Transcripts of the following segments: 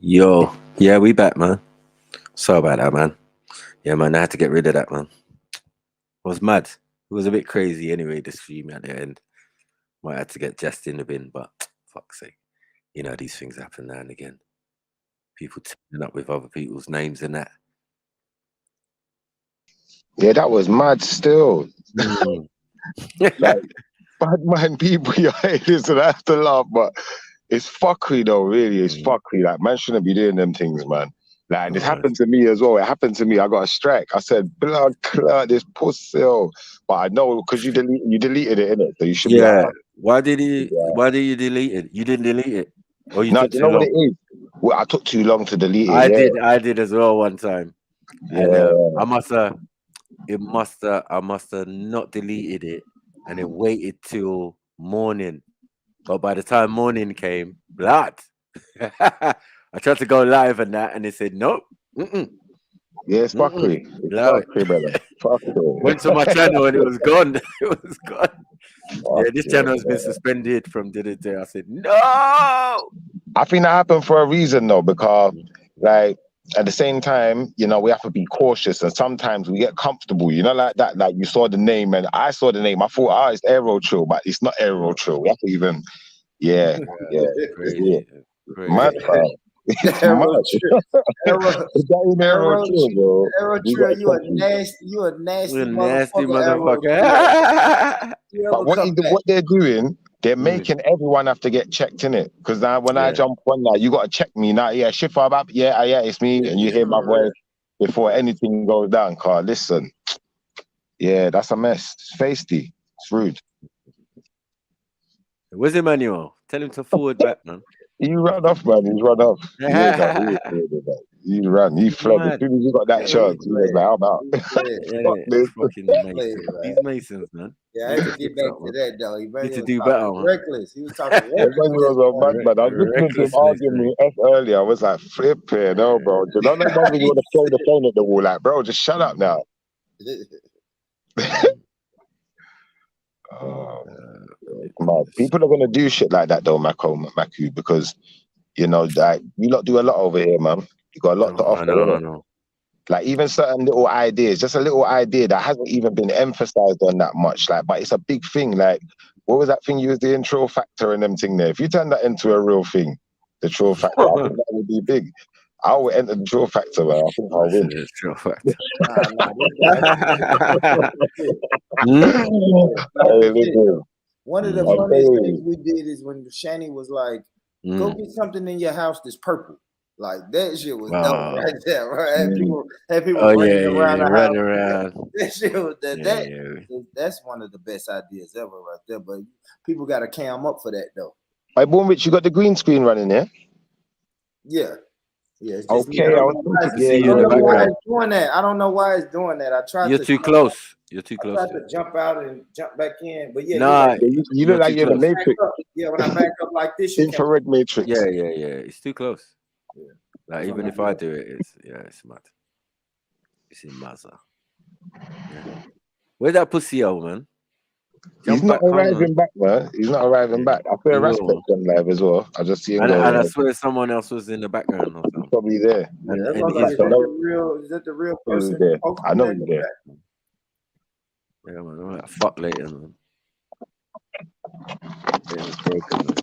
Yo, yeah, we back, man. Sorry about that, man. Yeah, man, I had to get rid of that, man. I was mad. It was a bit crazy anyway, this stream at the end. Might have to get just in the bin, but fuck's sake. You know, these things happen now and again. People turning up with other people's names and that. Yeah, that was mad still. Mm. Like, bad man people, yeah, listen, I have to laugh, but it's fuckery though, really. It's fuckery. Like, man shouldn't be doing them things, man. Like, and it happened to me as well. It happened to me. I got a strike. I said, blood clot, this pussy. But I know because you deleted it, innit? So you should be Yeah. like, Why did yeah. you delete it? You didn't delete it. Or you No, took do you too know what it long? is? Well, I took too long to delete it, yeah. I did as well one time. And Yeah. I must have not deleted it and then waited till morning. But by the time morning came, blood. I tried to go live and that, and they said nope. Yeah, it's fuckery. It's Blood. fuckery, brother. Went to my channel and it was gone. It was gone. Fuck Yeah, this yeah. channel has been suspended from day. I said no. I think that happened for a reason though, because like at the same time, you know, we have to be cautious and sometimes we get comfortable, you know, like that. Like you saw the name and I saw the name. I thought, oh, it's Aero Trill, but it's not Aero Trill. We have to even yeah. It's Crazy. mad, fam. It's Arrow mad. Trill. Arrow, Is that in Aero Trill, bro? Arrow We Trill, got you a touchy. nasty You nasty motherfucker, Arrow Trill. motherfucker. You But ever come back? what they're doing, they're making everyone have to get checked in it. Because now when I jump on now, you got to check me now. Yeah, Shifa, yeah, it's me, and you hear my voice before anything goes down. Car, listen, yeah, that's a mess. It's feisty. It's rude. Where's Emmanuel? Tell him to forward back, man. He ran off, man. He's run off. Yeah, no, he ran. He fled as soon as he got that chance. He was like, "I'm out." Fuck this. Fucking Masons. These Masons, man. Yeah, I had to get back to that though. He Need to was do talking better, man. reckless. He was talking Emmanuel reckless. was a madman. I was listening to him arguing with F earlier. I was like, flipping, no, bro. Do you know that moment you want to throw the phone at the wall? Like, bro, just shut up now. Oh, man. People are gonna do shit like that though, Maku, because you know that you lot do a lot over here, man. You got a lot to offer. I know. Like even certain little ideas, just a little idea that hasn't even been emphasized on that much. Like, but it's a big thing. Like, what was that thing you was the intro factor and them thing there? If you turn that into a real thing, the troll factor, I think that would be big. I will enter the troll factor, man. I think I'll win. Troll factor. One of the funniest things we did is when Shani was like, "Go get something in your house that's purple." Like that shit was dope right there, right? Had people running around the house. Around. That shit was that's one of the best ideas ever right there. But people got to cam up for that though. Hey, Bournemouth, you got the green screen running here? Yeah. Yeah, it's just okay. I don't know why it's doing that. I don't know why it's doing that. I tried. You're too close. You're too close. I tried to jump out and jump back in, but yeah, nah, you look like you're in the Matrix. Yeah, when I back up like this, infrared Matrix. Yeah. It's too close. Yeah. Like even if I do it, it's mad. It's in Mazza. Yeah. Where's that pussy old man? He's not arriving back, man. He's not arriving back. I feel Raspect on live as well. I just see him and I swear someone else was in the background or something. He's probably there. Is that the real person? There. I know he's there. Yeah, man. I'm like, fuck later, man. It was broken, man.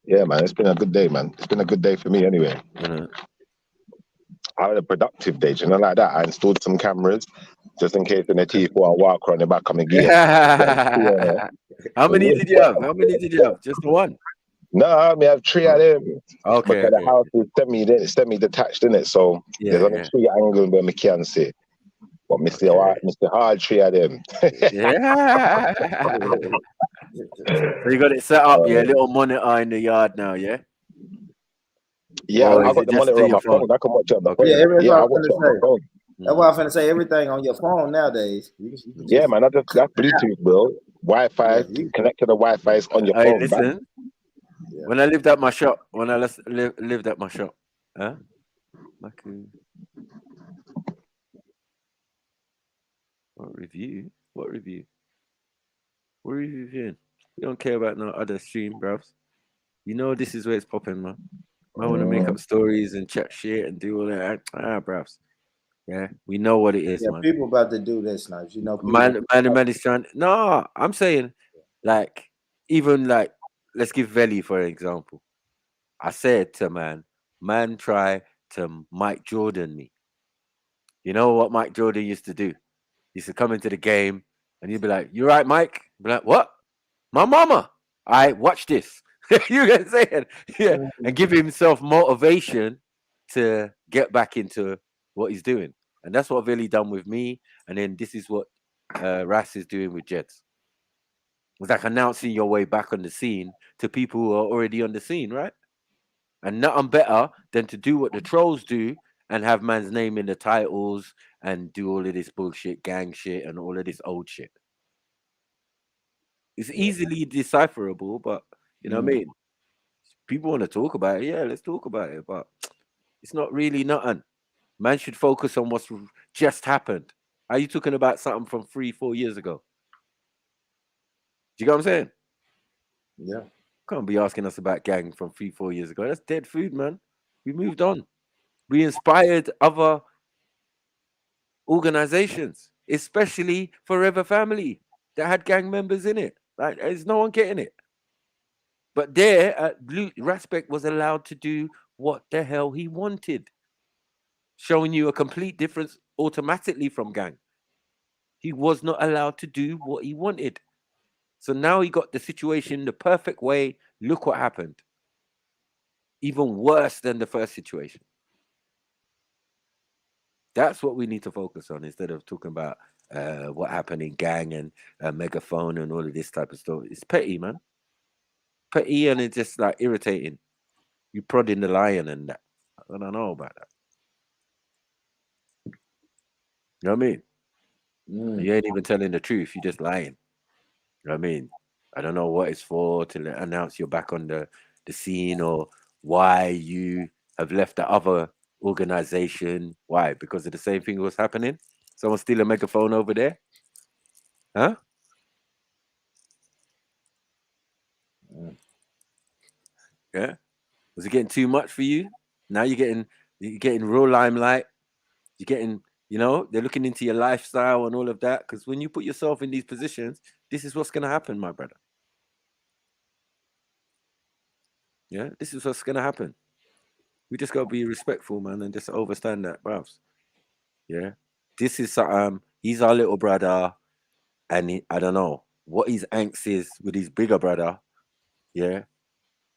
Yeah, man. It's been a good day, man. It's been a good day for me anyway. I had a productive day, you know, like that. I installed some cameras just in case in the teeth while I walk around the back of my gear. How many did you have? Just the one? No, I mean, I have 3 of them. Okay. The house is semi-detached, in it, so there's only 3 angles where we can see. But Mr. Hard 3 of them. Yeah. So you got it set up, a little monitor in the yard now, yeah? Yeah, I got the monitor on my phone. I can watch it on the phone. Yeah, I watch it on my phone. That's why I'm finna say everything on your phone nowadays. Yeah, man, that's Bluetooth, bro. Wi-Fi, connect to the Wi-Fi on your phone. Listen, when I lived at my shop, lived at my shop, huh? Maku. What review? What are you reviewing? We don't care about no other stream, bros. You know this is where it's popping, man. I want to make up stories and chat shit and do all that. Bros. Yeah, we know what it is, Yeah, man. people about to do this, Snipes. You know, people. Man is trying. No, I'm saying, like, even like, let's give Veli for an example. I said to man, try to Mike Jordan me. You know what Mike Jordan used to do? He used to come into the game and he'd be like, "You right, Mike?" Be like, "What? My mama." I watch this. You get saying, yeah, and give himself motivation to get back into what he's doing, and that's what Veli done with me. And then this is what Ras is doing with Jets. It's like announcing your way back on the scene to people who are already on the scene, right? And nothing better than to do what the trolls do and have man's name in the titles and do all of this bullshit, gang shit, and all of this old shit. It's easily decipherable, but you know what I mean? People want to talk about it. Yeah, let's talk about it, but it's not really nothing. Man should focus on what's just happened. Are you talking about something from 3, 4 years ago? Do you get what I'm saying? Yeah. Can't be asking us about gang from 3, 4 years ago. That's dead food, man. We moved on. We inspired other organizations, especially Forever Family, that had gang members in it. Like, there's no one getting it. But there, Raspek was allowed to do what the hell he wanted, showing you a complete difference automatically from gang. He was not allowed to do what he wanted. So now he got the situation the perfect way. Look what happened. Even worse than the first situation. That's what we need to focus on instead of talking about what happened in gang and megaphone and all of this type of stuff. It's petty, man. Petty, and it's just like irritating. You prodding the lion and that. I don't know about that. You know what I mean? You ain't even telling the truth. You're just lying. You know what I mean? I don't know what it's for to announce you're back on the scene or why you have left the other organization. Why? Because of the same thing was happening? Someone steal a megaphone over there? Huh? Yeah. Was it getting too much for you? Now you're getting real limelight. You're getting, they're looking into your lifestyle and all of that. Because when you put yourself in these positions, this is what's gonna happen, my brother. Yeah, this is what's gonna happen. We just gotta be respectful, man, and just understand that, bruv. Yeah. This is he's our little brother, and I don't know what his angst is with his bigger brother. Yeah.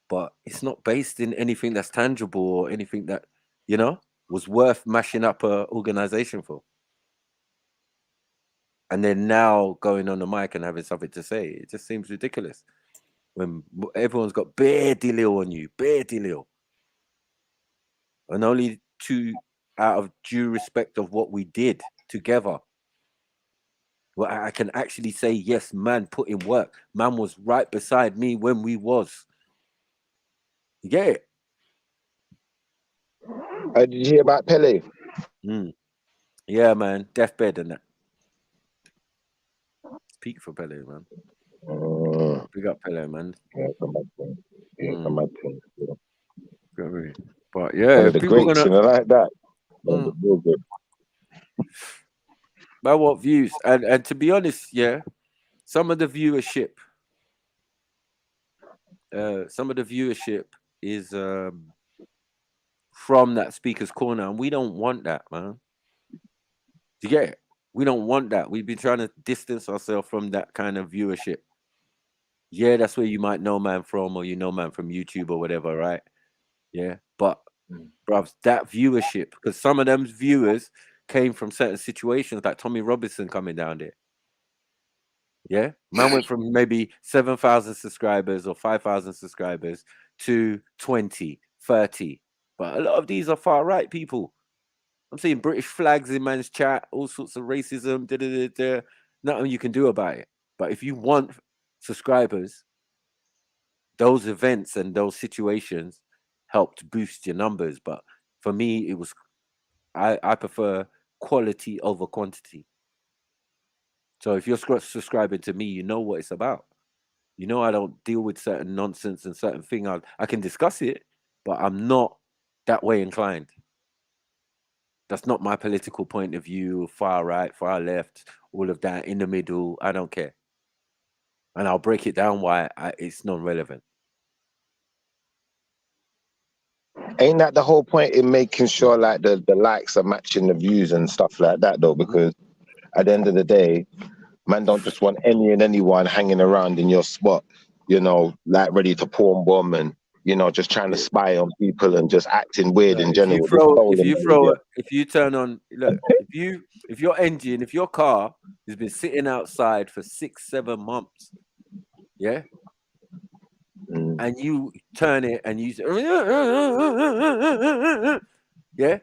But it's not based in anything that's tangible or anything that, was worth mashing up a organization for. And then now going on the mic and having something to say, it just seems ridiculous. When everyone's got bare deal on you, bare deal. And only out of due respect of what we did together. Well, I can actually say, yes, man put in work. Man was right beside me when we was. You get it? Did you hear about Pele? Yeah, man. Deathbed and that. Peak for Pele, man. Big up Pele, man. Yeah, it's a mad thing. Yeah, it's a mad thing. Yeah. But yeah, One of if the people greats, gonna like that. Real good. By what views? And to be honest, yeah, some of the viewership is from that speaker's corner, and we don't want that, man. Do you get it? We don't want that. We've been trying to distance ourselves from that kind of viewership. Yeah, that's where you might know man from, or man from YouTube or whatever, right? Yeah, but bruv, that viewership, because some of them viewers came from certain situations, like Tommy Robinson coming down there. Yeah, man went from maybe 7,000 subscribers or 5,000 subscribers to 20, 30. But a lot of these are far right people. I'm seeing British flags in man's chat, all sorts of racism. Nothing you can do about it. But if you want subscribers, those events and those situations helped boost your numbers. But for me, it was I prefer quality over quantity. So if you're subscribing to me, you know what it's about. You know, I don't deal with certain nonsense and certain thing. I can discuss it, but I'm not that way inclined. That's not my political point of view, far right, far left, all of that, in the middle. I don't care. And I'll break it down why it's non-relevant. Ain't that the whole point in making sure like the likes are matching the views and stuff like that though? Because at the end of the day, man don't just want any and anyone hanging around in your spot, you know, like ready to pawn bomb and, you know, just trying to spy on people and just acting weird in general. If you turn on, look, if your car has been sitting outside for 6-7 months, yeah, and you turn it and you say, yeah,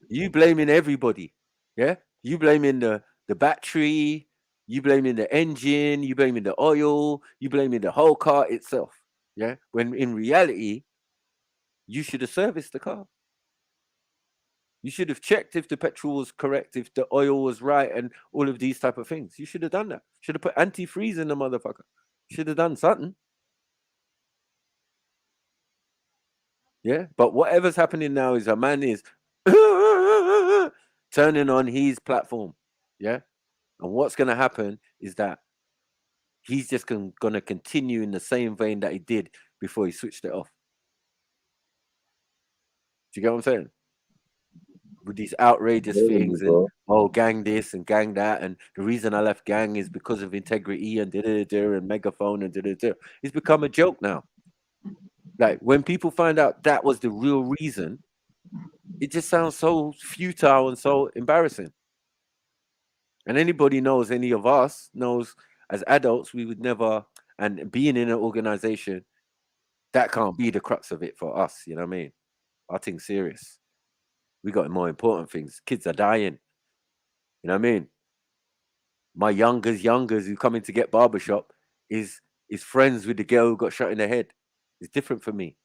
you blaming everybody, yeah, you blaming the battery, you blaming the engine, you blaming the oil, you blaming the whole car itself, yeah, when in reality you should have serviced the car. You should have checked if the petrol was correct, if the oil was right, and all of these type of things. You should have done that. Should have put antifreeze in the motherfucker. Should have done something. Yeah, but whatever's happening now is a man is turning on his platform. Yeah, and what's going to happen is that he's just going to continue in the same vein that he did before he switched it off. Do you get what I'm saying? With these outrageous things and gang this and gang that, and the reason I left gang is because of integrity and and megaphone and it's become a joke now. Like when people find out that was the real reason, it just sounds so futile and so embarrassing. And anybody knows, any of us knows, as adults, we would never, and being in an organization, that can't be the crux of it for us. You know what I mean? I think serious. We got more important things. Kids are dying. You know what I mean? My youngers who come in to get barbershop is friends with the girl who got shot in the head. It's different for me.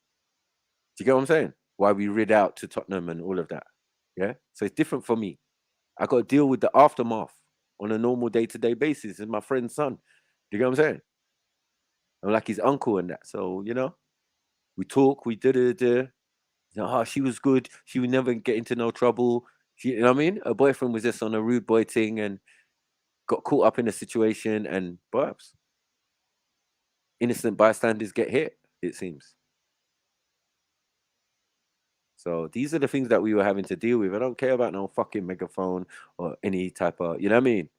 Do you get what I'm saying? Why we rid out to Tottenham and all of that. Yeah. So it's different for me. I got to deal with the aftermath on a normal day-to-day basis. It's my friend's son. Do you get what I'm saying? I'm like his uncle and that. So, you know, we talk, we You know, she was good. She would never get into no trouble. You know what I mean? Her boyfriend was just on a rude boy thing and got caught up in a situation, and perhaps innocent bystanders get hit, it seems. So these are the things that we were having to deal with. I don't care about no fucking megaphone or any type of, you know what I mean?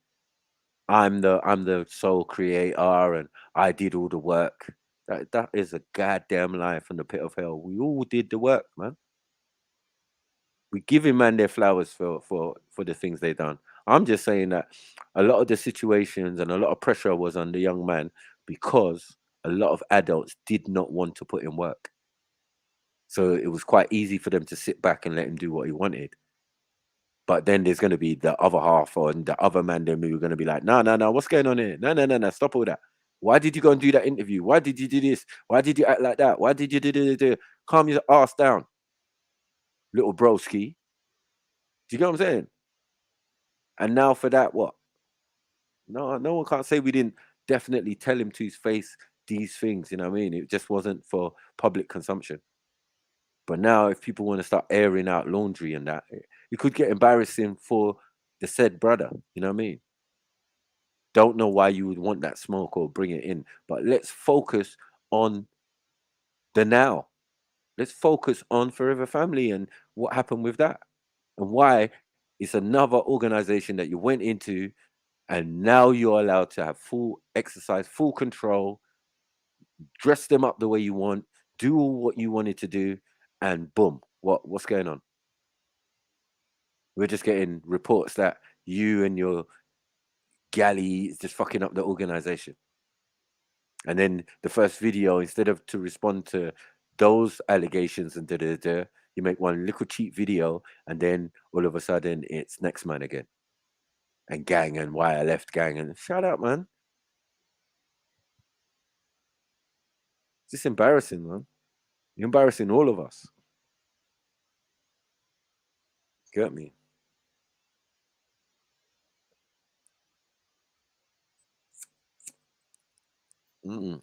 I'm the sole creator and I did all the work. That is a goddamn lie from the pit of hell. We all did the work, man. We giving man their flowers for the things they done. I'm just saying that a lot of the situations and a lot of pressure was on the young man because a lot of adults did not want to put in work. So it was quite easy for them to sit back and let him do what he wanted. But then there's going to be the other half or the other man then who are going to be like, no, what's going on here? No, stop all that. Why did you go and do that interview? Why did you do this? Why did you act like that? Why did you do? Calm your ass down, little broski. Do you get what I'm saying? And now for that, what? No one can't say we didn't definitely tell him to his face these things, you know what I mean? It just wasn't for public consumption. But now if people want to start airing out laundry and that, it could get embarrassing for the said brother, you know what I mean? Don't know why you would want that smoke or bring it in, but let's focus on the now. Let's focus on Forever Family and what happened with that and why it's another organization that you went into and now you're allowed to have full exercise, full control, dress them up the way you want, do what you wanted to do, and boom, what's going on? We're just getting reports that you and your galley is just fucking up the organization. And then the first video, instead of to respond to those allegations and you make one little cheap video, and then all of a sudden it's next man again. And gang and why I left gang and shut up, man. It's just embarrassing, man. You're embarrassing all of us. Get me? Mm-mm.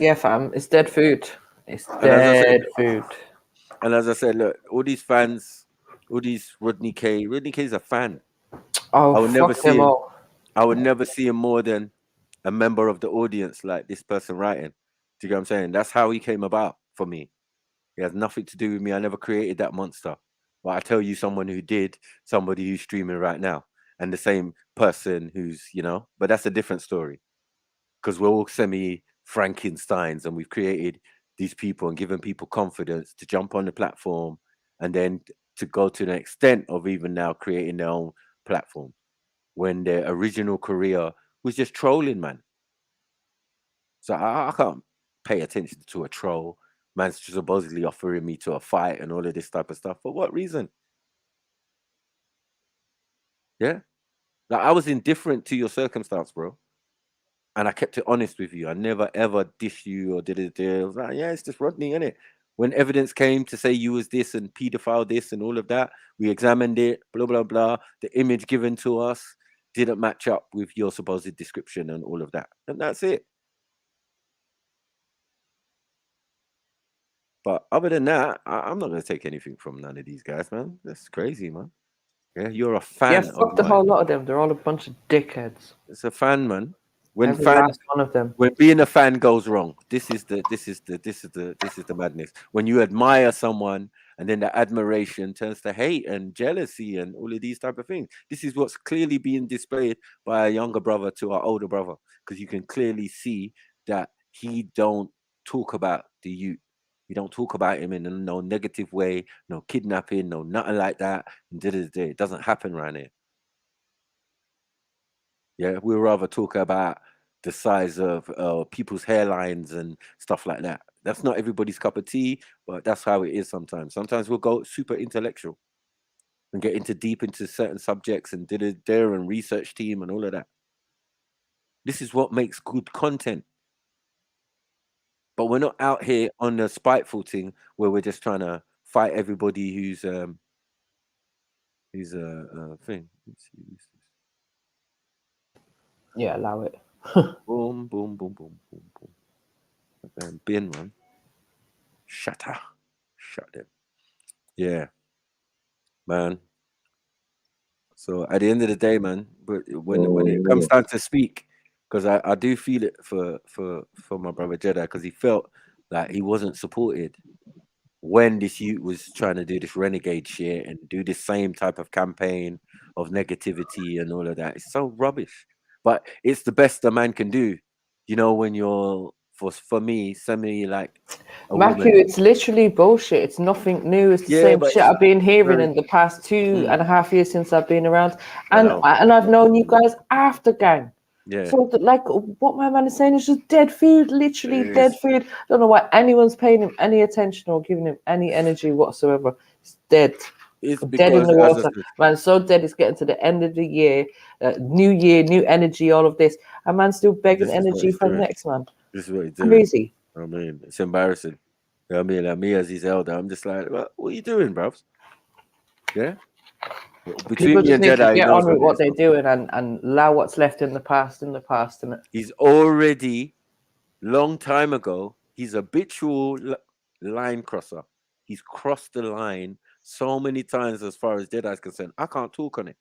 Yeah, fam, it's dead food. It's dead food. And as I said, look, all these fans, all these Rodney K's a fan. Oh, I would never fuck see them him. all. I would never see him more than a member of the audience, like this person writing. Do you get what I'm saying? That's how he came about for me. He has nothing to do with me. I never created that monster. But I tell you, someone who did, somebody who's streaming right now, and the same person who's, but that's a different story. Because we're all semi Frankensteins and we've created these people and given people confidence to jump on the platform and then to go to the extent of even now creating their own platform when their original career was just trolling, man. So I can't pay attention to a troll. Man's supposedly offering me to a fight and all of this type of stuff. For what reason? Yeah. Like, I was indifferent to your circumstance, bro. And I kept it honest with you. I never ever dish you or did it. I was like, yeah, it's just Rodney, innit? When evidence came to say you was this and pedophile this and all of that, we examined it, blah, blah, blah. The image given to us didn't match up with your supposed description and all of that. And that's it. But other than that, I'm not going to take anything from none of these guys, man. That's crazy, man. Yeah, you're a fan of fuck the mine. whole lot of them. They're all a bunch of dickheads. It's a fan, man. Every last one of them. When being a fan goes wrong, this is the madness. When you admire someone and then the admiration turns to hate and jealousy and all of these type of things. This is what's clearly being displayed by a younger brother to our older brother, because you can clearly see that he don't talk about the youth. You don't talk about him in no negative way, no kidnapping, no nothing like that. It doesn't happen around here. Yeah, we'd rather talk about the size of people's hairlines and stuff like that. That's not everybody's cup of tea, but that's how it is sometimes. Sometimes we'll go super intellectual and get deep into certain subjects and there and research team and all of that. This is what makes good content. But we're not out here on the spiteful thing where we're just trying to fight everybody who's a thing. Yeah, allow it. Boom, boom, boom, boom, boom, boom. Bin one. Shut them. Yeah, man. So at the end of the day, man, but when it comes time to speak, because I do feel it for my brother Jedi, because he felt like he wasn't supported when this youth was trying to do this renegade shit and do this same type of campaign of negativity and all of that. It's so rubbish, but it's the best a man can do. When you're for me, semi like Matthew, it's literally bullshit. It's nothing new. It's the same shit I've been hearing in the past 2.5 years since I've been around, and I've known you guys after gang. Yeah. So like what my man is saying is just dead food, literally dead food. Don't know why anyone's paying him any attention or giving him any energy whatsoever. It's dead. It's dead in the water, man. So dead. It's getting to the end of the year, new year, new energy, all of this. A man's still begging energy from next man. This is what he's doing. Crazy. I mean, it's embarrassing. I mean, like me as his elder, I'm just like, what are you doing, bruv? Yeah. People just need to get on with what they're doing and allow what's left in the past. And he's already, long time ago, he's a habitual line crosser. He's crossed the line so many times as far as Jedi's concerned. I can't talk on it.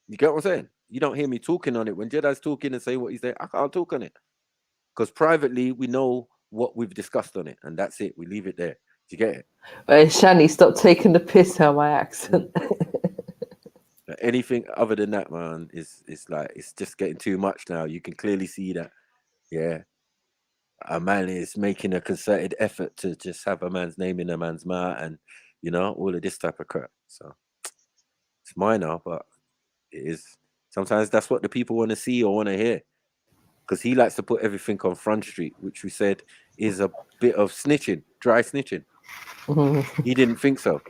You get what I'm saying? You don't hear me talking on it. When Jedi's talking and saying what he's saying, I can't talk on it. Because privately, we know what we've discussed on it. And that's it. We leave it there. Do you get it? Shani, stop taking the piss out of my accent. Anything other than that, man, is like, it's just getting too much now. You can clearly see that, yeah, a man is making a concerted effort to just have a man's name in a man's mouth and, all of this type of crap. So it's minor, but it is. Sometimes that's what the people want to see or want to hear. Because he likes to put everything on Front Street, which we said is a bit of snitching, dry snitching. He didn't think so.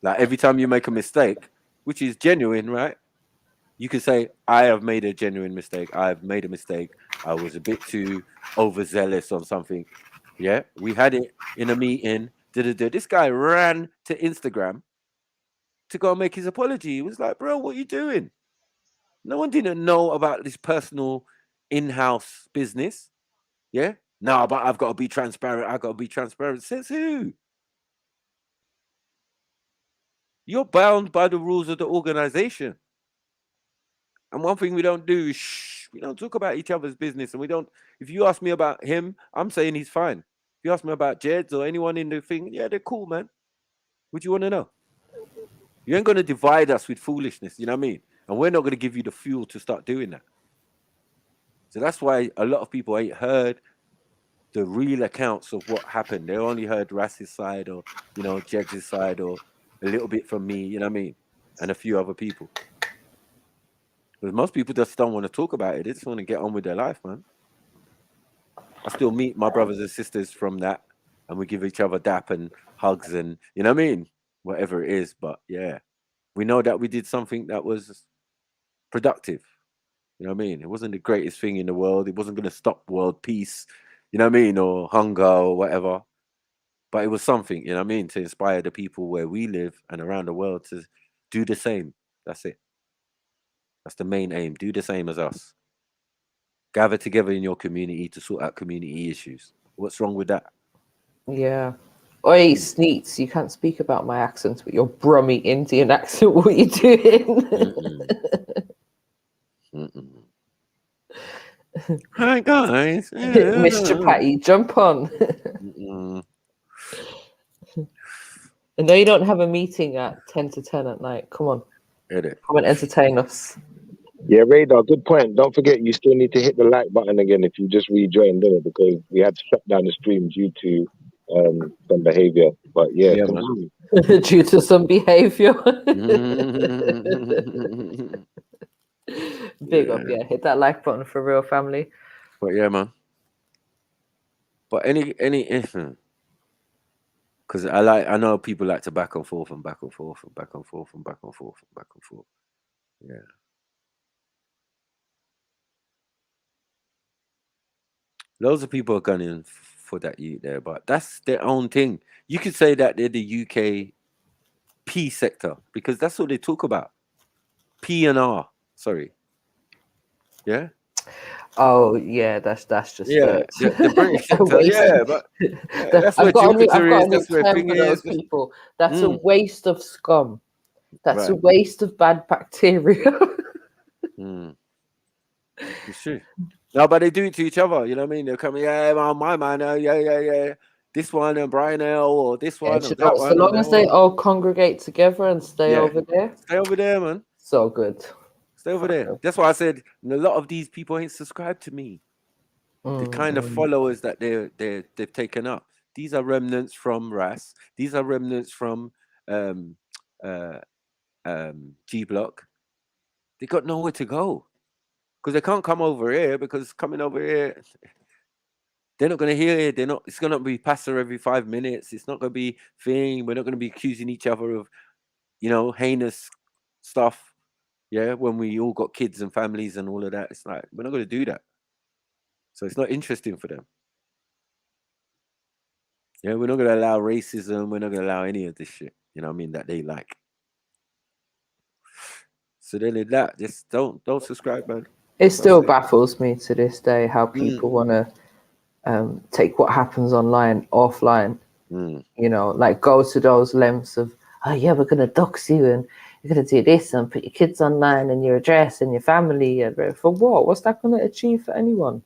Like every time you make a mistake, which is genuine, right? You can say, I have made a genuine mistake. I've made a mistake. I was a bit too overzealous on something. Yeah, we had it in a meeting. This guy ran to Instagram to go make his apology. He was like, bro, what are you doing? No one didn't know about this personal in-house business. Yeah, No, but I've got to be transparent. I've got to be transparent. Says who? You're bound by the rules of the organization. And one thing we don't do is we don't talk about each other's business. And we don't, if you ask me about him, I'm saying he's fine. If you ask me about Jeds or anyone in the thing, yeah, they're cool, man. What do you want to know? You ain't going to divide us with foolishness, you know what I mean? And we're not going to give you the fuel to start doing that. So that's why a lot of people ain't heard the real accounts of what happened. They only heard Rass's side or, you know, Jeds' side or a little bit from me, you know what I mean? And a few other people. Because most people just don't want to talk about it. They just want to get on with their life, man. I still meet my brothers and sisters from that, and we give each other dap and hugs and, you know what I mean? Whatever it is. But yeah, we know that we did something that was productive. You know what I mean? It wasn't the greatest thing in the world. It wasn't going to stop world peace, you know what I mean? Or hunger or whatever. But it was something, you know what I mean? To inspire the people where we live and around the world to do the same. That's it. That's the main aim. Do the same as us. Gather together in your community to sort out community issues. What's wrong with that? Yeah. Oi, Sneets, you can't speak about my accent with your brummy Indian accent. What are you doing? Hi, guys. Mr. Patty, jump on. I know you don't have a meeting at 10 to 10 at night. Come on. Come and entertain us. Yeah, Radar, good point. Don't forget, you still need to hit the like button again if you just rejoined there, because we had to shut down the stream due to some behavior. But yeah, due to some behavior. Big up, yeah. Hit that like button for real, family. But yeah, man. But any because I know people like to back and forth and back and forth and back and forth and back and forth and back and forth. Yeah. Loads of people are gunning for that youth there, but that's their own thing. You could say that they're the UK P sector because that's what they talk about. P and R. Sorry. Yeah. Oh yeah, that's just the British sector. Yeah, but that's where Jupiter is. That's where thing is. People. That's a waste of scum. That's a waste of bad bacteria. It's true. No, but they do it to each other. You know what I mean? They're coming, my man, yeah. This one and Brian L or this one and that one. So long as they all congregate together and stay over there. Stay over there, man. So good. Stay over there. That's why I said a lot of these people ain't subscribed to me. The kind of followers that they've taken up. These are remnants from RAS. These are remnants from G Block. They got nowhere to go. Because they can't come over here, because coming over here, they're not going to hear it. It's going to be passer every 5 minutes. It's not going to be thing. We're not going to be accusing each other of, heinous stuff. Yeah, when we all got kids and families and all of that. It's like, we're not going to do that. So it's not interesting for them. Yeah, we're not going to allow racism. We're not going to allow any of this shit, that they like. So then in that, just don't subscribe, man. It still baffles me to this day how people want to take what happens online offline. Like go to those lengths of, oh yeah, we're gonna dox you and you're gonna do this and put your kids online and your address and your family. For what? What's that gonna achieve for anyone?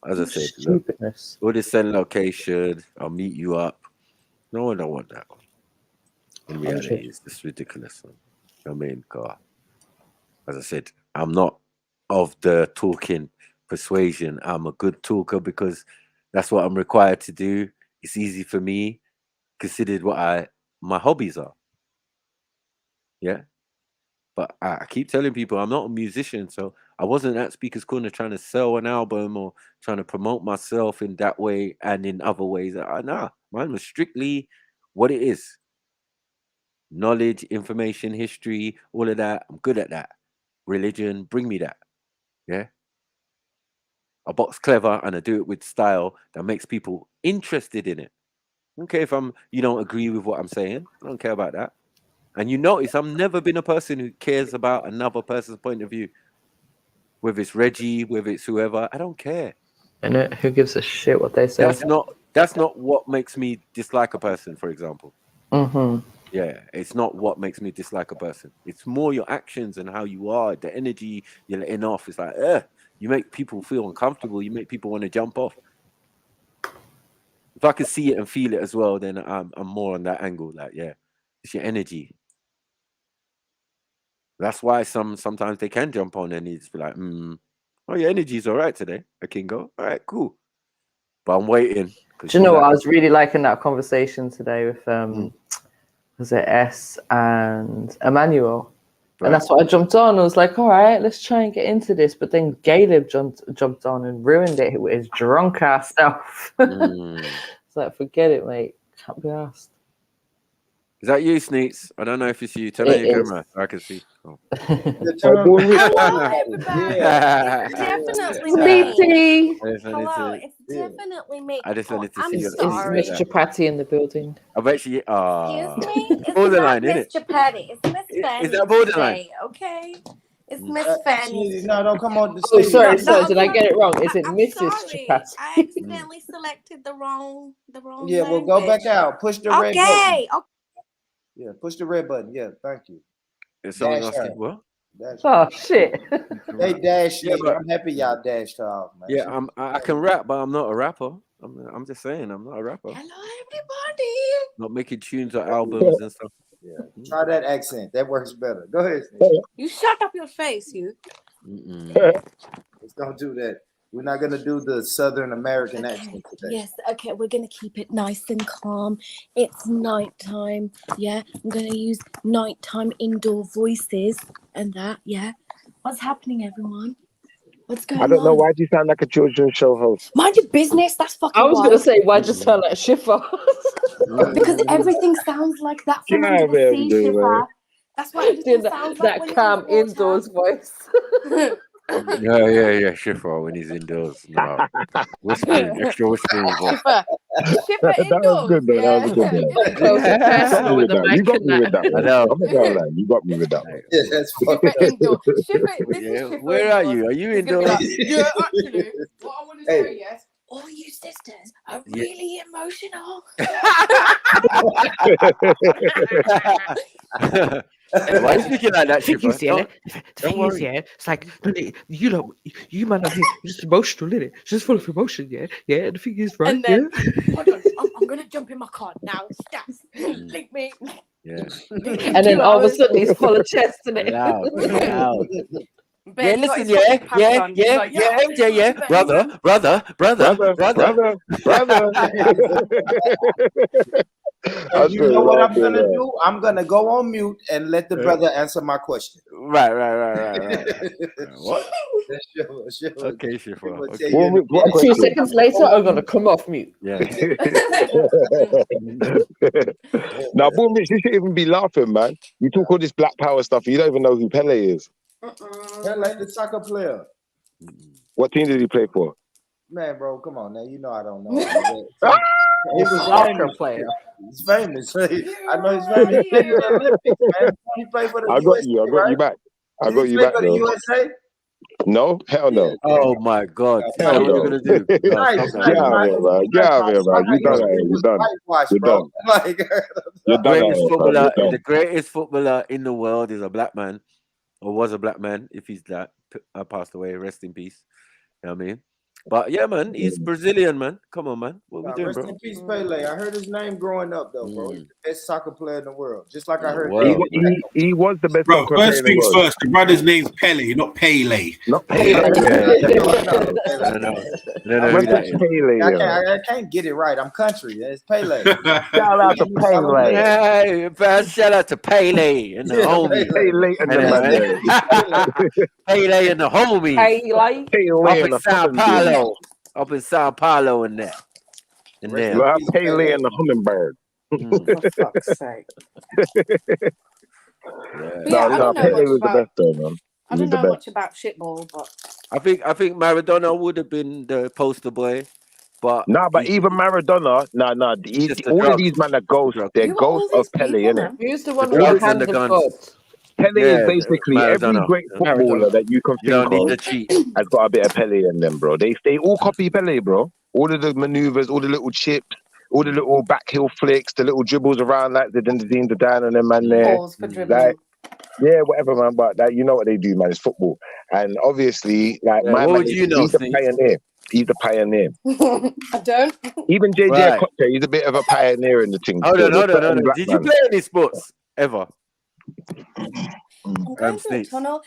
As I said, stupidness. Look, all this send location, I'll meet you up. No one don't want that. In reality, it's just ridiculous. I mean, God. As I said, I'm not of the talking persuasion. I'm a good talker because that's what I'm required to do. It's easy for me, considered what my hobbies are. Yeah. But I keep telling people I'm not a musician, so I wasn't at Speaker's Corner trying to sell an album or trying to promote myself in that way and in other ways. Nah, mine was strictly what it is. Knowledge, information, history, all of that. I'm good at that. Religion, bring me that. Yeah. I box clever and I do it with style that makes people interested in it. I don't care if you don't agree with what I'm saying. I don't care about that. And you notice I've never been a person who cares about another person's point of view. Whether it's Reggie, whether it's whoever, I don't care. And who gives a shit what they say? That's not what makes me dislike a person, for example. Mm-hmm. Yeah, it's not what makes me dislike a person. It's more your actions and how you are, the energy you're letting off. It's like, you make people feel uncomfortable. You make people want to jump off. If I can see it and feel it as well, then I'm more on that angle. Like, yeah, it's your energy. That's why sometimes they can jump on and just be like, oh, your energy's all right today. I can go. All right, cool. But I'm waiting. Do you know what? I was really liking that conversation today with was it S and Emmanuel? Right. And that's what I jumped on. I was like, all right, let's try and get into this. But then Caleb jumped on and ruined it with his drunk ass self. It's like, forget it, mate. Can't be asked. Is that you, Sneaks? I don't know if it's you. Turn on your camera so I can see. Oh. Hello, everybody. Definitely me. Hello, it's definitely me. I just wanted to see you. Is Mr. Patty in the building? I bet she. Excuse me? It's borderline, not Mr. Patty. It's Miss Fanny. Is that borderline? Today, okay. It's Miss Fanny. No, don't come on the stage. Oh, sorry. No, Did I get it wrong? Is it Mrs. Chapati? I accidentally selected the wrong. Yeah, well, go back out. Push the red button. Okay. Yeah, push the red button. Yeah, thank you. Is someone else did what? Oh shit! They dashed me. I'm happy y'all dashed her off, man. Yeah, I can rap, but I'm not a rapper. I'm just saying, I'm not a rapper. Hello, everybody. Not making tunes or albums and stuff. Yeah, try that accent. That works better. Go ahead. You shut up your face, you. Let's don't do that. We're not gonna do the Southern American accent today. Yes, okay, we're gonna keep it nice and calm. It's nighttime. Yeah, I'm gonna use nighttime indoor voices and that. Yeah, what's happening, everyone? What's going on? I don't know. Why do you sound like a children's show host? Mind your business. That's fucking. I was gonna say, why'd you sound like a Schiffer? Because everything sounds like that from under the sea, Schiffer. That's why everything sounds like that calm indoors voice. Yeah, Schiffer when he's indoors. No. Whispering, extra whispering. Schiffer indoors. That was good, though. That was good. You got me with that. I know. I'm not gonna lie. You got me with that. Yeah, that's Schiffer, where are you? Are you indoors? Yeah, actually. What I want to say, yes. All you sisters are really emotional. Why are you speaking like that, Schiffer? The thing is, it's like, you man, you're just emotional, isn't it? Just full of emotion, yeah? The thing is, right? And then, hold on, I'm going to jump in my car now. Stats, link me. Yeah. And then all of a sudden he's full of chest, isn't it? Loud. Ben, yeah, listen, yeah. Brother. You know what I'm gonna do? I'm gonna go on mute and let the brother answer my question. Right. What? Sure. Okay, Schiffer. Okay. 2 seconds later, I'm gonna come off mute. Yeah. Now, Boom Rich, you should even be laughing, man. You talk all this Black Power stuff, you don't even know who Pele is. Pele, the soccer player. What team did he play for? Man, bro, come on now. You know I don't know. He was a soccer player. He's famous. I know he's famous. He played in the Olympics, man. He played for the USA, I got you back. I got you back. For the USA? No, hell no. Oh my God! What are you gonna do? Get out of here, man. Get out of here, man. You done it. You're done. You're done. The greatest footballer in the world is a black man, or was a black man. If he's that passed away, rest in peace. You know what I mean? But yeah, man, he's Brazilian, man. Come on, man. What we doing, rest bro? in peace, Pele. I heard his name growing up, though, bro. He's the best soccer player in the world. Just like I heard. He was the best. Bro, first things first. The brother's name's Pele, not Pele. Not Pele. I can't get it right. I'm country. It's Pele. Shout out to Pele. Hey, shout out to Pele and the homie. Pele and the Pele and the homie. Pele. Up in Sao Paulo and that. And then Pele and the hummingbird. For fuck's sake. No, Pele was the best though, man. I don't know much about shitball, but I think Maradona would have been the poster boy, but even Maradona, all of these men are ghosts. They're ghosts of Pele, innit? Who's the one with the hands of God? Pele is basically every Maradona. great footballer that you can You don't think need of to cheat. has got a bit of Pele in them, bro. They all copy Pele, bro. All of the maneuvers, all the little chips, all the little back heel flicks, the little dribbles around like the down and them man there. Pause for dribbling. Like, yeah, whatever, man. But that, you know what they do, man. It's football, and obviously, like my What man, would you know, he's the Sneak? pioneer. He's the pioneer. I don't. Even JJ Right. Okocha, he's a bit of a pioneer in the thing. Hold on. Black Did you man. play any sports ever? I'm going through a Sneaks. tunnel.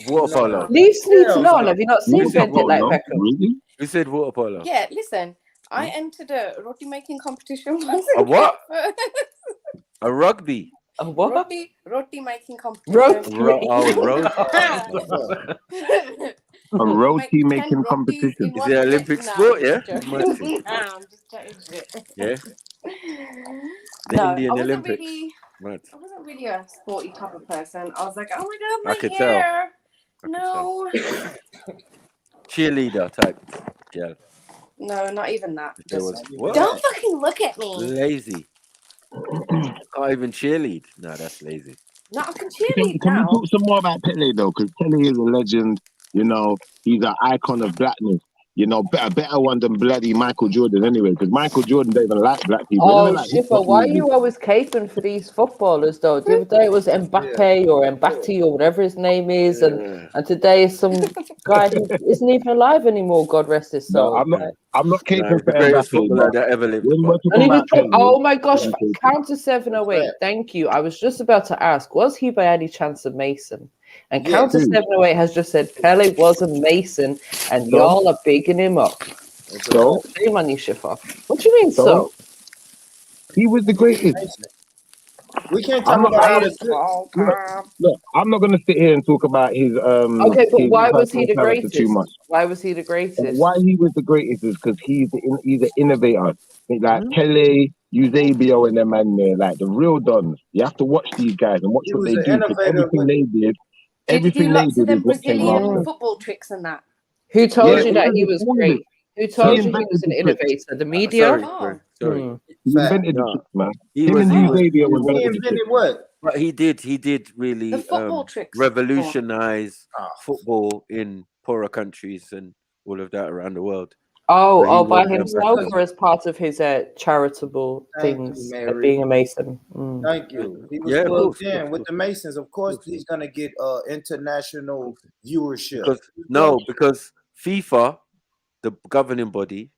Water polo. Leave Sneak Yeah, alone. Have you not seen Water Bend It Like polo? Beckham? Really? Who said water polo? Yeah, listen. I entered a roti making competition once. A what? A rugby. A what? Roti making competition. Roti. Road. A roti Make 10 making rotis competition. in Is one it minute. Olympic No, sport? Yeah. I'm Mad joking. thing. Nah, I'm just chatting shit. Yeah. The No, Indian I wasn't Olympics. really. Mad. I wasn't really a sporty type of person. I was like, oh my god, my I could tell. hair. I could No, Cheerleader type. Yeah. no, not even that. There Just was what? don't fucking look at me. Lazy. Can't even cheerlead. No, that's lazy. No, I can Can cheerlead we now. talk some more about Pele though? Because Pele is a legend. You know, he's an icon of blackness. You know, better one than bloody Michael Jordan anyway. Because Michael Jordan don't even like black people. They Oh, don't like Shipper, hip-hop why are music. you always caping for these footballers, though? The other day it was Mbappe or Mbatti or whatever his name is, and today is some guy who isn't even alive anymore, God rest his soul. I'm not caping No, for the greatest Mbappe, footballer but that ever lived. when we're But talking And he was, about Pele, oh my gosh, I'm caping. counter 708. Thank you. I was just about to ask, was he by any chance a Mason? And Yes. counter 708 has just said Pele was a Mason, and So? y'all are bigging him up. So Shame on you, Shiffer. What do you mean, so? he was the greatest. We can't I'm talk not- about I'm all not- this. Look, I'm not going to sit here and talk about his Okay, but his why was he personal the character greatest? too much. Why was he the greatest? Why he was the greatest is because he's an innovator. Like Pele, Eusebio, and them man there, like the real dons. You have to watch these guys and watch He what was they an do. Because innovator everything with- they did, Did he do everything they lots of did is them what came Brazilian after. football tricks and that? Who told Yeah, you that he all was of it. great? Who told He you he was an invented the tricks. innovator? The media? Sorry. Hmm. He invented the No. tricks, man. He Him was- and he was- Eusebio he invented He the invented tricks. what? But he did really The football tricks. revolutionize football in poorer countries and all of that around the world. Oh, So he by was the himself ambassador. or as part of his charitable Thank things you, of Mary. being a Mason? Mm. Thank you. He was Yeah, of plugged course, in of with course. the Masons. Of course, he's gonna get international viewership. Because FIFA, the governing body,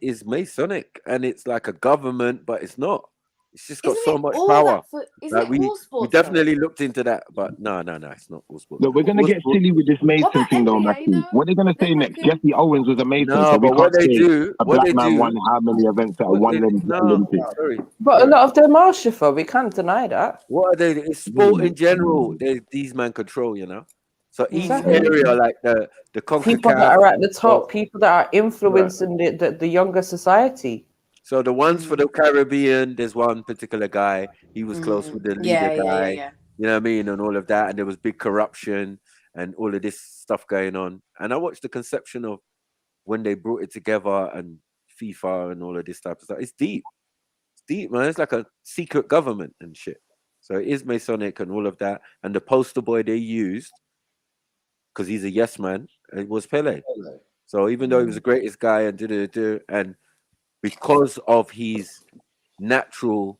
is Masonic and it's like a government, but it's not. It's just got Isn't so it much all power. isn't Like it all we sports? definitely looked into that, but no, it's not all sports. Look, we're gonna All get sports- silly with this Mason about thing, though, NBA, Matthew. though? What are they gonna say They next? reckon- Jesse Owens was a Mason, No, so we but what can't they say do, a what black they man do, won how many events that what won they- them no, Olympics. sorry. But a lot of them are, Shiffer. We can't deny that. What are they? It's sport in general. These men control, So each Exactly. area, like the People that CONCACAF, are at the top, or- people that are influencing the younger society. so the ones for the Caribbean, there's one particular guy. He was close with the leader guy. Yeah. You know what I mean, and all of that, and there was big corruption and all of this stuff going on. And I watched the conception of when they brought it together and FIFA and all of this type of stuff. It's deep. It's deep, man. It's like a secret government and shit. So it is Masonic and all of that. And the poster boy they used, because he's a yes man, it was Pele. So even though he was the greatest guy and because of his natural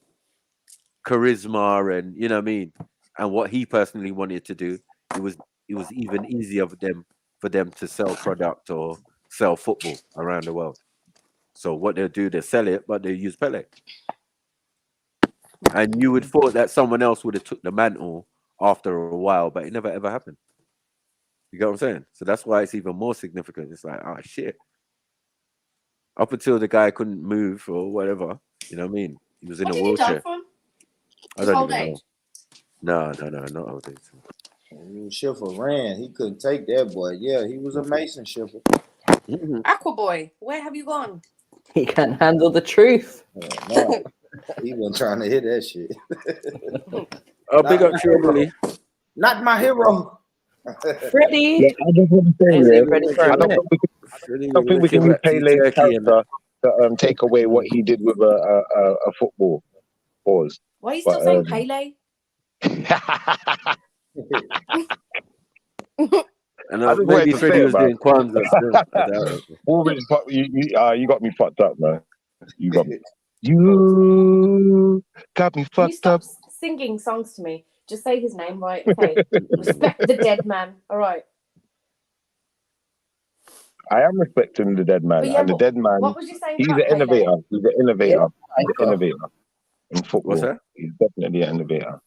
charisma and you know what I mean, and what he personally wanted to do, it was even easier for them to sell product or sell football around the world. So what they'll do, they sell it, but they use Pele. And you would thought that someone else would have took the mantle after a while, but it never ever happened. You get what I'm saying? So that's why it's even more significant. It's like, oh shit. Up until the guy couldn't move or whatever, you know what I mean? He was in a wheelchair. I don't even know. No, not old age. Schiffer ran. He couldn't take that boy. Yeah, he was a Mason, Schiffer. Aqua Boy, where have you gone? He can't handle the truth. No, he wasn't trying to hit that shit. Oh, big up Shirley. Not my hero. Freddie. Yeah, I just want to say, Is yeah, he ready for I a don't minute? think we can use Pele's character to take away what he did with a football. Pause. Why are you still saying Pele? And I just wanted maybe to Freddie say it, was man. doing Kwanzaa still. I doubt it. Always, you got me fucked up, man. You got me. You got me Can you fucked stop up. singing songs to me? Just say his name, right? Okay. Respect the dead man. All right. I am respecting the dead man, But yeah, and the dead man, what was you saying he's an about Pele? innovator. He's an innovator. Yeah, He's an innovator in football. What's that? He's definitely an innovator.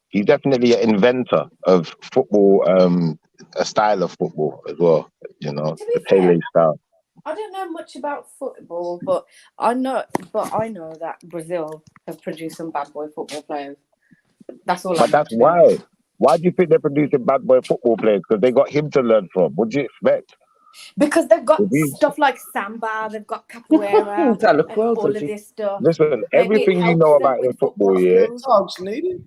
He's definitely an inventor of football, a style of football as well. You know, To be the fair, Pele style. I don't know much about football, but I know that Brazil have produced some bad boy football players. That's all I But know. that's why. Why do you think they're producing bad boy football players? Because they got him to learn from. What do you expect? Because they've got If he's- stuff like samba, they've got capoeira, That look and well all of dodgy. this stuff. Listen, Maybe it everything you helps know them about in with football, yeah. skills. Talks, nigga.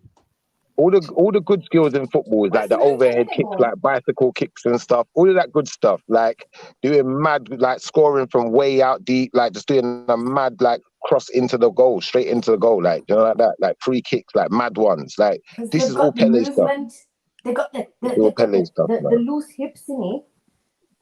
All the good skills in football is like the overhead kicks, like bicycle kicks and stuff. All of that good stuff, like doing mad, like scoring from way out deep, like just doing a mad like cross into the goal, straight into the goal, like you know, like that, like free kicks, like mad ones. Like this is all Pele stuff. They got the All Pele stuff, the man. loose hips in it.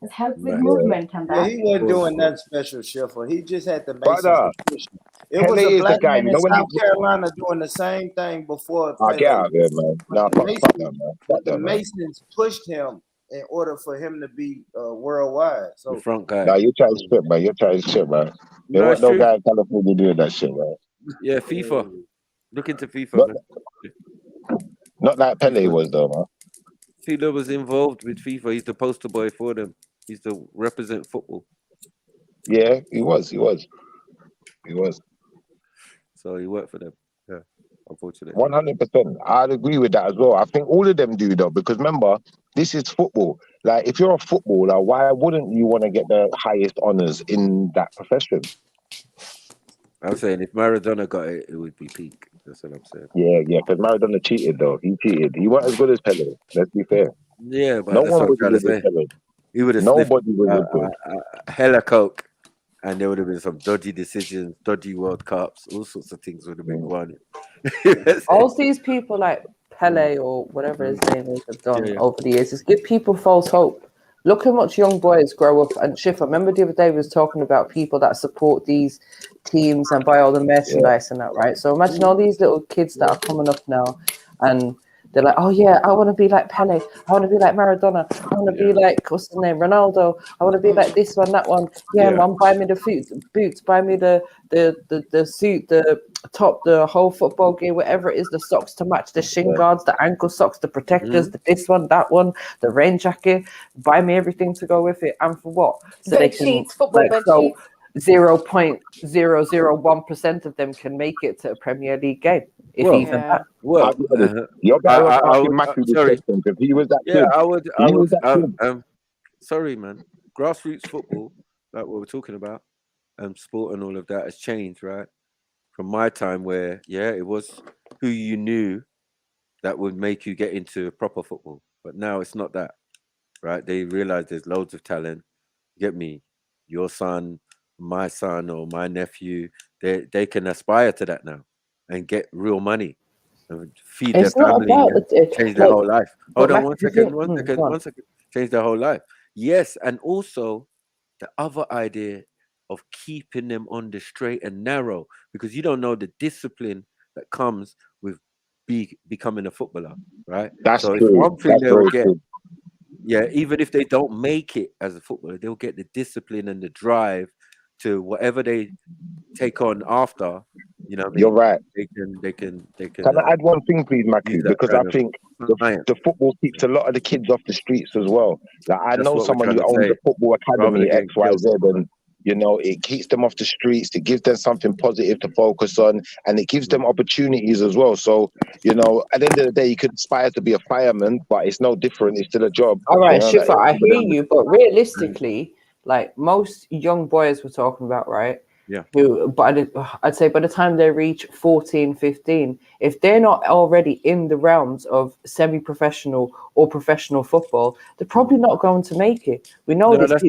It's helped with Right. movement and Yeah, that. he wasn't doing nothing special, Shiffer. He just had the Masons Brother, to push him. It was Pele a is the black guy. man You in know when South he. Carolina doing the same thing before Oh, Pele. get out of there, man. Nah, fuck that, man. Fuck The that, man. Masons pushed him in order for him to be worldwide. The So front guy. Nah, you're trying shit, man. You're trying shit, man. There No, wasn't it's no true. guy in California doing that shit, man. Yeah, FIFA. Look into FIFA, Not, man. not like Pele FIFA. was, though, man. Fila was involved with FIFA. He's the poster boy for them. He's the represent football. Yeah, he was. So he worked for them. Yeah, unfortunately. 100%. I'd agree with that as well. I think all of them do, though, because remember, this is football. Like, if you're a footballer, why wouldn't you want to get the highest honors in that profession? I'm saying if Maradona got it, it would be peak. That's what I'm saying. Yeah, because Maradona cheated, though. He cheated. He wasn't as good as Pele. Let's be fair. Yeah, but No that's one what I'm was as trying to good as say. Pele. He would have sniffed Nobody was as good. hella coke, and there would have been some dodgy decisions, dodgy World Cups, all sorts of things would have been going. All these people like Pele or whatever his name is have done Yeah. over the years is give people false hope. Look how much young boys grow up. And Schiffer, remember the other day we was talking about people that support these teams and buy all the merchandise and that, right? So imagine all these little kids that are coming up now and they're like, oh yeah, I want to be like Pele. I want to be like Maradona. I want to be like, what's his name, Ronaldo. I want to be like this one, that one. Yeah, mom, buy me the boots, buy me the suit, the top, the whole football gear, whatever it is, the socks to match, the shin guards, the ankle socks, the protectors, the this one, that one, the rain jacket. Buy me everything to go with it, and for what? So Bed sheets, football bed sheets. 0.001% of them can make it to a Premier League game, if even that. Well, your guy was asking would, Matthew this sorry. question because he was that Yeah, kid. I would. Sorry, man. Grassroots football, like what we're talking about, sport and all of that has changed, right? From my time, where it was who you knew that would make you get into proper football, but now it's not that, right? They realize there's loads of talent. Get me, your son, my son, or my nephew. They can aspire to that now and get real money and feed It's their not family about and change their whole life. Hold on one second. Change their whole life. Yes, and also the other idea of keeping them on the straight and narrow, because you don't know the discipline that comes with becoming a footballer, right? That's so true. It's one thing That's they'll very get. true. Yeah, even if they don't make it as a footballer, they'll get the discipline and the drive to whatever they take on after. You know what I mean? You're right. They can. Can I add one thing, please, Mackie? Because I think the football keeps a lot of the kids off the streets as well. Like I know someone who owns a football academy, XYZ, and you know it keeps them off the streets. It gives them something positive to focus on, and it gives them opportunities as well. So you know, at the end of the day, you could aspire to be a fireman, but it's no different. It's still a job. All right, you know, Shifa, I hear you, but realistically, like most young boys we're talking about, right? who, I'd say by the time they reach 14, 15, if they're not already in the realms of semi-professional or professional football, they're probably not going to make it. We know this.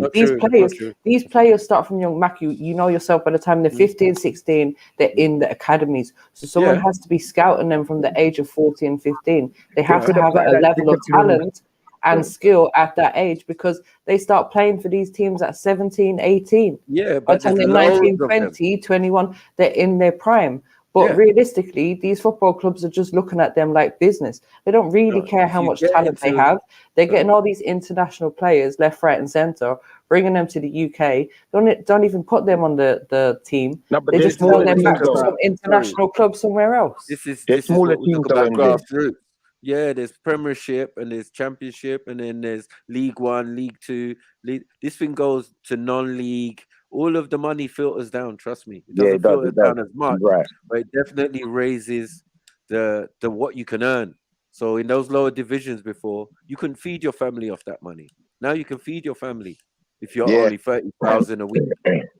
These players start from young. Mac, you know yourself, by the time they're 15, 16, they're in the academies. So someone has to be scouting them from the age of 14, 15. They have to have a level of talent and skill at that age, because they start playing for these teams at 17, 18. Yeah, by but the time they're 19, 20, 21, they're in their prime. But realistically, these football clubs are just looking at them like business. They don't really care how much talent they have. They're getting all these international players left, right, and centre, bringing them to the UK. Don't even put them on the team. No, but they just sell them back to though. some international club somewhere else. This is what we talk about grassroots. Yeah, there's Premiership and there's Championship, and then there's League One, League Two. This thing goes to non-league. All of the money filters down. Trust me, it doesn't filter down as much, but it definitely raises the what you can earn. So in those lower divisions before, you couldn't feed your family off that money. Now you can feed your family if you're only 30,000 a week.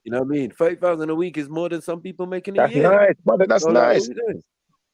You know what I mean? 30,000 a week is more than some people making a year. Nice, brother. That's so nice.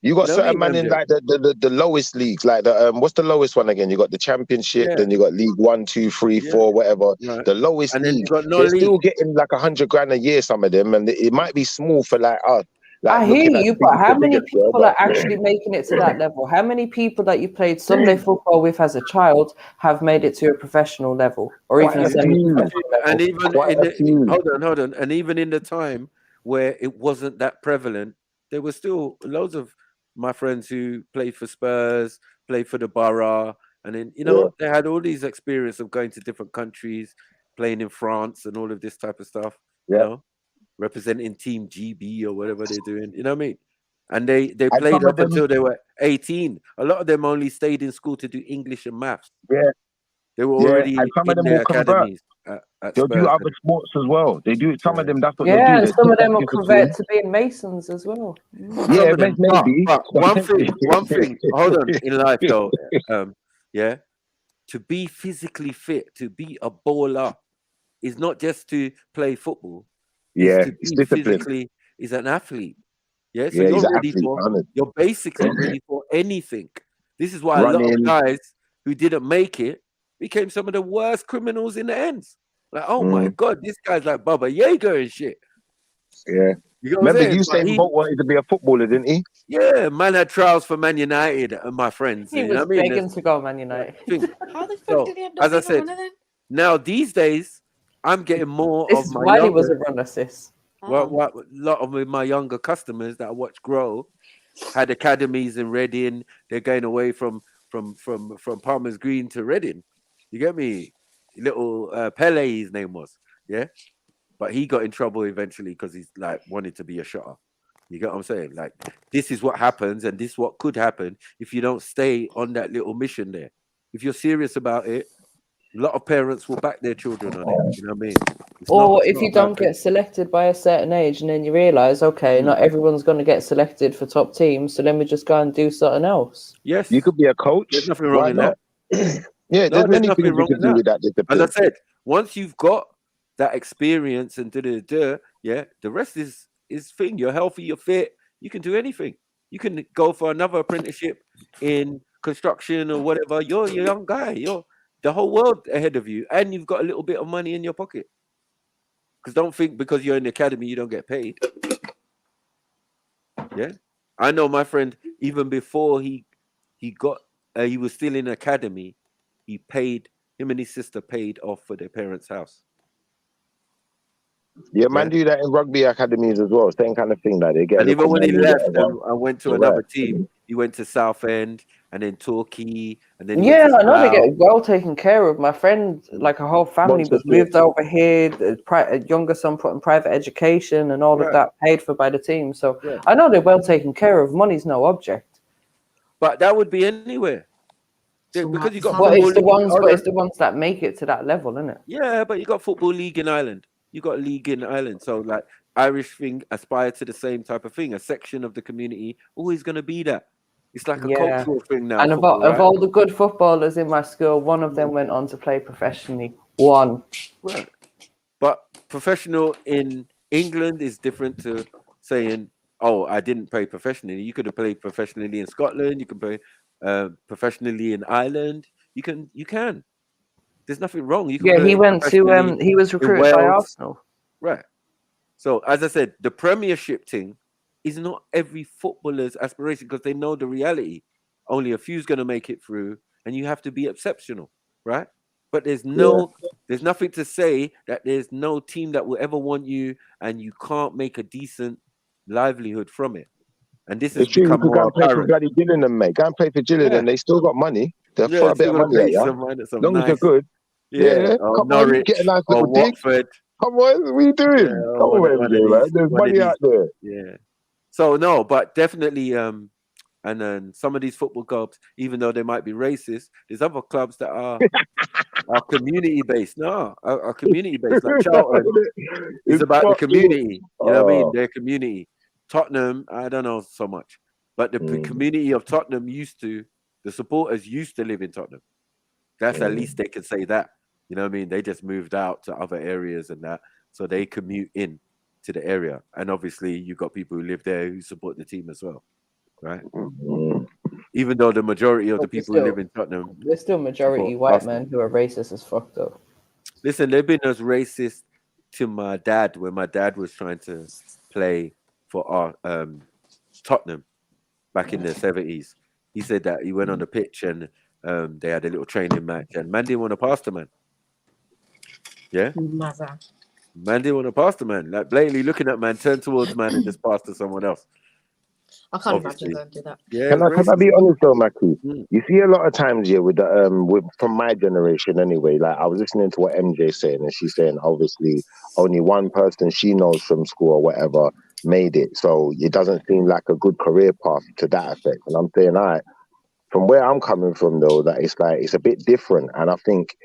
You got certain man in like the lowest leagues, like the what's the lowest one again? You got the Championship, then you got League 1, 2, 3, 4, whatever. Right. The lowest league, they're still getting like 100 grand a year. Some of them, and it might be small for like us. Like I hear you, but how many people are actually making it to that level? How many people that you played Sunday football with as a child have made it to a professional level, or even a semi-professional level? And even hold on, and even in the time where it wasn't that prevalent, there were still loads of my friends who played for Spurs, played for the Borough, and then they had all these experience of going to different countries, playing in France and all of this type of stuff. You know, representing Team GB or whatever they're doing. You know what I mean? And they played up until they were 18. A lot of them only stayed in school to do English and maths. Yeah, they were already in their academies. They'll do other sports as well. They do some of them. That's what they do. And some of them will convert to being Masons as well. Yeah, maybe. But one thing. Hold on, in life though, to be physically fit, to be a baller, is not just to play football. Yeah, it's to be physically is an athlete. Yeah, so you're basically ready for anything. This is why a lot of guys who didn't make it became some of the worst criminals in the ends. Like, oh my God, this guy's like Baba Yaga and shit. Yeah. You know Remember Usain Bolt wanted to be a footballer, didn't he? Yeah, man had trials for Man United and my friends. He was begging to go Man United. How the fuck did he end up as I said, now these days, I'm getting more this of my while he was a runner, sis. Well, a lot of my younger customers that I watch grow had academies in Reading. They're going away from Palmer's Green to Reading. You get me? Little Pele, his name was, but he got in trouble eventually because he's like wanted to be a shotter. You get what I'm saying? Like, this is what happens, and this is what could happen if you don't stay on that little mission there. If you're serious about it, a lot of parents will back their children on it. You know what I mean? Or if you don't get selected by a certain age, and then you realize, okay, not everyone's going to get selected for top teams, so let me just go and do something else. Yes, you could be a coach. There's nothing wrong in that. Yeah, there's many things you can do with that discipline. As I said, once you've got that experience and the rest is thing. You're healthy, you're fit, you can do anything. You can go for another apprenticeship in construction or whatever. You're a young guy. You're the whole world ahead of you, and you've got a little bit of money in your pocket. Because don't think because you're in the academy you don't get paid. Yeah, I know my friend. Even before he was still in academy. Him and his sister paid off for their parents' house. Yeah, man, do that in rugby academies as well. Same kind of thing. Like they get. And even when he left and went to another team, he went to Southend and then Torquay and then. Yeah, I know they get well taken care of. My friend, like a whole family, was moved over here. A younger son put in private education and all of that paid for by the team. So I know they're well taken care of. Money's no object. But that would be anywhere. Because you got it's the ones that make it to that level, isn't it? Yeah, but you got football league in Ireland. You got a league in Ireland. So like Irish thing aspire to the same type of thing. A section of the community always gonna be that. It's like a cultural thing now. And of all the good footballers in my school, one of them went on to play professionally. One. Right. But professional in England is different to saying, "Oh, I didn't play professionally." You could have played professionally in Scotland. You can play professionally in Ireland. You can. There's nothing wrong. You can Yeah, he play went professionally to. He was in recruited by Wales, Arsenal. right? So, as I said, the Premiership thing is not every footballer's aspiration because they know the reality. Only a few's going to make it through, and you have to be exceptional, right? But there's nothing to say that there's no team that will ever want you, and you can't make a decent livelihood from it. And this has It's true. You become could go more and play for apparent. bloody Gillingham, mate. Go and play for Gillingham. They still got money. They'll Yeah, throw a bit still of going to money at pay you. some Long as you're nice, good. yeah, Yeah. or Come on, Norwich get a nice or little dig. Watford. Come on, what are you doing? Yeah, Come or on, one of MJ, man. these, There's one of money these. out there. Yeah. So no, but definitely, and then some of these football clubs, even though they might be racist, there's other clubs that are community based. No, are community based. Like Charlton, it's It's about the fucked up. community. You know what I mean? Oh. Their community. Tottenham, I don't know so much, but the community of Tottenham the supporters used to live in Tottenham. That's at least they can say that. You know what I mean? They just moved out to other areas and that, so they commute in to the area. And obviously, you've got people who live there who support the team as well, right? Even though the majority of the people who live in Tottenham, there's still majority white men who are racist as fuck though. Listen, they've been as racist to my dad when my dad was trying to play for our Tottenham back in the 70s. He said that he went on the pitch and they had a little training match and man didn't want to pass the man. Yeah? Mother. Man didn't want to pass the man. Like blatantly looking at man, turn towards man and just pass to someone else. I can't imagine them do that. Yeah, Can I be honest though, Mackie? You see a lot of times here with the from my generation anyway. Like I was listening to what MJ's saying, and she's saying obviously only one person she knows from school or whatever made it, so it doesn't seem like a good career path to that effect. And I'm saying, all right, from where I'm coming from though, that it's like it's a bit different, and I think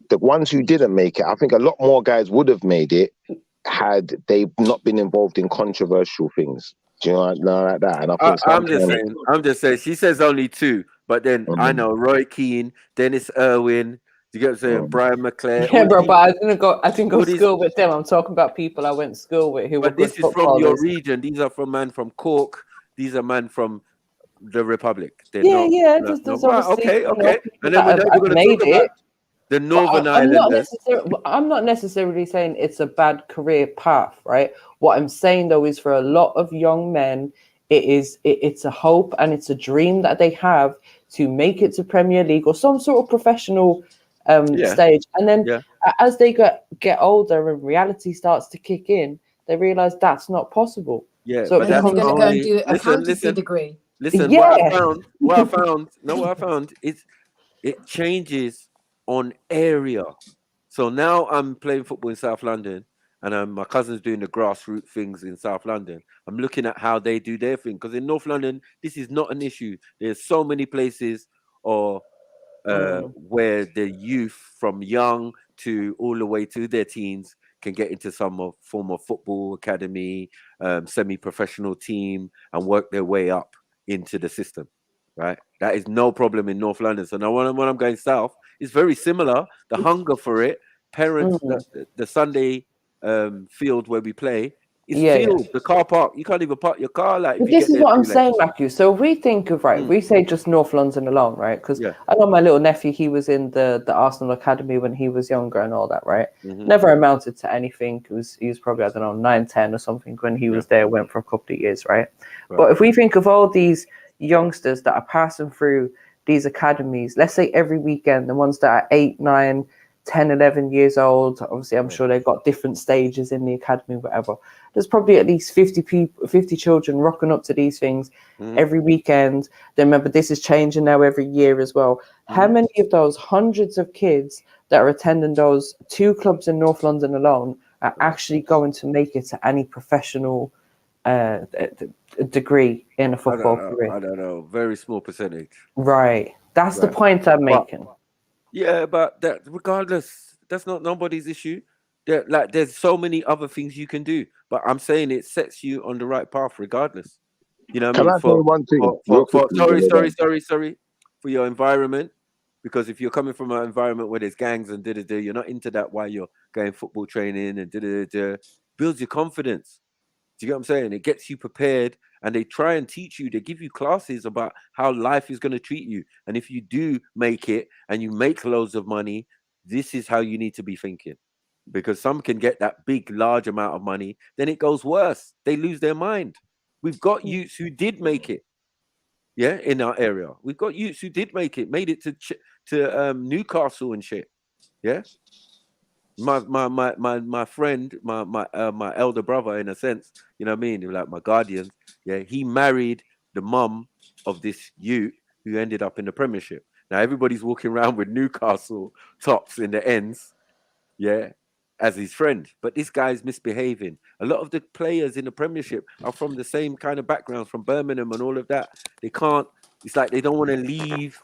the ones who didn't make it, I think a lot more guys would have made it had they not been involved in controversial things. Do you know like that? And I think I'm just saying. She says only two, but then I know Roy Keane, Dennis Irwin. Do you get what I'm saying? Brian McClare. Yeah, bro, but I didn't go to school with them. I'm talking about people I went to school with who were good this is from footballers. your region. These are from man from Cork. These are man from the Republic. They're yeah. not, There's okay. And then we're going to talk about the Northern Islanders. I'm not necessarily saying it's a bad career path, right? What I'm saying though is for a lot of young men, it's a hope and it's a dream that they have to make it to Premier League or some sort of professional stage. And then as they get older and reality starts to kick in, they realize that's not possible. Yeah, so but that's going to go and do a fantasy degree. Listen, what I found is it changes on area. So now I'm playing football in South London and my cousin's doing the grassroots things in South London. I'm looking at how they do their thing because in North London, this is not an issue. There's so many places where the youth from young to all the way to their teens can get into some form of football academy, semi-professional team and work their way up into the system. Right, that is no problem in North London. So now when I'm going south, it's very similar. The hunger for it, parents, the Sunday field where we play is filled. The car park, you can't even park your car. Like this is what I'm saying, Matthew. So if we think of we say just North London alone, right? Because I know my little nephew, he was in the Arsenal Academy when he was younger and all that, right? Never amounted to anything. He was probably, I don't know, 9, 10 or something when he was there. Went for a couple of years, right? But if we think of all these youngsters that are passing through these academies, let's say every weekend, the ones that are 8, 9, 10, 11 years old, obviously I'm sure they've got different stages in the academy, whatever. There's probably at least 50 children rocking up to these things every weekend. Then remember, this is changing now every year as well. How many of those hundreds of kids that are attending those 2 clubs in North London alone are actually going to make it to any professional degree in a football career? I don't know. Very small percentage. Right. That's the point I'm making. But that regardless, that's not nobody's issue. There's so many other things you can do. But I'm saying it sets you on the right path regardless. You know what I mean? Can I say one thing? Sorry. For your environment. Because if you're coming from an environment where there's gangs and you're not into that while you're going football training and builds your confidence. Do you get what I'm saying? It gets you prepared, and they try and teach you. They give you classes about how life is going to treat you. And if you do make it and you make loads of money, this is how you need to be thinking. Because some can get that big, large amount of money, then it goes worse. They lose their mind. We've got youths who did make it, yeah, in our area. We've got youths who did make it, made it to Newcastle and shit, yeah. My friend, my elder brother, in a sense, you know what I mean, like my guardian, yeah, he married the mum of this youth who ended up in the Premiership. Now everybody's walking around with Newcastle tops in the ends, yeah, as his friend, but this guy's misbehaving. A lot of the players in the Premiership are from the same kind of backgrounds, from Birmingham and all of that. They can't. It's like they don't want to leave,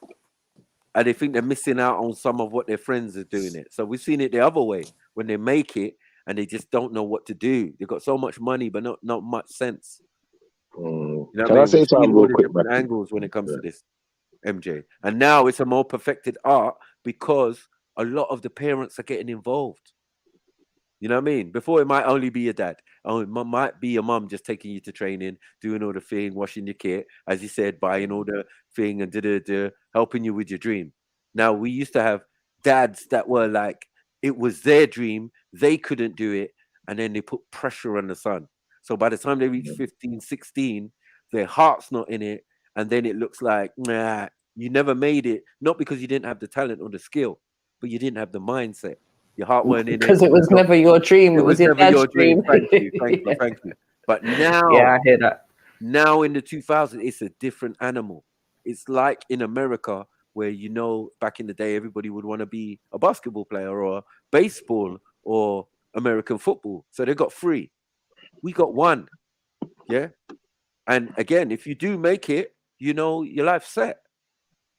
and they think they're missing out on some of what their friends are doing it. So we've seen it the other way, when they make it and they just don't know what to do. They've got so much money, but not much sense. You know Can I say something real quick? Different angles when it comes to this, MJ. And now it's a more perfected art because a lot of the parents are getting involved. You know what I mean? Before, it might only be your dad. Oh, it might be your mum just taking you to training, doing all the thing, washing your kit, as you said, buying all the thing and helping you with your dream. Now, we used to have dads that were like, it was their dream, they couldn't do it, and then they put pressure on the son. So by the time they reach 15, 16, their heart's not in it, and then it looks like, nah, you never made it, not because you didn't have the talent or the skill, but you didn't have the mindset. Your heart weren't in it. Because it was never your dream. It was your never your dad's dream. Thank you. But now, yeah, I hear that. Now in the 2000s, it's a different animal. It's like in America, where, you know, back in the day, everybody would want to be a basketball player or baseball or American football. So they got 3. We got 1. Yeah. And again, if you do make it, you know, your life's set.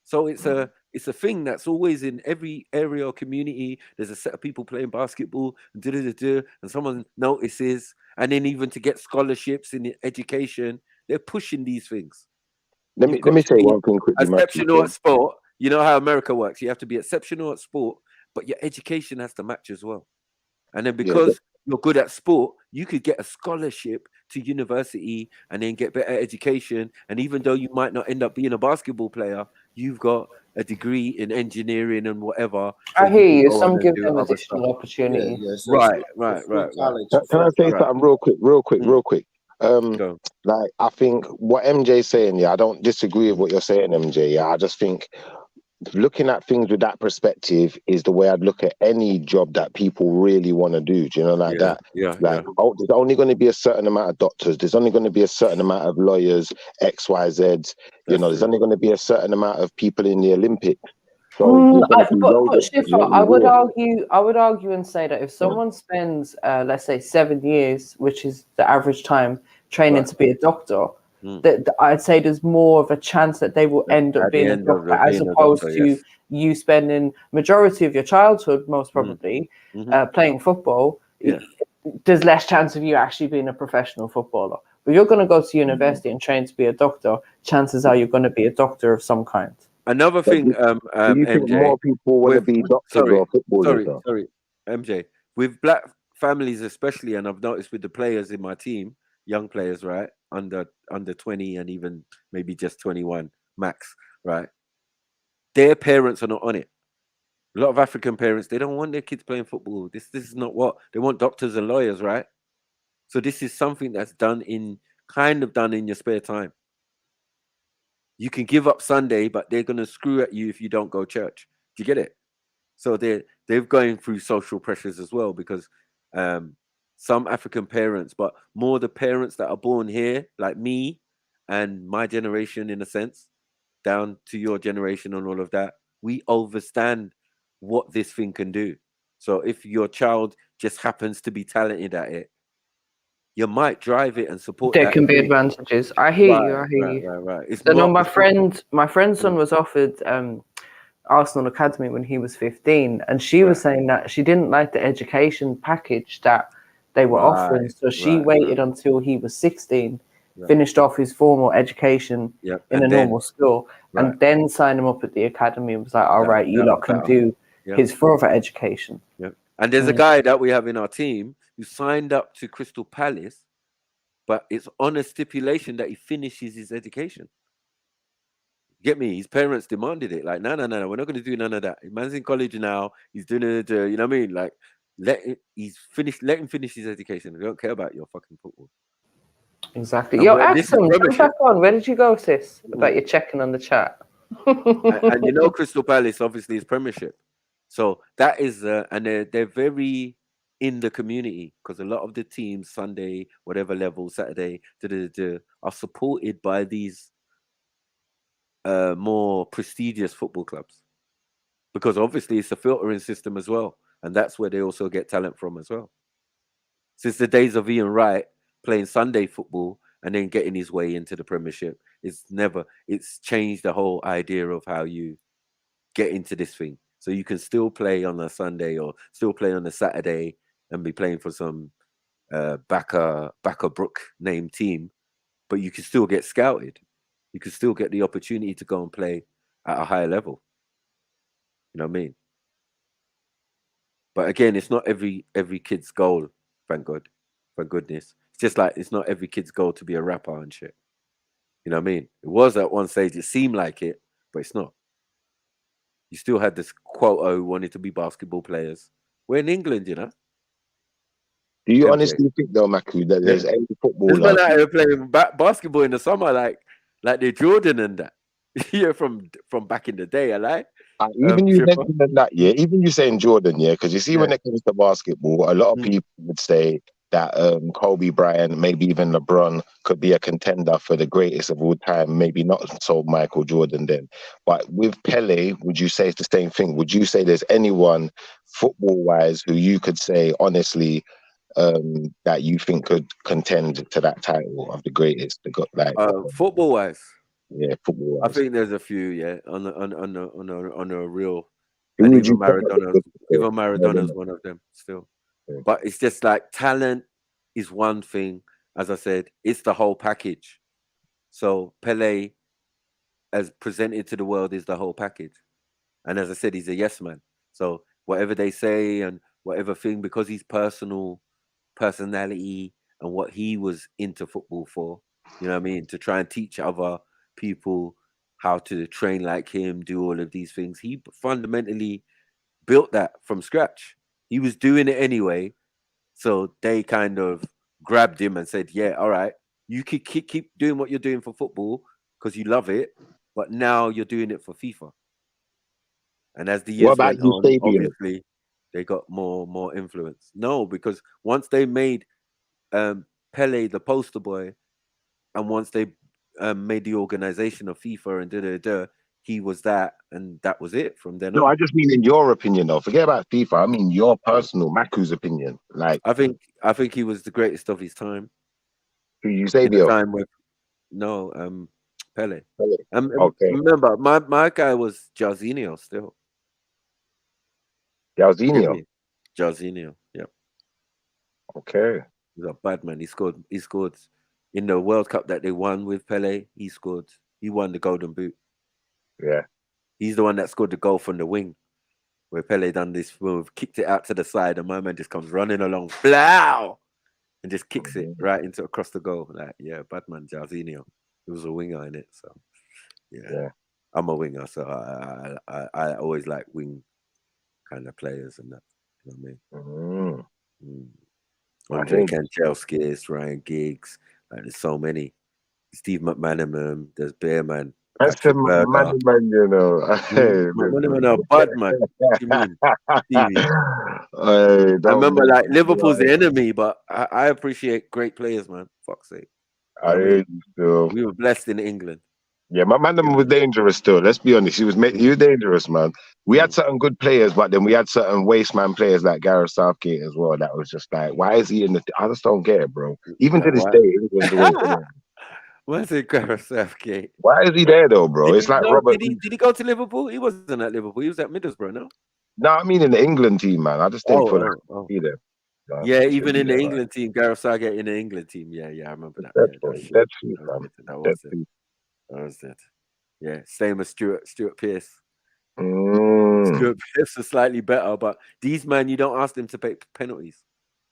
So it's a thing that's always in every area or community. There's a set of people playing basketball, and someone notices. And then even to get scholarships in education, they're pushing these things. Let me say one thing quickly. Exceptional at sport. You know how America works. You have to be exceptional at sport, but your education has to match as well. And then because you're good at sport, you could get a scholarship to university and then get better education. And even though you might not end up being a basketball player, you've got a degree in engineering and whatever. So I hear you. Some give them additional opportunity. Right. Can I say something real quick? Like, I think what MJ's saying, yeah, I don't disagree with what you're saying, MJ. Yeah, I just think looking at things with that perspective is the way I'd look at any job that people really want to do. Do you know, like that? Oh, there's only going to be a certain amount of doctors. There's only going to be a certain amount of lawyers, XYZs. You know, there's only going to be a certain amount of people in the Olympics. So but Shifa, I would argue and say that if someone spends, let's say, 7 years, which is the average time training to be a doctor, that I'd say there's more of a chance that they will end up being a doctor, as opposed to you spending majority of your childhood, most probably, playing football. There's less chance of you actually being a professional footballer. But you're going to go to university and train to be a doctor. Chances are you're going to be a doctor of some kind. Another thing, do you think MJ, more people want to be doctors or footballers? Sorry, MJ. With black families especially, and I've noticed with the players in my team, young players, right, under 20 and even maybe just 21 max, right? Their parents are not on it. A lot of African parents, they don't want their kids playing football. This is not what they want. Doctors and lawyers, right? So this is something that's done in your spare time. You can give up Sunday, but they're gonna screw at you if you don't go church. Do you get it? So they're going through social pressures as well, because some African parents, but more the parents that are born here, like me and my generation, in a sense, down to your generation and all of that, we understand what this thing can do. So if your child just happens to be talented at it, you might drive it and support. There can be advantages. I hear you. Right. It's so no, my friend's son was offered Arsenal Academy when he was 15, and she was saying that she didn't like the education package that they were offering, so she waited until he was 16, finished off his formal education in a normal school, and then signed him up at the academy and was like, all right, you lot can do his further education. And there's a guy that we have in our team who signed up to Crystal Palace, but it's on a stipulation that he finishes his education. Get me? His parents demanded it. Like, no, we're not going to do none of that. Man's in college now. He's doing it. You know what I mean? Like, let him finish his education. I don't care about your fucking football. Exactly. Yo, Axel, jump back on. Where did you go, sis? That you're checking on the chat. And you know, Crystal Palace obviously is Premiership, so that is, and they're very in the community because a lot of the teams Sunday, whatever level, Saturday, are supported by these more prestigious football clubs, because obviously it's a filtering system as well, and that's where they also get talent from as well. Since the days of Ian Wright playing Sunday football and then getting his way into the Premiership, it's changed the whole idea of how you get into this thing. So you can still play on a Sunday or still play on a Saturday and be playing for some Backer Brook named team, but you can still get scouted. You can still get the opportunity to go and play at a higher level. You know what I mean? But again, it's not every kid's goal, thank God. For goodness. It's just like it's not every kid's goal to be a rapper and shit. You know what I mean? It was at one stage, it seemed like it, but it's not. You still had this quota who wanted to be basketball players. We're in England, you know. Do you honestly think though, Maku, that there's any footballer? There's men out here playing basketball in the summer, like they're Jordan and that. Yeah, from back in the day, I like. Even you mentioned that, yeah. Even you saying Jordan, yeah, because you see when it comes to basketball, a lot of people would say that Kobe Bryant, maybe even LeBron, could be a contender for the greatest of all time. Maybe not so Michael Jordan then, but with Pele, would you say it's the same thing? Would you say there's anyone football-wise who you could say honestly that you think could contend to that title of the greatest? Football-wise. Yeah, football. I think there's a few, yeah, on a real, and even Maradona's one of them still. Yeah. But it's just like talent is one thing. As I said, it's the whole package. So Pele, as presented to the world, is the whole package. And as I said, he's a yes man. So whatever they say and whatever thing, because his personality and what he was into football for, you know what I mean, to try and teach other people how to train like him, do all of these things. He fundamentally built that from scratch. He was doing it anyway. So they kind of grabbed him and said, yeah, all right, you could keep doing what you're doing for football because you love it, but now you're doing it for FIFA. And as the years went on, obviously, they got more influence. No, because once they made Pele the poster boy, and once they made the organization of FIFA and he was that, and that was it from then on. No, I just mean in your opinion, though. Forget about FIFA. I mean your personal, Maku's opinion. Like, I think he was the greatest of his time. Who you say? Time with Pele. Okay. Remember, my guy was Jarzinho still. Jarzinho, yeah. Okay. He's a bad man. He scored in the World Cup that they won with Pele. He won the Golden Boot. Yeah. He's the one that scored the goal from the wing, where Pele done this move, kicked it out to the side, and my man just comes running along, blow, and just kicks it right into across the goal. Like, yeah, bad man, Jarzinho. He was a winger in it, so yeah. I'm a winger, so I always like wing kind of players and that. You know what I mean? Andre Kanchelskis, Ryan Giggs, there's so many. Steve McManaman, there's Bearman. Patrick McManaman, you know. McManaman, bad man. What do you mean? Stevie. I remember, like, Liverpool's the enemy, but I appreciate great players, man. Fuck's sake. I heard you still. We were blessed in England. Yeah, McManaman was dangerous still. Let's be honest. He was dangerous, man. We had certain good players, but then we had certain waste man players like Gareth Southgate as well. That was just like, why is he in the? I just don't get it, bro. Even to this day, it was the way. Where's it, Gareth Southgate? Why is he there though, bro? It's like Robert. Did he go to Liverpool? He wasn't at Liverpool. He was at Middlesbrough, no? No, I mean in the England team, man. I just didn't put it either. Yeah, even in the England team, Gareth Southgate in the England team. Yeah, I remember that. That was it. Yeah, same as Stuart Pearce. Europeans are slightly better, but these man, you don't ask them to pay penalties.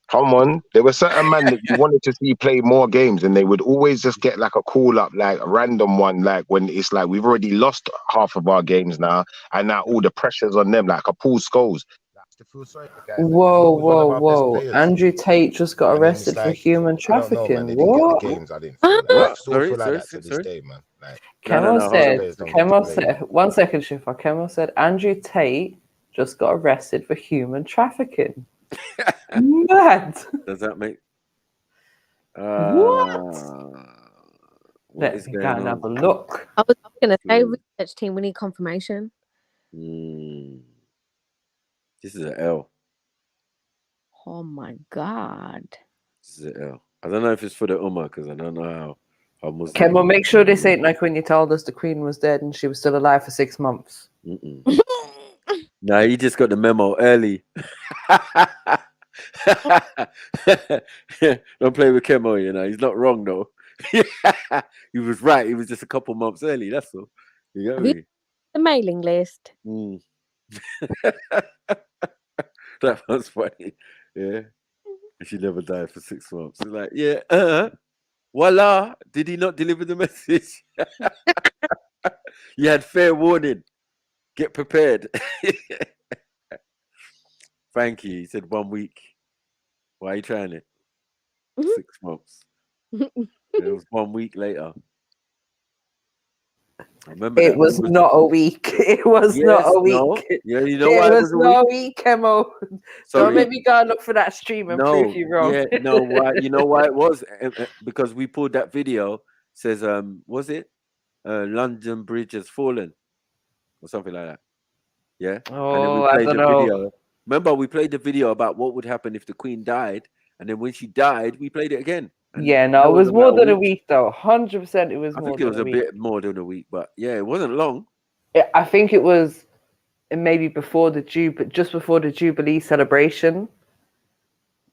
Come on, there were certain men that you wanted to see play more games, and they would always just get like a call up, like a random one, like when it's like we've already lost half of our games now, and now all the pressure's on them, like a Paul Scholes. Whoa. Andrew Tate just got arrested for human trafficking. What? Games, I didn't feel like I still feel like that to this day, man. Like, Kemo said, one second, Shifa. Kemo said Andrew Tate just got arrested for human trafficking. Mad. Does that make what is going on? Have a look. I was going to say, research team, we need confirmation. This is an L. Oh my God. This is an L. I don't know if it's for the Ummah, because I don't know how Muslim. Kemo, make sure this ain't like when you told us the Queen was dead and she was still alive for 6 months. Nah, he just got the memo early. Don't play with Kemo, you know. He's not wrong, though. He was right. He was just a couple months early. That's all. You got me? The mailing list. That was funny. Yeah. She never died for 6 months. It's like, yeah, voila. Did he not deliver the message? You had fair warning. Get prepared. Thank you. He said 1 week. Why are you trying it? 6 months. It was 1 week later. I remember it was not a week. It was not a week. No. Yeah, you know why it was not a week, Kemo. Don't make me go and look for that stream and prove you wrong. Yeah, no, why? You know why it was? Because we pulled that video. Says, was it London Bridge has fallen or something like that? Yeah. Oh, I don't know. Video. Remember, we played the video about what would happen if the Queen died, and then when she died, we played it again. And yeah, no, it was more than a week, though. 100%, it was more. I think it was a bit more than a week, but yeah, it wasn't long. I think it was maybe before just before the Jubilee celebration.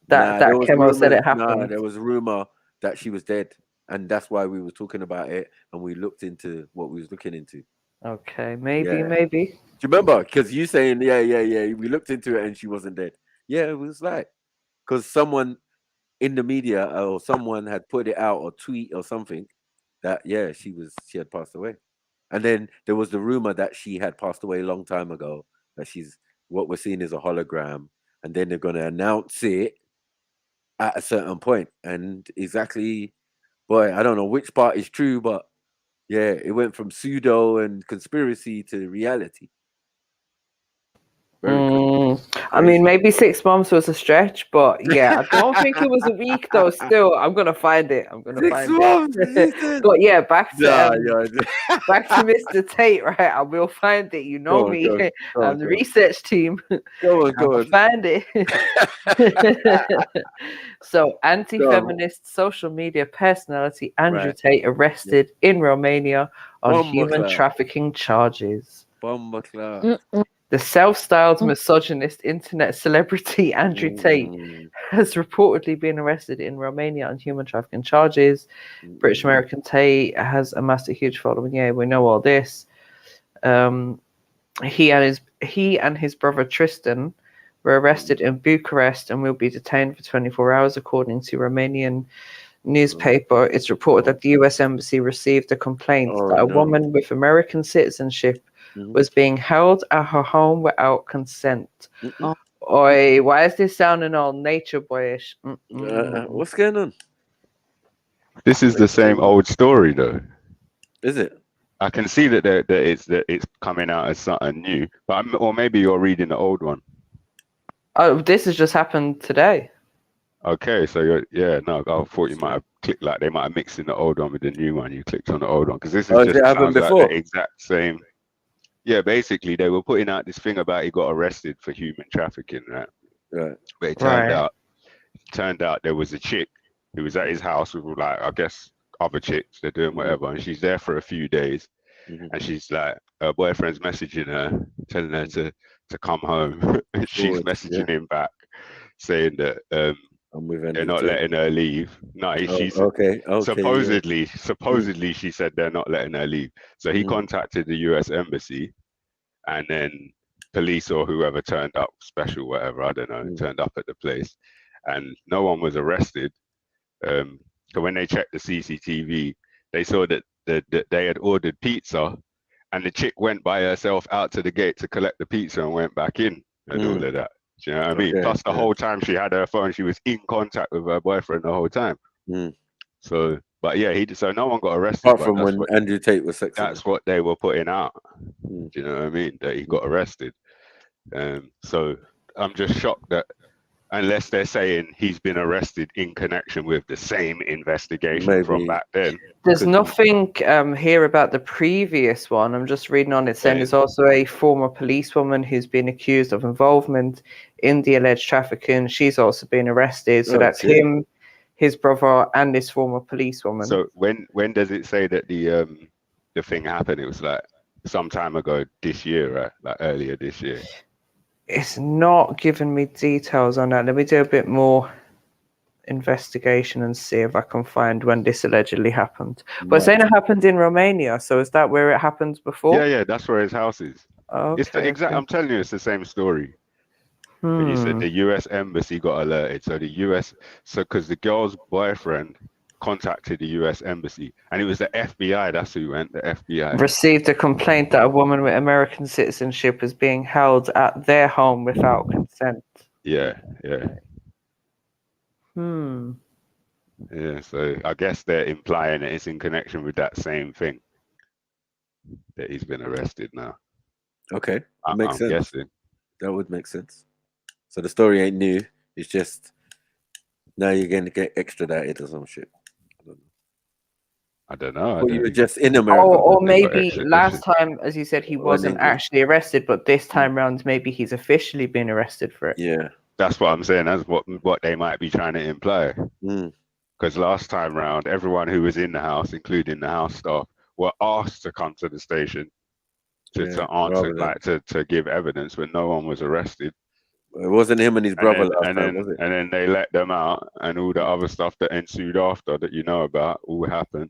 That Kemo said it happened. Nah, there was a rumor that she was dead, and that's why we were talking about it, and we looked into what we was looking into. Okay, maybe. Do you remember? Because you saying, yeah, we looked into it and she wasn't dead. Yeah, it was like, because someone in the media or someone had put it out or tweet or something that, yeah, she had passed away. And then there was the rumor that she had passed away a long time ago, that what we're seeing is a hologram. And then they're going to announce it at a certain point. And exactly, boy, I don't know which part is true, but yeah, it went from pseudo and conspiracy to reality. I mean, maybe 6 months was a stretch, but yeah, I don't think it was a week though. Still, I'm gonna find it. But yeah, back to Mr. Tate, right? I will find it. You know me. I'm the research team. Go on. Find it. So, anti-feminist social media personality Andrew Tate arrested in Romania on human trafficking charges. The self-styled misogynist internet celebrity Andrew Tate has reportedly been arrested in Romania on human trafficking charges. British American Tate has amassed a huge following. Yeah, we know all this. He and his brother Tristan were arrested in Bucharest and will be detained for 24 hours, according to Romanian newspaper. It's reported that the U.S. Embassy received a complaint that a woman with American citizenship was being held at her home without consent. Oi, why is this sounding all nature boyish? What's going on? This is the same old story, though. Is it? I can see that it's coming out as something new, or maybe you're reading the old one. Oh, this has just happened today. Okay, so I thought you might have clicked, like they might have mixed in the old one with the new one. You clicked on the old one because this is just sounds like the exact same. Yeah, basically they were putting out this thing about he got arrested for human trafficking, right? Right. But it turned out there was a chick who was at his house with, like, I guess other chicks. They're doing whatever, and she's there for a few days, and she's like, her boyfriend's messaging her, telling her to come home, and she's messaging him back, saying that they're not letting her leave. No, she's okay. Supposedly, she said they're not letting her leave. So he contacted the U.S. Embassy, and then police or whoever turned up, special, whatever, I don't know, turned up at the place, and no one was arrested. So when they checked the CCTV, they saw that they had ordered pizza, and the chick went by herself out to the gate to collect the pizza and went back in and all of that. Do you know what I mean? Plus, the whole time she had her phone, she was in contact with her boyfriend the whole time. So, but yeah, so no one got arrested. Apart from when Andrew Tate was sexy. That's what they were putting out. Do you know what I mean? That he got arrested. So I'm just shocked that unless they're saying he's been arrested in connection with the same investigation from back then. There's nothing here about the previous one. I'm just reading on it saying there's also a former policewoman who's been accused of involvement in the alleged trafficking. She's also been arrested. So that's him, his brother, and this former policewoman. So when does it say that the thing happened? It was like some time ago this year, right? Like earlier this year. It's not giving me details on that. Let me do a bit more investigation and see if I can find when this allegedly happened. But saying it happened in Romania, so is that where it happened before? Yeah, that's where his house is. Okay, it's the exact. I'm telling you, it's the same story. He said the U.S. embassy got alerted. So because the girl's boyfriend contacted the U.S. embassy, and it was the FBI. That's who went. The FBI received a complaint that a woman with American citizenship is being held at their home without consent. Yeah. Yeah, so I guess they're implying that it's in connection with that same thing that he's been arrested now. Okay, that makes sense. Guessing. That would make sense. So the story ain't new. It's just now you're going to get extradited or some shit. I don't know. Well, you were just in America. Or maybe last time, as you said, he wasn't actually arrested, but this time round, maybe he's officially been arrested for it. Yeah. That's what I'm saying. That's what they might be trying to imply. Because last time round, everyone who was in the house, including the house staff, were asked to come to the station to answer, like to give evidence, but no one was arrested. It wasn't him and his brother last time, was it? And then they let them out, and all the other stuff that ensued after that you know about all happened.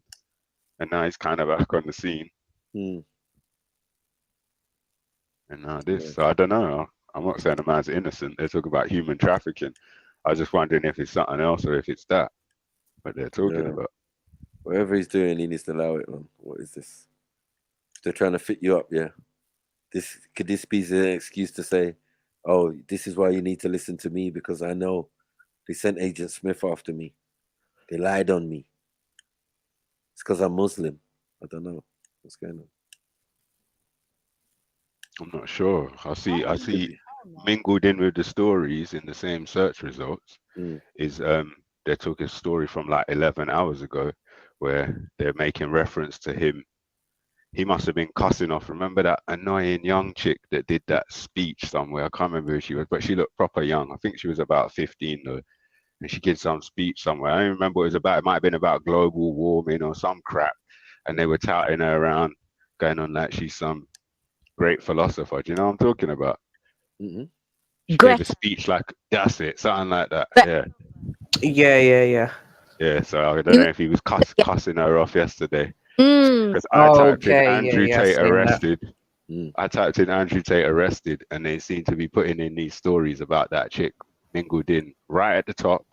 And now he's kind of back on the scene. And now this, so I don't know. I'm not saying the man's innocent. They're talking about human trafficking. I was just wondering if it's something else or if it's that. What they're talking about. Whatever he's doing, he needs to allow it, man. What is this? They're trying to fit you up, yeah. Could this be an excuse to say, oh, this is why you need to listen to me because I know they sent Agent Smith after me. They lied on me. It's because I'm Muslim. I don't know what's going on. I'm not sure. I see mingled in with the stories in the same search results is they took a story from like 11 hours ago where they're making reference to him. He must have been cussing off. Remember that annoying young chick that did that speech somewhere? I can't remember who she was, but she looked proper young. I think she was about 15 though. And she did some speech somewhere. I don't remember what it was about. It might have been about global warming or some crap. And they were touting her around, going on like she's some great philosopher. Do you know what I'm talking about? She gave a speech like, that's it, something like that. Yeah, so I don't know if he was cussing her off yesterday. Because I typed in Andrew Tate arrested. I typed in Andrew Tate arrested, and they seem to be putting in these stories about that chick mingled in right at the top.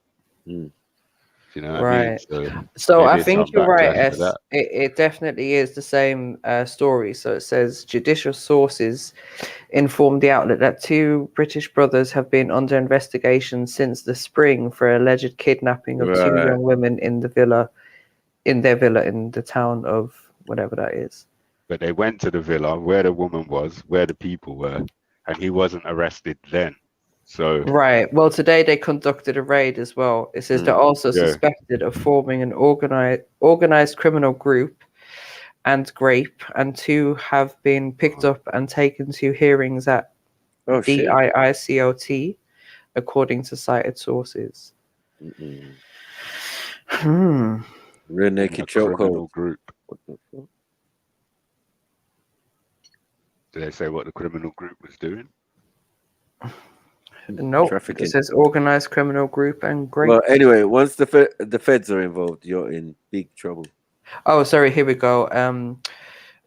You know what I mean? So I think you're right, it definitely is the same story. So it says judicial sources informed the outlet that 2 British brothers have been under investigation since the spring for alleged kidnapping of 2 young women in their villa in the town of whatever that is. But they went to the villa where the woman was, where the people were, and he wasn't arrested then. So well, today they conducted a raid as well. It says they're also suspected of forming an organized criminal group and grape, and 2 have been picked up and taken to hearings at DIICOT, according to cited sources. Rear naked chokehold group. Did they say what the criminal group was doing? No, it says organized criminal group and grape. Well, anyway, once the feds are involved, you're in big trouble. Oh, sorry. Here we go.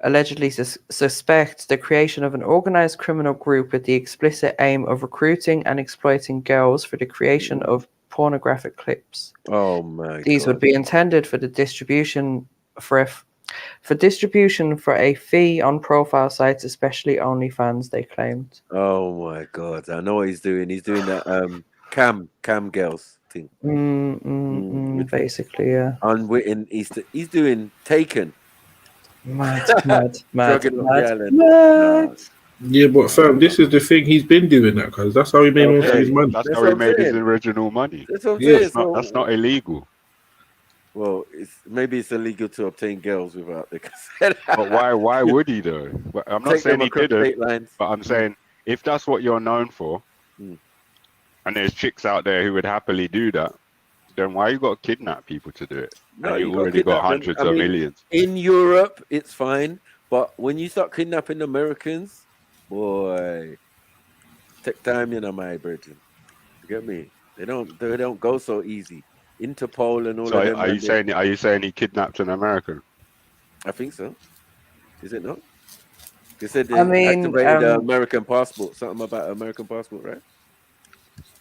allegedly suspect the creation of an organized criminal group with the explicit aim of recruiting and exploiting girls for the creation of pornographic clips. Oh my These God. would be intended for the distribution for a fee on profile sites, especially OnlyFans, they claimed. Oh my God. I know what he's doing. He's doing that cam girls thing. Basically, yeah. Unwritten. He's doing Taken. Mad. Drugging up the island. Mad. Yeah, but fam, this is the thing. He's been doing that because that's how he made most of his money. That's how he made his original money. That's what I'm saying. That's not illegal. Well, maybe it's illegal to obtain girls without the consent. But why would he though? I'm not saying he didn't, but I'm saying if that's what you're known for, and there's chicks out there who would happily do that, then why you got to kidnap people to do it? No, and you got already got hundreds of millions. In Europe, it's fine, but when you start kidnapping Americans, boy, take time, my virgin. You get me? They don't go so easy. Interpol and all So of them. Are you saying he kidnapped an American? I think so. Is it not? They said they activated the American passport. Something about American passport, right?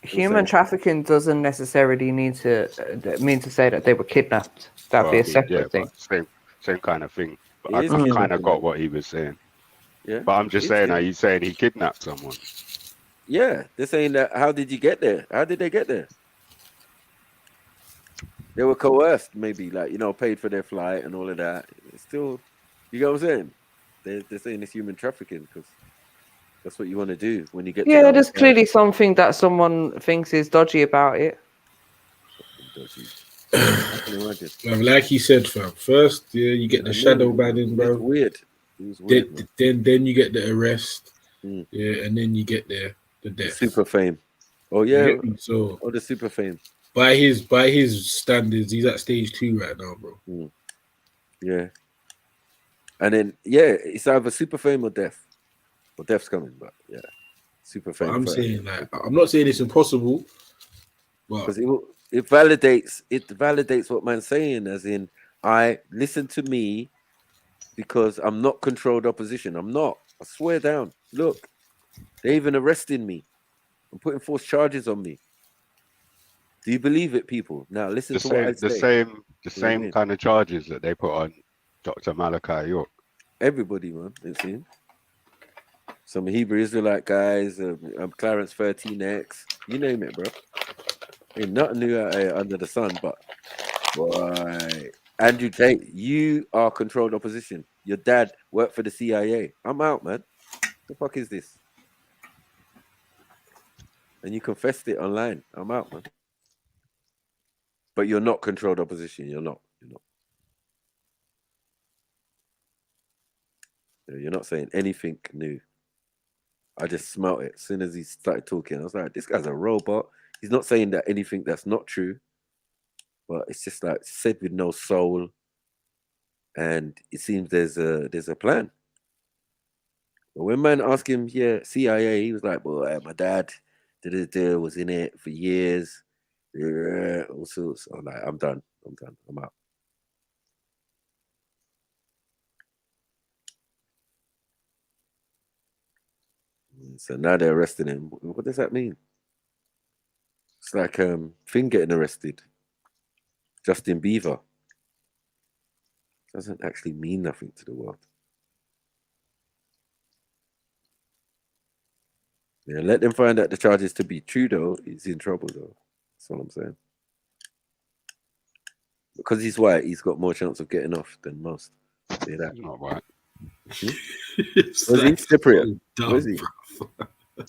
Human trafficking doesn't necessarily mean to say that they were kidnapped. That'd be a separate thing. Same kind of thing. But I kind of got what he was saying. Yeah. But I'm just saying, are you saying he kidnapped someone? Yeah, they're saying that. How did you get there? How did they get there? They were coerced, maybe, paid for their flight and all of that. It's still, you know what I'm saying? They're saying it's human trafficking because that's what you want to do when you get. Yeah, there's clearly something that someone thinks is dodgy about it. Dodgy. Like he said, fam. First, you get the shadow banning, bro. It was weird. Then you get the arrest. Yeah, and then you get the death. Super fame. Oh yeah. So the super fame. By his standards, he's at stage 2 right now, bro. Yeah. And then it's either super fame or death. Well, death's coming, but yeah, super fame. I'm saying I'm not saying it's impossible, but because it validates what man's saying, as in, I listen to me because I'm not controlled opposition. I'm not. I swear down. Look, they're even arresting me. I'm putting false charges on me. Do you believe it, people? Now listen to what I say. The same kind of charges that they put on Dr. Malachi York. Everybody, man. It seems. Some Hebrew Israelite guys, Clarence 13X, you name it, bro. Ain't nothing new under the sun, but boy, Andrew Tate, you are controlled opposition. Your dad worked for the CIA. I'm out, man. The fuck is this? And you confessed it online. I'm out, man. But you're not controlled opposition. You're not. You're not saying anything new. I just smelt it as soon as he started talking. I was like, this guy's a robot. He's not saying that anything that's not true, but it's just like said with no soul. And it seems there's a plan. But when man asked him, CIA, he was like, well, my dad was in it for years. All sorts. I'm like, I'm done. I'm out. So now they're arresting him. What does that mean? It's like Finn getting arrested. Justin Bieber. Doesn't actually mean nothing to the world. Yeah, let them find out the charges to be true, though. He's in trouble, though. That's all I'm saying. Because he's white, he's got more chance of getting off than most. Say that. He's not white. Was he Cypriot? Was he?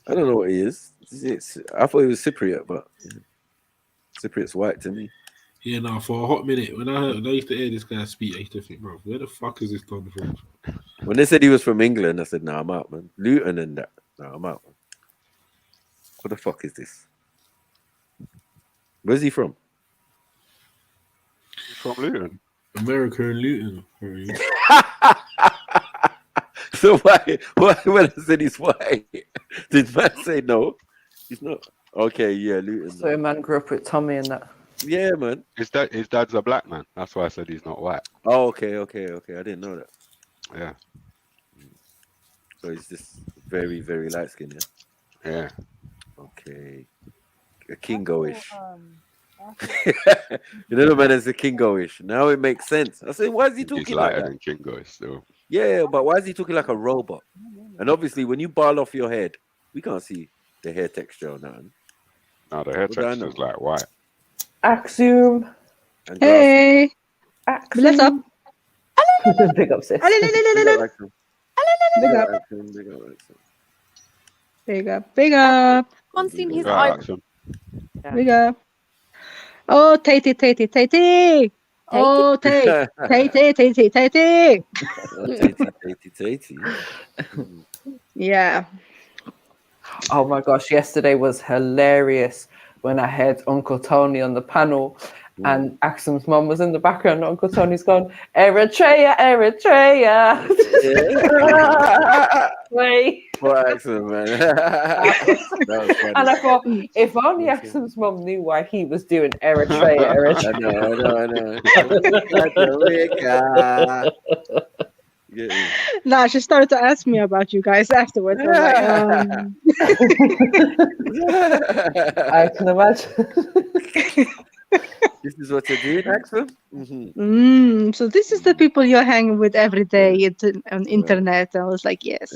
I don't know what he is. I thought he was Cypriot, but Cypriot's white to me. Yeah, no, for a hot minute, when I used to hear this guy speak, I used to think, bro, where the fuck is this done from? When they said he was from England, I said, nah, I'm out, man. Luton and that. Nah, I'm out, man. What the fuck is this? Where's he from? He's from Luton. America and Luton. So why when I said he's white, did man say no? He's not. Okay, yeah, Luton. So a man grew up with Tommy and that. Yeah, man. His dad's a black man. That's why I said he's not white. Oh, okay. I didn't know that. Yeah. So he's just very, very light skinned, yeah? Yeah. Okay. A Kingo-ish. You know the man is a Kingo-ish. Now it makes sense. I said, why is he He's talking like lighter that? than Kingo still. Yeah, but why is he talking like a robot? And obviously, when you ball off your head, we can't see the hair texture or nothing. No, the hair texture is like white. Axiom. And Hey, bless up. Big up, sis. Big up. Big up. Big up. One seen his Right, eye. Axel. Big up. Oh, Tate. Oh, Tate. Tate. Yeah. Oh my gosh, yesterday was hilarious when I had Uncle Tony on the panel and Axum's mum was in the background. Uncle Tony's gone, Eritrea. Wait. Poor Axum, man. That was funny. And I thought, if only Axum's mum knew why he was doing Eritrea. I know. Nah, she started to ask me about you guys afterwards. I was like, I can imagine. This is what you're doing, Axel? Mm-hmm. So this is the people you're hanging with every day on internet. I was like, yes.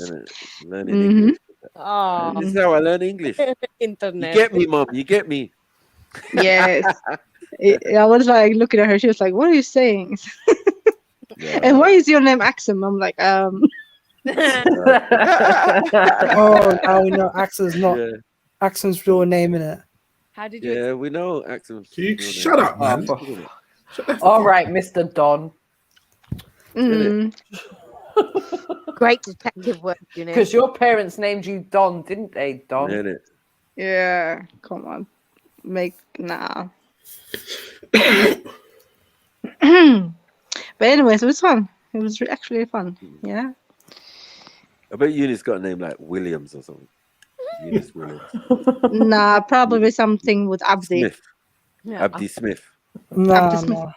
Learning English. Oh, This is how I learn English. internet. You get me, Mom. You get me. Yes. I was like looking at her. She was like, what are you saying? And why is your name Axum? I'm like, Oh, now we know Axum's not Axum's real name, innit? How did you? Yeah, we know Axum's. Shut up, man. All right, Mr. Don. Great detective work, you know. Because your parents named you Don, didn't they, Don? Yeah, come on. Nah. But anyways, it was fun. It was actually fun. Yeah. I bet Eunice got a name like Williams or something. Eunice Williams. Nah, probably something with Abdi. Smith. Yeah. Abdi Smith. No.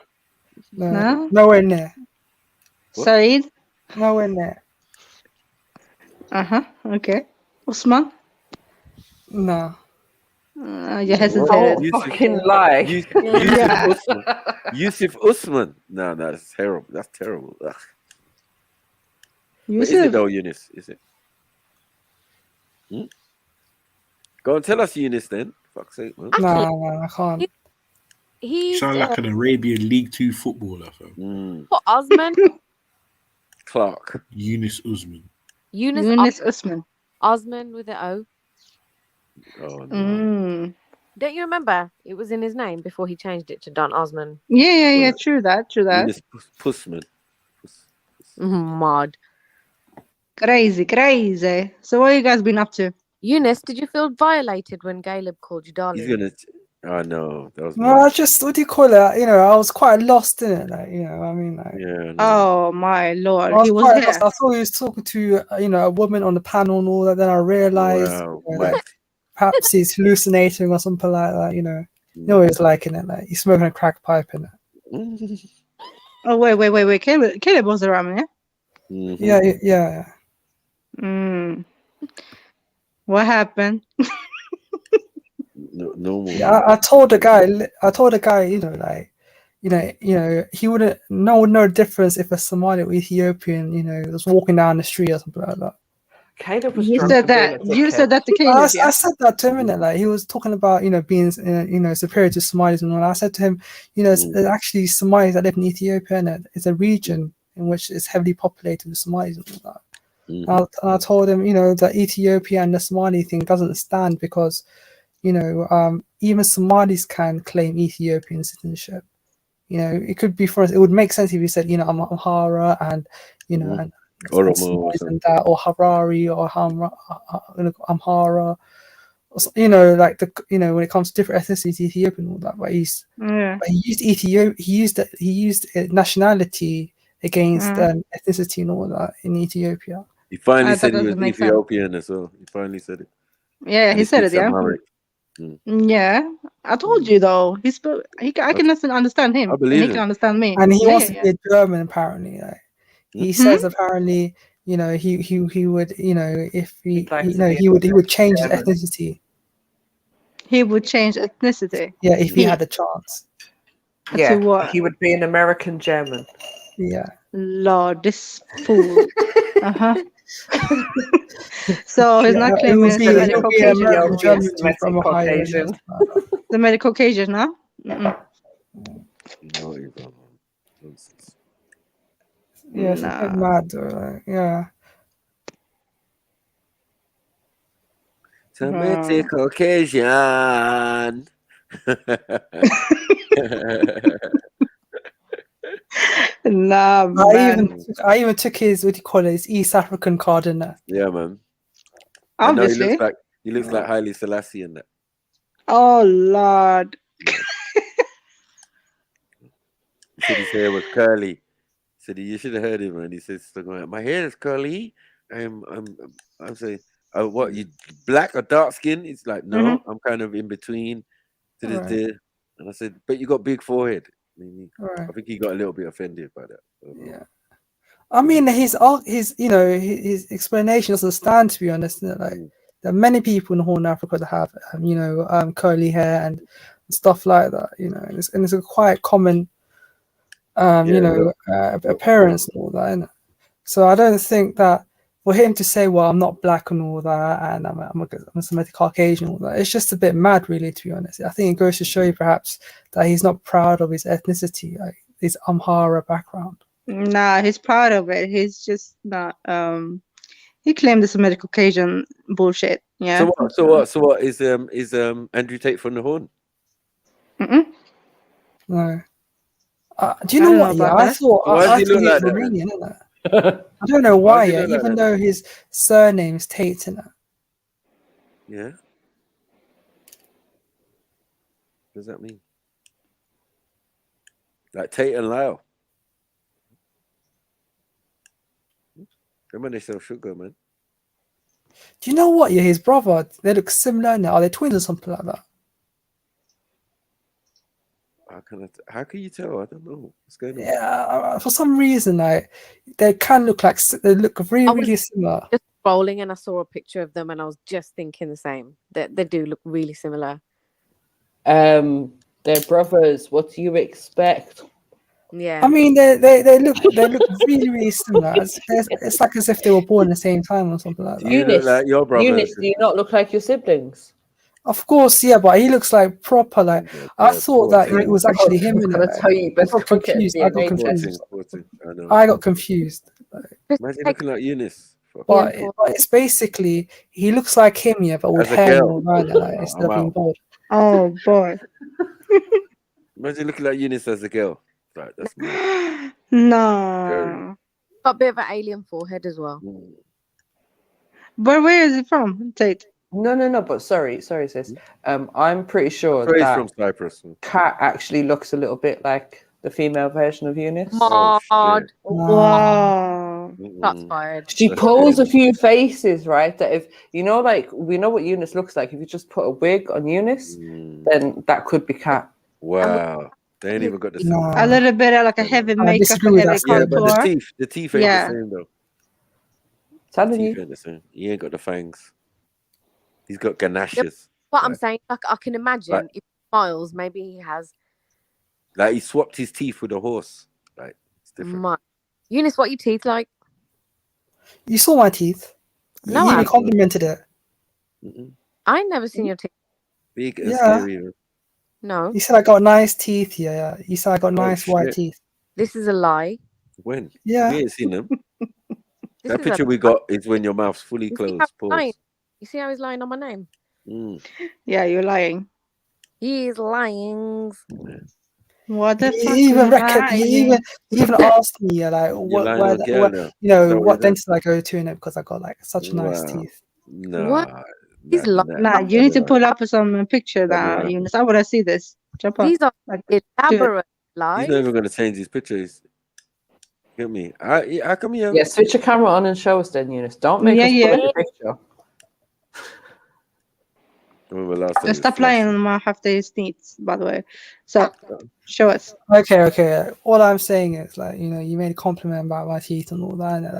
Nowhere near. Saeed? Nowhere near. Okay. Usman? No. You hesitated. Fucking lie. Yusuf Usman. No, that's terrible. That's terrible. Is it though, Eunice? Is it? Go and tell us, Eunice, then. Fuck's sake, man. No, I can't. He's sound like an Arabian League 2 footballer. What, Osman? Clark. Yunus Usman. Yunus Usman. Osman with an O. Oh, no. Don't you remember? It was in his name before he changed it to Don Osman. Yeah. True that. Yunus Pussman. Mad. Crazy. So what have you guys been up to? Eunice, did you feel violated when Caleb called you darling? He's gonna. Oh no, that was. No, I just, what do you call it? I was quite lost in it. Yeah. No. Oh my lord, he was there. Lost. I thought he was talking to a woman on the panel and all that. Then I realized perhaps he's hallucinating or something like that. He's liking it. Like he's smoking a crack pipe in it. Oh wait. Caleb was around, yeah. Mm-hmm. Yeah. What happened? No. Yeah, I told the guy, he wouldn't know the difference if a Somali or Ethiopian, was walking down the street or something like that. Caleb was You said that to Caleb. I said that to him, like he was talking about, being, superior to Somalis and all. I said to him, there's actually Somalis that live in Ethiopia, and it's a region in which it's heavily populated with Somalis and all that. And I told him, the Ethiopia and the Somali thing doesn't stand because, even Somalis can claim Ethiopian citizenship. It could be, for us, it would make sense if you said, I'm Amhara and, and Oromo and that, or Harari or Amhara, when it comes to different ethnicities, Ethiopian, all that. But he used nationality against ethnicity and all that in Ethiopia. He finally said he was Ethiopian as well. He finally said it. Yeah, he said it. Yeah. Yeah, I told you though. I can understand him. I believe he can understand me. And he wants to be a German, apparently. He says apparently, you know, he would, you know, if he, you know, he would change his ethnicity. He would change ethnicity. Yeah, if he had the chance. Yeah, To what? he would be an American German. Yeah. Lord, this fool. So he's not claiming it would Semitic be American Caucasian. German from Ohio. Caucasian. Semitic Caucasian, no? No, he's not. Nonsense. Yeah, it's a bit mad though. Like, yeah. Semitic Caucasian. Nah, man. I even took his, what do you call it, his East African card in there. Yeah, man. Obviously. I know he looks like Haile Selassie in that. Oh Lord. He said his hair was curly. He said you should have heard him, man. He says my hair is curly. I'm saying, what, you black or dark skin? It's like, no, I'm kind of in between. Right. And I said, but you got big forehead. Right. I think he got a little bit offended by that. Yeah. I mean, his you know, his explanation doesn't stand, to be honest. Like, there are many people in Horn Africa that have, you know, curly hair and stuff like that. You know, and it's a quite common, you know, appearance and all that. Isn't it? So I don't think that for him to say, "Well, I'm not black and all that, and I'm a Semitic Caucasian," all that, it's just a bit mad, really, to be honest. I think it goes to show you, perhaps, that he's not proud of his ethnicity, like his Amhara background. Nah, he's proud of it. He's just not. He claimed the Semitic Caucasian bullshit. Yeah. So what is Andrew Tate from the Horn? No. Do you know what? Yeah, I thought Why does he look like that? Romanian, isn't it? I don't know why. Yeah, even though his surname is Tate, in it. Yeah. What does that mean? Like Tate and Lyle. Remember they sell sugar, man. Do you know what? Yeah, his brother. They look similar now. Are they twins or something like that? How can you tell? I don't know what's going on. Yeah, for some reason, like they can look like they look really similar. Just scrolling and I saw a picture of them and I was just thinking the same. They do look really similar. They're brothers. What do you expect? Yeah. I mean, they look really similar. It's like as if they were born at the same time or something like that. You look like your brothers. Eunice, do you not look like your siblings? Of course, yeah, but he looks like proper. Like I thought that it was actually him. In it. I got confused. I got confused. Imagine looking like Eunice. But it's basically he looks like him, yeah, but with hair and all that, like, instead of being bald. Oh boy! Imagine looking like Eunice as a girl. Right, that's no. Got a bit of an alien forehead as well. But where is it from, Tate? No. But sorry, sis. I'm pretty sure he's that from Cyprus. Kat actually looks a little bit like the female version of Eunice. God. Wow. That's fired. She pulls a few faces, right? That if you know, like we know what Eunice looks like. If you just put a wig on Eunice, then that could be Kat. Wow. They ain't even got the same. A little bit of like a heavy makeup and heavy contour. But the teeth ain't the same though. Telling you, ain't the same. He ain't got the fangs. He's got ganaches. What I'm saying, like I can imagine if he smiles, maybe he has. Like he swapped his teeth with a horse. Like it's different. Eunice, what are your teeth like? You saw my teeth. No, you I even complimented it. I ain't never seen your teeth. Big and scary. No. You said I got nice teeth. Yeah. You said I got nice white teeth. This is a lie. When? Yeah. We ain't seen them. That picture we got is when your mouth's fully closed. You see how he's lying on my name? Yeah, you're lying. He's lying. What the fuck? He even asked me like what dentist I go to in it because I got like such nice teeth. No. What? He's lying. Nah, you need to pull up some picture that Eunice. I want to see this. Jump up. These are elaborate lies. He's not even going to change his pictures. Get me? How come you? Yeah, switch your camera on and show us then, Eunice. Don't make us put in the picture. Remember last time? Stop lying on my half-day sneaks, by the way. So, show us. Okay. All I'm saying is, like, you know, you made a compliment about my teeth and all that. And,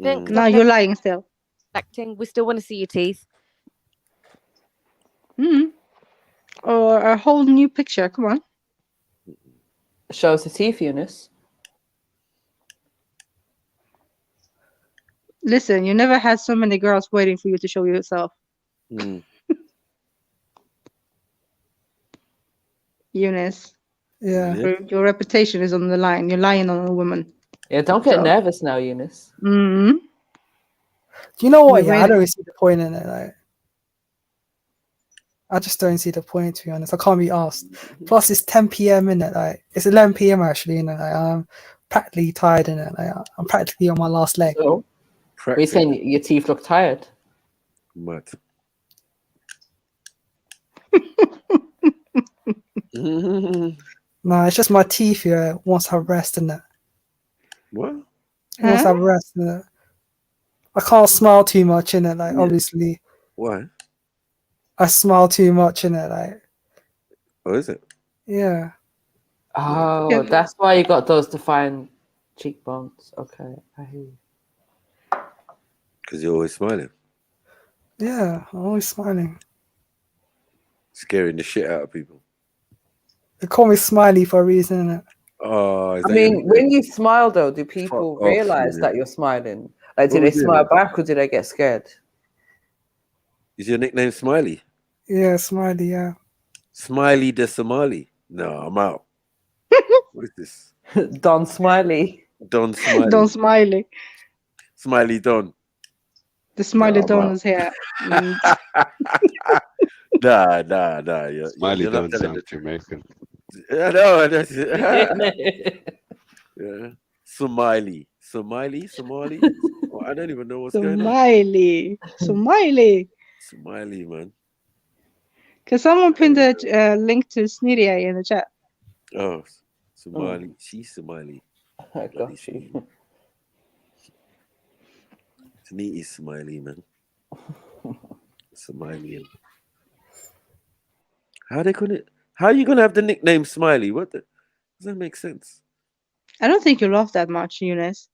like, No, you're lying still. Acting. We still want to see your teeth. Or a whole new picture. Come on. Show us the teeth, Eunice. Listen, you never had so many girls waiting for you to show yourself. Eunice. Yeah. Your reputation is on the line. You're lying on a woman. Yeah, don't get nervous now, Eunice. Mm-hmm. Do you know what? Yeah, I don't really see the point in it. Like, I just don't see the point, to be honest. I can't be asked. Plus, it's 10 p.m. in it. Like, it's 11 p.m. actually. In it, like, I'm practically tired in it. Like, I'm practically on my last leg. So, are you saying your teeth look tired? What? No, it's just my teeth here wants to have rest in it. What? It wants to have rest in it. I can't smile too much in it. Like, obviously. Why? I smile too much in it. Like. Oh, is it? Yeah. Oh, that's why you got those defined cheekbones. Okay, I hear you. Because you're always smiling. Yeah, I'm always smiling. Scaring the shit out of people. They call me Smiley for a reason, innit? Oh, I mean, when you smile, though, do people off, realize you that know. you're smiling? Like, do What they was it? smile back or do they get scared? Is your nickname Smiley? Yeah, Smiley, yeah. Smiley the Somali? No, I'm out. What is this? Don Smiley. Don Smiley. Don Smiley. Smiley Don. The Smiley No, Don is here. Nah. You're Smiley not don't telling sound the truth. Jamaican. I know. Yeah. Somali. Somali? Oh, I don't even know what's going on. Smiley. Somali, man. Can someone pin the link to Snidia in the chat? Oh, Somali. She's Somali. I got you. Taniti's Smiley, man. Somalian. How are you gonna have the nickname Smiley? What the does that make sense? I don't think you laugh that much, Eunice.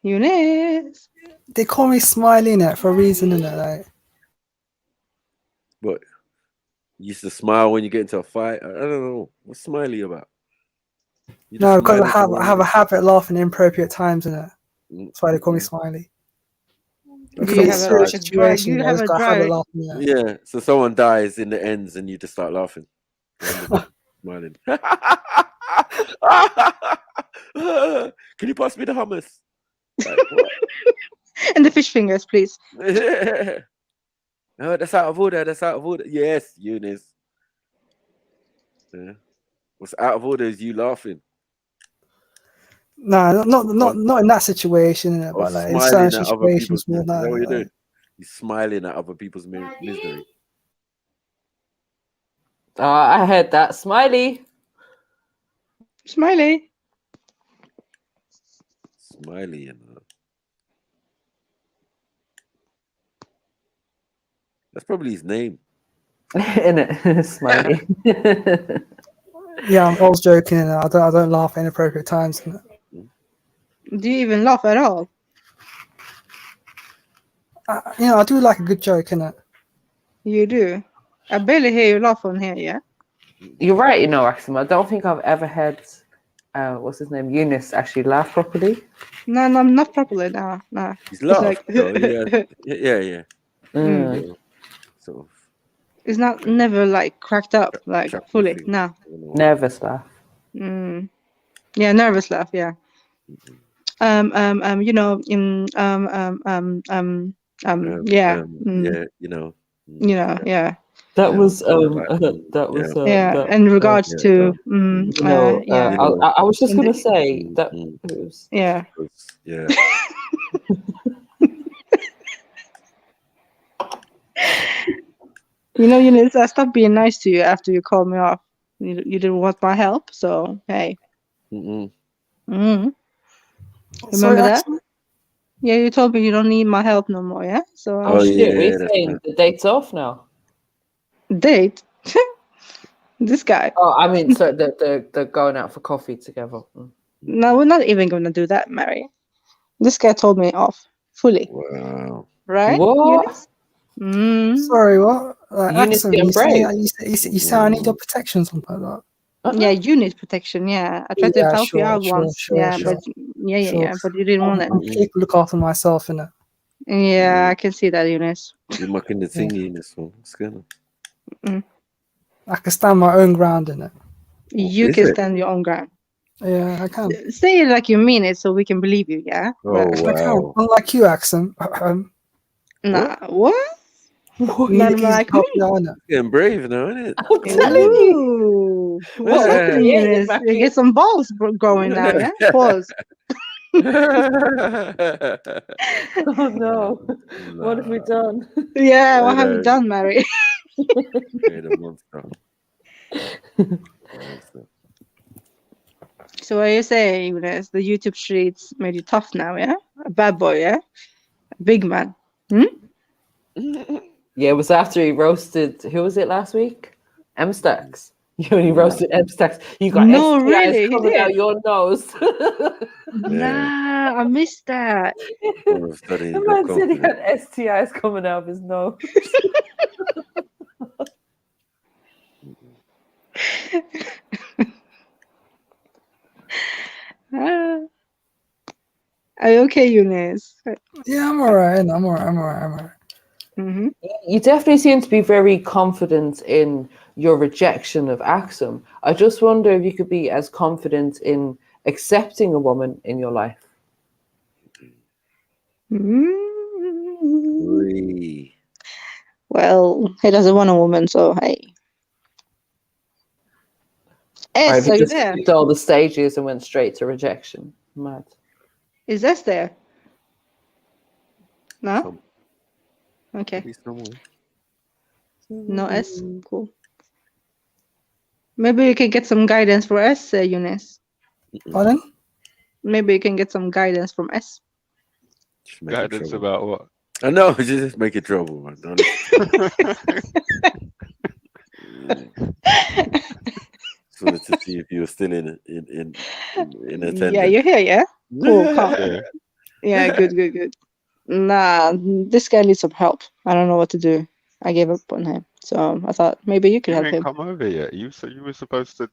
Eunice. They call me Smiley in it for a reason, innit? Like. But you used to smile when you get into a fight. I don't know. What's Smiley about? No, because I have a habit of laughing at inappropriate times, innit? That's why they call me Smiley. Do you have a dry? Yeah, so someone dies in the ends and you just start laughing. Smiling. Can you pass me the hummus? Like, And the fish fingers, please. No, that's out of order. That's out of order. Yes, Eunice. Yeah. What's out of order is you laughing. No, not in that situation, innit? But like in certain situations, is that what you're doing? You're smiling at other people's misery. Oh, I heard that. Smiley. Smiley, you know. That's probably his name. Innit? Smiley. Yeah, I was joking. I don't laugh at inappropriate times. do you even laugh at all? I do like a good joke, innit? You do. I barely hear you laugh on here, yeah? You're right, Axel. I don't think I've ever heard, what's his name, Eunice, actually laugh properly. No, not properly, no. He's laughed, though. Yeah. So it's never like cracked up, like fully. No. Nervous laugh. Yeah, nervous laugh, yeah. Yeah. Yeah. That was in regards to I was just gonna say that it was yeah. Eunice, I stopped being nice to you after you called me off. You didn't want my help, so hey. Remember that? Yeah, you told me you don't need my help no more, yeah? So Oh shit, we're that's saying right. the date's off now. date. This guy. Oh, I mean, so they're going out for coffee together. No, we're not even gonna do that, Mary. This guy told me off fully. Wow. Right? What? Eunice? Mm. Sorry, what? Eunice Accent, getting you say, brave. you say I need your protection, something like that. Yeah, unit protection. Yeah, I tried to Yeah, help you out once. sure, yeah, sure. but yeah, but you didn't want it. I'm capable look after myself, innit? Yeah, I can see that, Eunice. You're mucking the thingy in this one. What's going on? I can stand my own ground, innit? You Is can it? stand your own ground. Yeah, I can. Say it like you mean it, so we can believe you. Yeah. Oh I can. Unlike you, accent. Nah. What? Not like me. Getting brave now, isn't it? I'm telling you. Ooh, We're what's so happening, creative, Eunice? Mackie. You get some balls growing now, yeah? Pause. Oh no. What have we done? Yeah, what have you done, Mary? Create a monster. So what are you saying, Eunice? The YouTube streets made you tough now, yeah? A bad boy, yeah? A big man. Yeah, it was after he roasted, who was it last week? M-Stacks. You only roasted M-Stacks. You got No, STIs really? He coming out did? your nose. Nah, I missed that. All of a sudden, he The got man said he confident. had STIs coming out of his nose. Are you okay, Eunice? Yeah, I'm alright. I'm alright. Mm-hmm. You definitely seem to be very confident in your rejection of Axum. I just wonder if you could be as confident in accepting a woman in your life. Well, he doesn't want a woman, so hey. Or S, if are you you just there? skipped all the stages and went straight to rejection. Mad. Is S there? No? Okay. No S? Cool. Maybe you can get some guidance for S, Eunice. Pardon? Maybe you can get some guidance from S. Guidance about what? I know, just make it trouble, man. Don't So to see if you're still in attendance. Yeah, you're here, yeah? Cool, calm. Yeah. Yeah, good. Nah, this guy needs some help. I don't know what to do. I gave up on him. So I thought maybe you could You help ain't him. come over yet. You were supposed to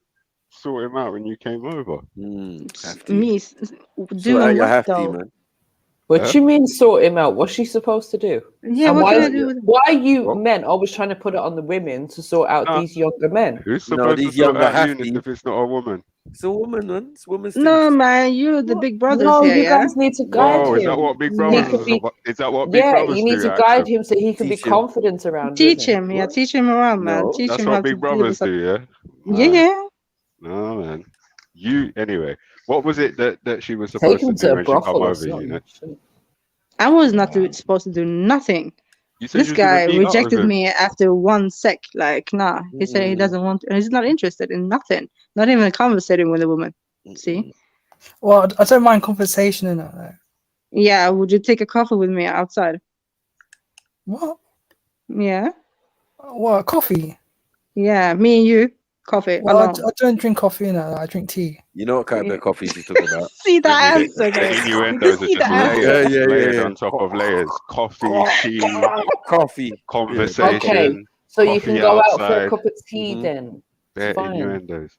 sort him out when you came over. Me Sort out doing your what hefty, though? man. What do you mean sort him out? What's she supposed to do? Yeah, And what why, can I do with why are you men always trying to put it on the women to sort out these younger men? Who's supposed to these sort younger out Eunice hefty. if it's not a woman? It's a woman, man. It's woman's No, things. man, you're the big brothers No, here, you yeah? guys need to guide Whoa, him. is that what Big He Brothers could is be, about? Is that what Big yeah, Brothers you need do, to guide Axel? him so he can be Teach him. confident around Teach women. him, yeah, teach him around, man. No, Teach That's him what how Big to deal Brothers with do, yeah? Yeah. No, man. You, anyway, what was it that she was supposed Take to him to do a when she come brothel or over, something. Eunice? I was not supposed to do nothing. You said This you was going guy to meet up with rejected him. me after 1 sec. Like, nah. He said he doesn't want to, he's not interested in nothing. Not even conversating with a woman. See? Well, I don't mind conversation in it. Though. Yeah, would you take a coffee with me outside? What? Yeah. What? Coffee? Yeah, me and you, coffee Well, alone. I don't drink coffee in it. I drink tea. You know what kind of coffee she's talking about? See that The answer, though. innuendos are See just that layers, answer. layers on top of layers. Coffee, tea, coffee, conversation. Okay, so you coffee can go out for a outside. cup of tea then. They're It's fine. innuendos.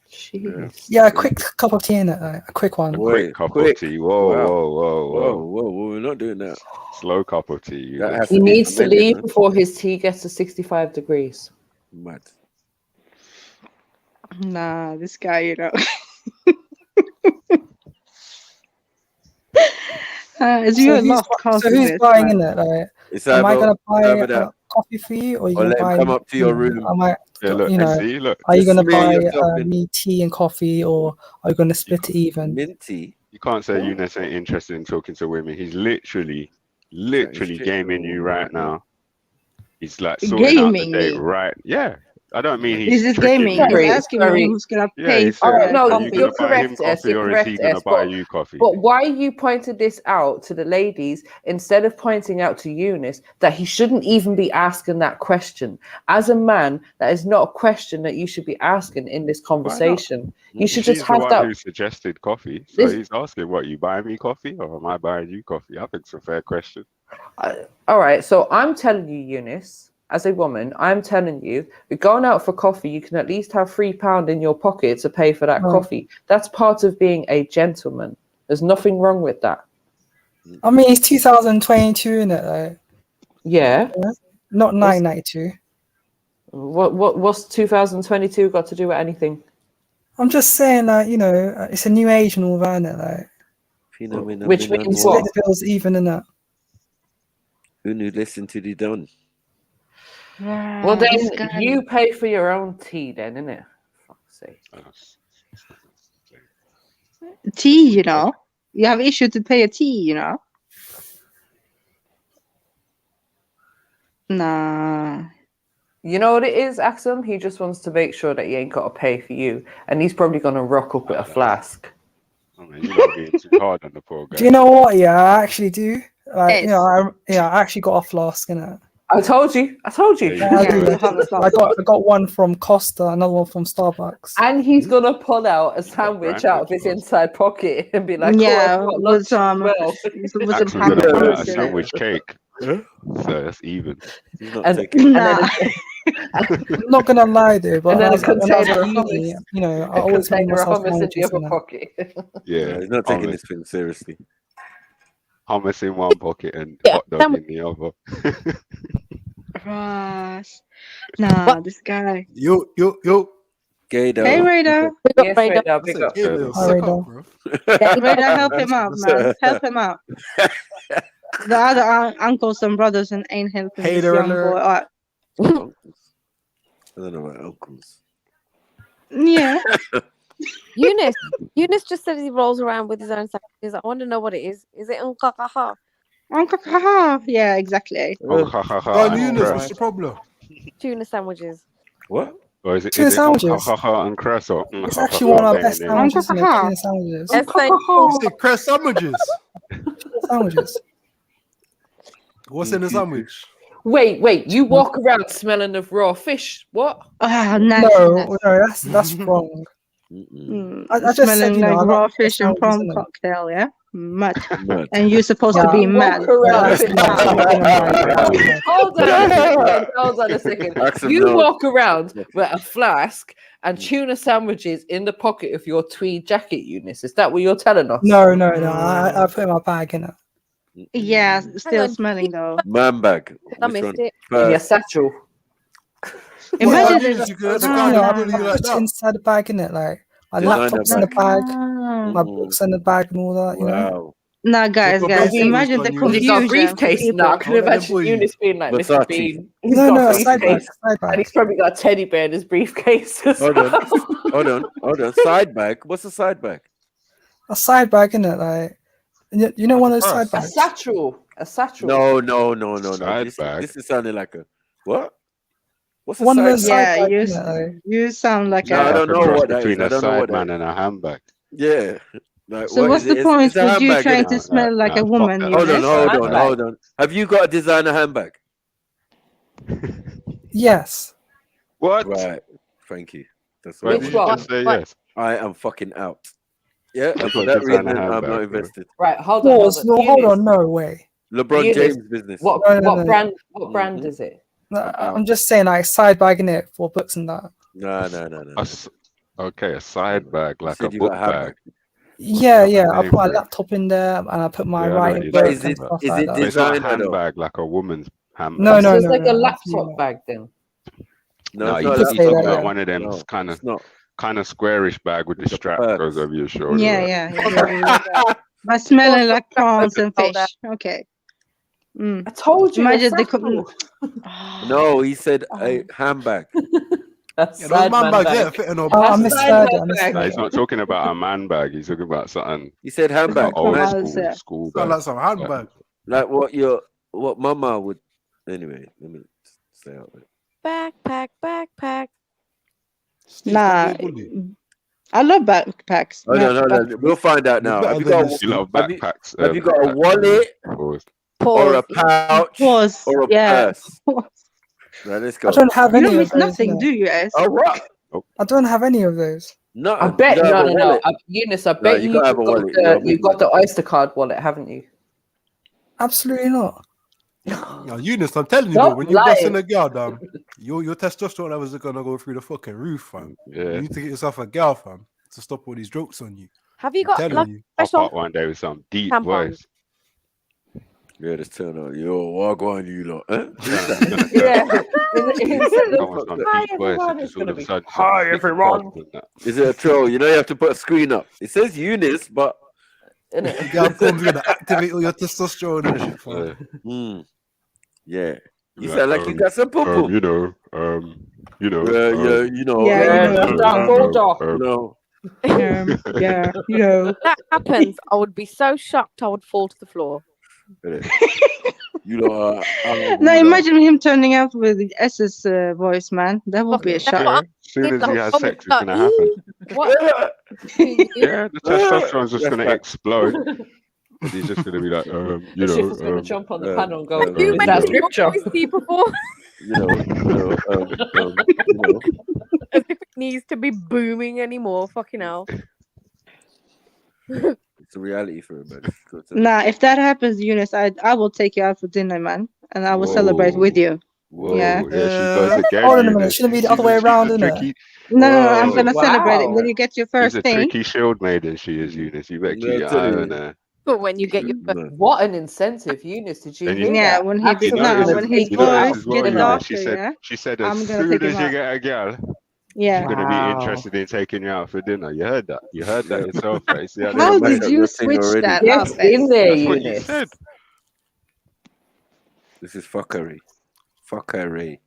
Jeez. Yeah, a quick cup of tea in it. A quick one. A quick cup of tea. Whoa. We're not doing that. Slow cup of tea. That has He to be needs to fermented, leave man. before his tea gets to 65 degrees. Mad. Nah, this guy, you know. It's So your who's, lost cause. so who's buying in it? Like, It's am I either- gonna buy either that. coffee for you, or are you Or gonna let him buy? come up to your room. Am I? Yeah, look, you know, see, look. are you Just gonna smear buy yourself in. me tea and coffee, or are you gonna split it even? Minty. You can't say Eunice ain't interested in talking to women. He's literally gaming you right now. He's like sorting out the Gaming date me. right. Yeah. I don't mean He's just tricking gaming. you. He's asking me who's gonna pay he for said, the are No, you coffee. gonna you're buy him correct, S. coffee You're or is he correct, gonna S. buy you coffee? But why you pointed this out to the ladies instead of pointing out to Eunice that he shouldn't even be asking that question? As a man, that is not a question that you should be asking in this conversation. You should just She's the have one that. who suggested coffee, so he's asking, "What, you buying me coffee, or am I buying you coffee?" I think it's a fair question. All right, so I'm telling you, Eunice, as a woman, I'm telling you, you're going out for coffee, you can at least have £3 in your pocket to pay for that coffee. That's part of being a gentleman. There's nothing wrong with that. I mean, it's 2022, isn't it? Like, yeah. Not 1992. What's 2022 got to do with anything? I'm just saying, like, you know, it's a new age and all that, innit? Like, which means split what? the bills even in that. Who knew listen to the Don? Well, then you pay for your own tea, then, innit? Fuck's sake. Tea, you know. You have issue to pay a tea, you know. Nah. You know what it is, Axum? He just wants to make sure that he ain't got to pay for you, and he's probably gonna rock up with a flask. I mean, you're not being too hard on the poor guy. Do you know what? Yeah, I actually do. Like, you know, I actually got a flask, innit? I told you. Yeah, I do. I got one from Costa, another one from Starbucks. And he's gonna pull out a sandwich out of his inside pocket and be like, yeah, "Oh, I've got with lunch some, as well." with some Axel's gonna pull out a hummus in it. sandwich cake, so that's even. I'm not gonna lie, though, but And then when I was container at of uni, hummus. you know, I A always made container of myself hummus in the sandwiches other and that. pocket. Yeah, he's not taking hummus. this thing seriously. Hummus in one pocket and hot dog in the other. Ross. Nah, this guy. Yo. Gator. Hey, Radar. Yes, Radar, big up. Hey, little Hi, suck Radar. up, bro. Radar, help him out, man. Help him out. The other uncles and brothers and ain't helping this Hater young alert. boy out. I don't know about uncles. Yeah. Eunice just said he rolls around with his own sandwiches. I want to know what it is. Is it uncacaha? Yeah, exactly. Go on, Eunice, what's the problem? Tuna sandwiches. What? Or is it Tuna sandwiches. and cress or It's actually one of our best sandwiches, isn't it? Tuna sandwiches. You say cress sandwiches. Sandwiches. What's in the sandwich? Wait, you walk around smelling of raw fish. What? Ah, No, that's wrong. I just said, smelling you know, like I raw got fish and sandwiches, prawn innit? cocktail, yeah? Mad. And you're supposed to be You mad. walk around. That's Hold on a second. Axel, You no. walk around with a flask and tuna sandwiches in the pocket of your tweed jacket, Eunice. Is that what you're telling us? No. I put it in my bag, innit? Yeah, still on. smelling though. Man bag. I Which missed one? it. In your First. satchel. Imagine Eunice, this. you could let the You guy know, I bully you like put it that. inside the bag, innit? Like, my Designer laptop's in the bag. bag, my books in the bag and all that, you know? Wow. Nah, guys, Look, guys, Have you- imagine the have you Have you got a confusion. briefcase? People. No, I can Don't let them imagine bully you. Eunice being like Mr. Versace. Bean. He's No, got a side bag, briefcase. side And bag. he's probably got a teddy bear in his briefcase as Hold well. on. Hold on. Side bag. What's a side bag? A side bag, innit? Like, you know, one of those side A bags? satchel. A satchel. No. Side bag. This is sounding like a what? What's a One of side those bag? side Yeah, bags, innit? Like, you sound like No, I Like don't a know cross what that between is. I a don't know what that sideman is. and a handbag. Yeah. Like, So what what's is the it? point It's a with you handbag, trying innit? to smell like a fuck woman, that. Hold Eunice? on. Handbag. Have you got a designer handbag? yes. What? Right. Thank you. That's Why what did Which you one? just say yes? I am fucking out. Yeah, and I've for got that reason, designer I'm handbag, not bro. invested. Right, hold on. Pause. No, hold Eunice, on. No way. LeBron Eunice, James business. What No. brand? What brand is it? No, I'm just saying, like, side bag, innit? For books and that. No. Okay, a side bag, You like a said you got book a handbag. bag. Yeah. Got a I name put my for it. laptop in there and I put my Yeah, I know what writing you're But book is and it stuff is like it that. But it's not a designer though? handbag like a woman's handbag. No, So it's like a absolutely laptop not. bag then. No, No, it's you not could talking say laptop that, about bag. one of them No, kind it's not. of squarish bag with the It's a strap purse. goes over your shoulder. Yeah, right? yeah. But smelling like prawns and fish. Okay. I told you. Imagine the No, he said a handbag. Yeah, those man bags, yeah, fit in our I boxes. misheard it. No, he's not talking about a man bag. He's talking about something. He said handbag. Old Man. school Sound bag. like some handbag. Like what mama would. Anyway, let me stay out there. Backpack. Nah, I love backpacks. Oh, no. We'll find out now. Have you got backpacks? Have you got a wallet or a pouch or a purse? Right, let's go. I don't have You any don't of miss those. nothing, no. do you, S? Oh, what? I don't have any of those. No, I bet no. Eunice, I bet you you've gotta have a wallet. you've got the Oyster card wallet, haven't you? Absolutely not. Yo, Eunice, I'm telling you, Stop though, when you're busting lying. a girl, your testosterone levels are gonna go through the fucking roof, fam. Yeah. You need to get yourself a girl, fam, to stop all these jokes on you. Have you I'm got telling like you. Pop special out one day with some deep tampons? voice. Yeah, just turn on. Yo, walk on you lot. Huh? Yeah. Come on, some deep voice, and just all of a sudden, Hi, everyone. Is it a troll? You know you have to put a screen up. It says Eunice, but The girl comes gonna activate all your testosterone and shit, fam. Yeah. You Like, sound like you got some poo poo. you know. Yeah, you know. That happens, I would be so shocked I would fall to the floor. You know. Now imagine him turning up with the S's voice, man. That would be a shock. As soon as he has sex, it's gonna happen. What? Yeah, the testosterone's just gonna explode. He's just gonna be like, The shift is going to jump on the panel and go, You is that mentioned scripture? voice before. As if it needs to be booming anymore. Fucking hell. It's a reality for him, man. Nah, if that happens, Eunice, I will take you out for dinner, man, and I will celebrate with you. Whoa, Yeah. she goes again. Hold on a minute. Shouldn't be the other way around, isn't it? No, I'm gonna celebrate it when you get your She's first a thing. tricky shield maiden, she is, Eunice. You better keep your eye on her. But when you get your first... What an incentive, Eunice! Did you And hear Yeah, that? when he did when his voice get darker, She said I'm as gonna soon take as him you out. get a girl, Yeah. she's gonna be interested in taking you out for dinner. You heard that? You heard that yourself, right? See How they did you switch that Get up? in there, That's what you Eunice. said. This is fuckery. Fuckery.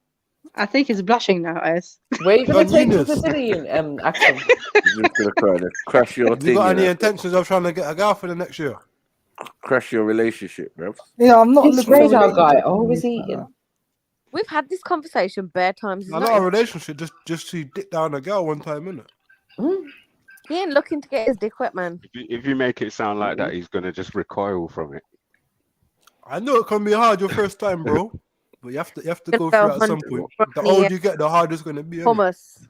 I think he's blushing now, S. Where are you going to take Eunice. the Sicilian accent? You're just gonna try to crash your Have you thing. got You any know? intentions of trying to get a girl for the next year? Crash your relationship, bro. Yeah, I'm not This looking for a radar guy relationship. always eating. We've had this conversation bare times. Not a relationship, just to dick down a girl one time, innit? He ain't looking to get his dick wet, man. If you make it sound like that, he's gonna just recoil from it. I know it can be hard your first time, bro. But you have to go through it at some point. The older you get, the harder it's gonna be. innit? Hummus.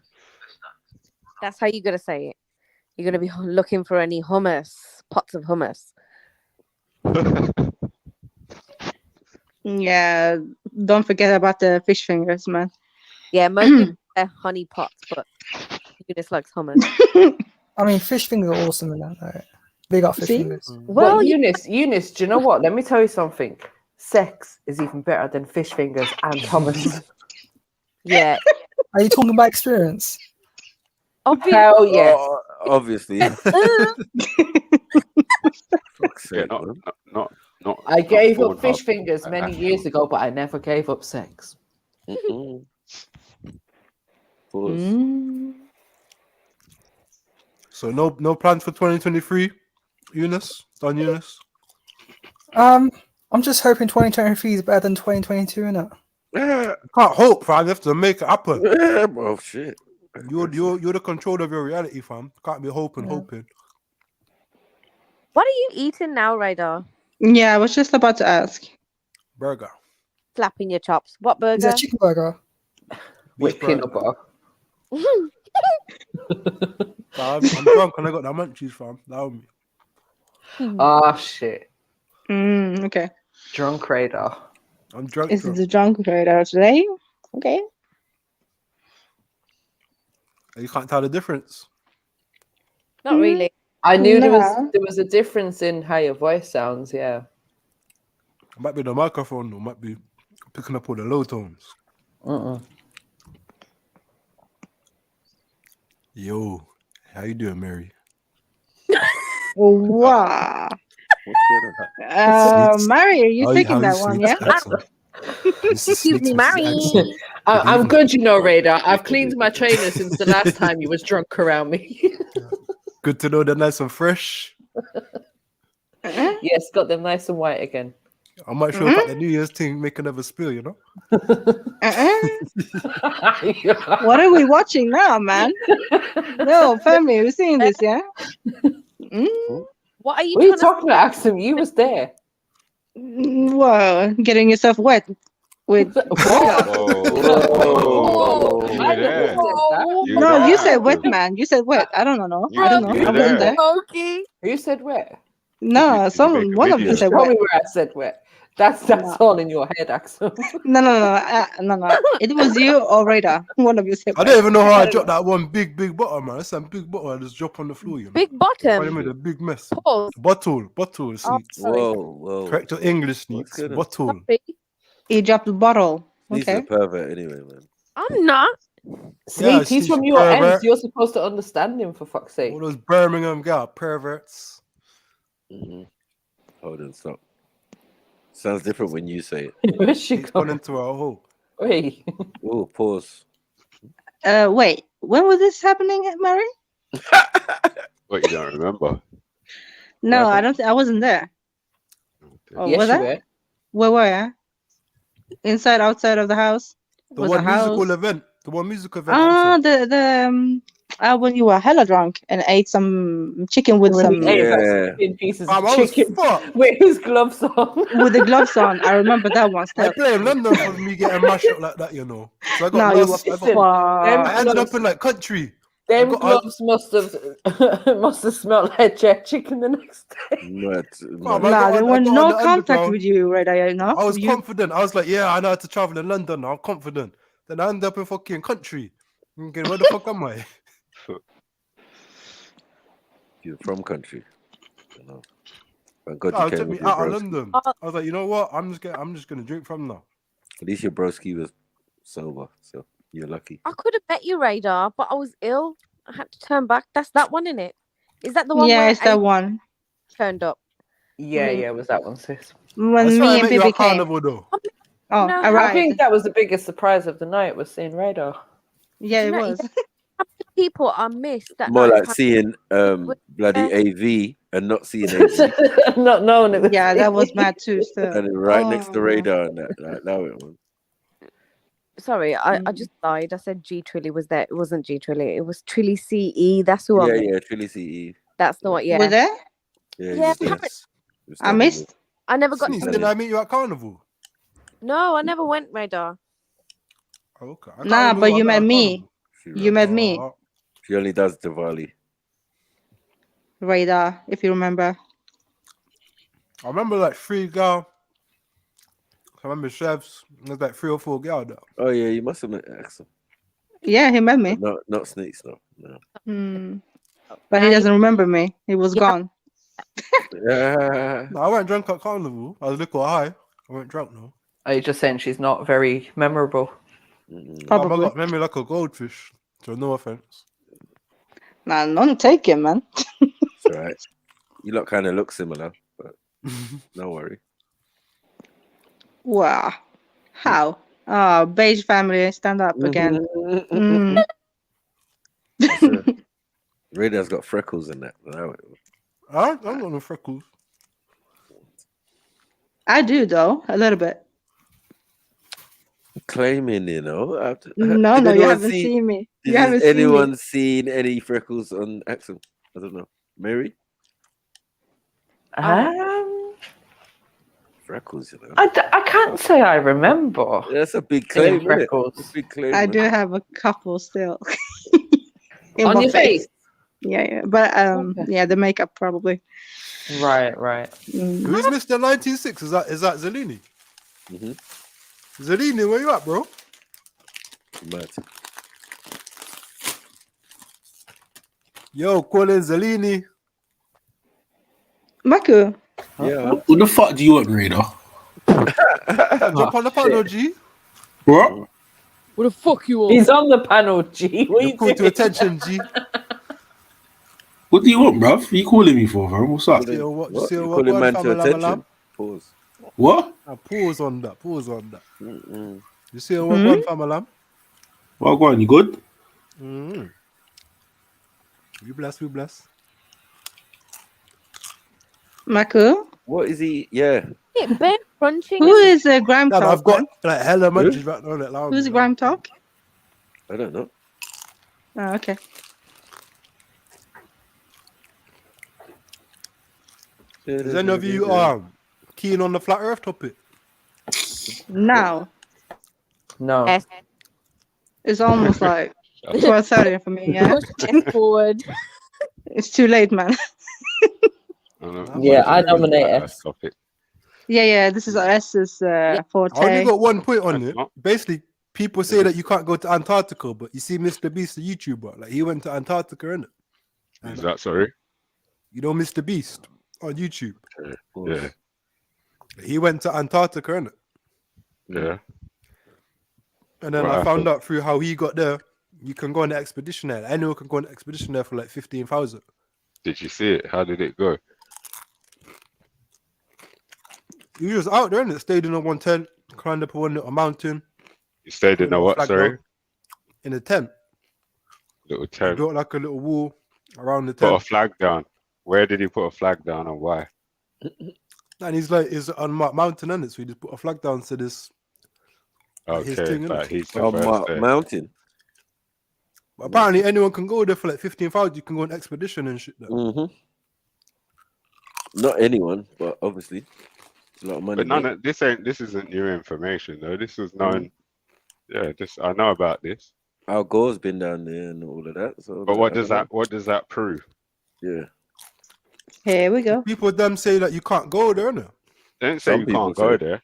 That's how you're gonna say it. You're gonna be looking for any hummus, pots of hummus. Yeah, don't forget about the fish fingers, man. Yeah, most people say honey pots, but you just likes hummus. I mean, fish fingers are awesome in that. Right? Big up fish fingers. Well, Eunice, do you know what? Let me tell you something. Sex is even better than fish fingers and Thomas. Yeah. Are you talking about experience? Hell yes. Oh, obviously. Yeah, not. I gave up Pornhub. fish fingers many years ago, but I never gave up sex. So no plans for 2023, Eunice? Done, Eunice? I'm just hoping 2023 is better than 2022, innit? Yeah. Can't hope, fam. You have to make it happen. Yeah, bro. Shit. You're the control of your reality, fam. Can't be hoping. What are you eating now, Radar? Yeah, I was just about to ask. Burger. Flapping your chops. What burger? Is it a chicken burger? With peanut butter. I'm drunk and I got the munchies, fam. Allow me. Ah, shit. Okay. Drunk radar. I'm drunk. Is it the drunk radar today? Okay. You can't tell the difference. Not really. I knew there No. was a difference in how your voice sounds, yeah. It might be the microphone, or might be picking up all the low tones. Yo, how you doing, Mary? Wow. Mary, are you taking that one, yeah? Excuse me, Mary. I'm good, you know, Radar. I've cleaned my trainer since the last time you was drunk around me. Good to know they're nice and fresh. Yes, got them nice and white again. I might show up at the New Year's thing, make another spill, you know? What are we watching now, man? No, family, we're seeing this, yeah? What are you What are you talking about, Axel? You was there. Well, getting yourself wet with No, you said wet, man. You said wet. I don't know. I don't know. I wasn't there. Who said wet? No, one of you said Tell wet. me where I said wet. That's all in your head, Axel. No. It was you or Radar. One of you said I wet. don't even know how I dropped that one big bottle, man. That's some big bottle I just drop on the floor, you know? Big bottom? I made a big mess. Pause. Bottle, Sneaks. Whoa. Correct your English, Sneaks. Bottle. He dropped the bottle. He's Okay. a pervert anyway, man. I'm not. Sneak, he's from your ends. You're supposed to understand him, for fuck's sake. All those Birmingham gal perverts. Hold on, stop. Sounds different when you say it. Where's she gone into our hole? Wait. Oh, pause. Wait. When was this happening, Mary? What, you don't remember? No, I don't. I wasn't there. Oh, Yes, was you I? were. Where were I? Inside, outside of the house? The Was one a house? musical event. The one musical event. Ah, when you were hella drunk and ate some chicken with When some he ate about 16 pieces of chicken with his gloves on. with the gloves on. I remember that one I still. blame London for me getting mashed up like that, you know. So I got No, you lost. were I ended up in like country. Them gloves must have smelled like jerk chicken the next day. Nah, there was no contact with you, right? I was confident. I was like, yeah, I know how to travel in London. I'm confident. Then I ended up in fucking country. Okay, where the fuck am I? You're from country. You know. Thank God No, you it came took me with your out of broski. London. I was like, you know what? I'm just gonna drink from now. At least your broski was sober, so you're lucky. I could have met you, Radar, but I was ill. I had to turn back. That's that one, isn't it? Is that the one? Yeah, where it's that one. Turned up. Yeah, it was that one, sis. When me and Bibi came. Though. Oh, No, I arrived. think that was the biggest surprise of the night, was seeing Radar. Yeah, it You know, was. how many people I missed that More night? like seeing bloody AV and not seeing AV. Not knowing it was Yeah, that was mad too. Still. And right next to Radar and that. Like, now it was. Sorry, I just lied. I said G Trilly was there. It wasn't G Trilly. It was Trilly CE. That's who I met. Yeah, Trilly CE. That's the one. Yeah. Were there? Yeah. I missed. I never got Sneaks, to did I meet you at Carnival? No, I never went, Radar. Okay. Nah, but you met me. You met me, She only does Diwali. Radar, if you remember. I remember like 3 girls. I remember chefs. There's like 3 or 4 girls there. Oh yeah, you must have met Axel. Yeah, he met me. Not Sneaks, no. But he doesn't remember me. He was gone. Yeah. No, I went drunk at Carnival. I was a little high. I went drunk though. Are you just saying she's not very memorable? Probably. I got memory like a goldfish. So no offense. Nah, none taken, man. It's alright. You lot kind of look similar, but no worry. Wow. How? Oh, beige family, stand up again. Radar's got freckles in that. I don't got no freckles. I do though, a little bit. Claiming, you know. No, Did you anyone haven't seen me. You haven't Has seen me. anyone seen any freckles on Axel? I don't know. Mary? Freckles, you know. I can't say I remember. That's a big claim, isn't it? freckles. It's a big claim. I man. do have a couple still. On my your face? Yeah. But yeah, the makeup probably. Right. Who's Mr. 96? Is that Zellini? Zellini, where you at, bro? Mad. Yo, calling Zellini. Maku. Yeah. What the fuck do you want, Radar? Jump on the panel, G. What? What the fuck you want? He's on the panel, G. What You're called to attention, G. What do you want, bruv? What you calling me for, fam? What's up? You calling man to attention? Pause. What? Pause on that. You see what one family? Well, go on, you good? We bless. Maku? What is he? Yeah. It bear crunching. Who is Grime Dad, Talk? I've got Man? like hella munchies right now. That Who's Grime Talk? I don't know. Oh, okay. Is any of you keen on the flat Earth topic? Now. No. Yes. It's almost like 12:30 for me, yeah? Push it forward. It's too late, man. Yeah, I nominate S. Yeah, this is S's forte. I only got one point on it. Basically, people say that you can't go to Antarctica, but you see Mr. Beast, the YouTuber, like he went to Antarctica, innit? Is that sorry? You know Mr. Beast on YouTube? Yeah. He went to Antarctica, innit? Yeah. And then I found out through how he got there, you can go on an expedition there. Anyone can go on an expedition there for like 15,000. Did you see it? How did it go? You just out there and it stayed in a one tent, climbed up a mountain. You stayed in a what? Sorry, in a tent. Little tent. Built like a little wall around the Put tent. a flag down. Where did he put a flag down and why? And he's like, it's on mountain, and so he just put a flag down to this. His Okay, thing, but innit? he's the first there. Mountain. But apparently, anyone can go there for like 15,000. You can go on expedition and shit. There. Not anyone, but obviously, it's a lot of money. But this isn't new information though. This was known. Yeah, I know about this. Al Gore's been down there and all of that. So, but what does that prove? Yeah. Here we go. People them say that you can't go there, no? They don't say you can't go there.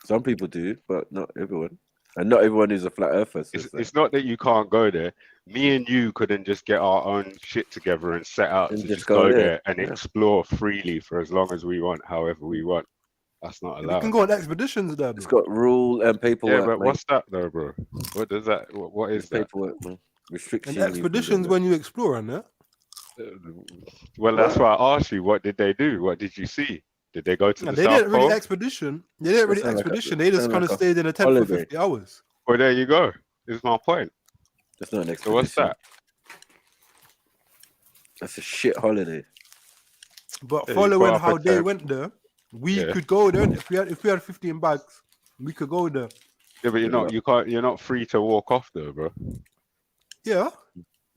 Some people do, but not everyone. And not everyone is a flat earther. It's not that you can't go there. Me and you couldn't just get our own shit together and set out to just go there and explore freely for as long as we want, however we want. That's not allowed. You can go on expeditions there. Bro. It's got rule and paperwork. Yeah, but what's that though, bro? What does that? What is that? Paperwork, man. Restrictions. And expeditions when you explore, on that. Well, that's why I asked you. What did they do? What did you see? Did they go to the they South didn't really Pole? expedition. They didn't really expedition. They just kind of stayed in a tent for 50 hours. Well, there you go. Is my point. That's not an expedition. So what's that? That's a shit holiday. But following how they went there, we could go there. If we had 15 bags, we could go there. Yeah, but you're not free to walk off though, bro. Yeah.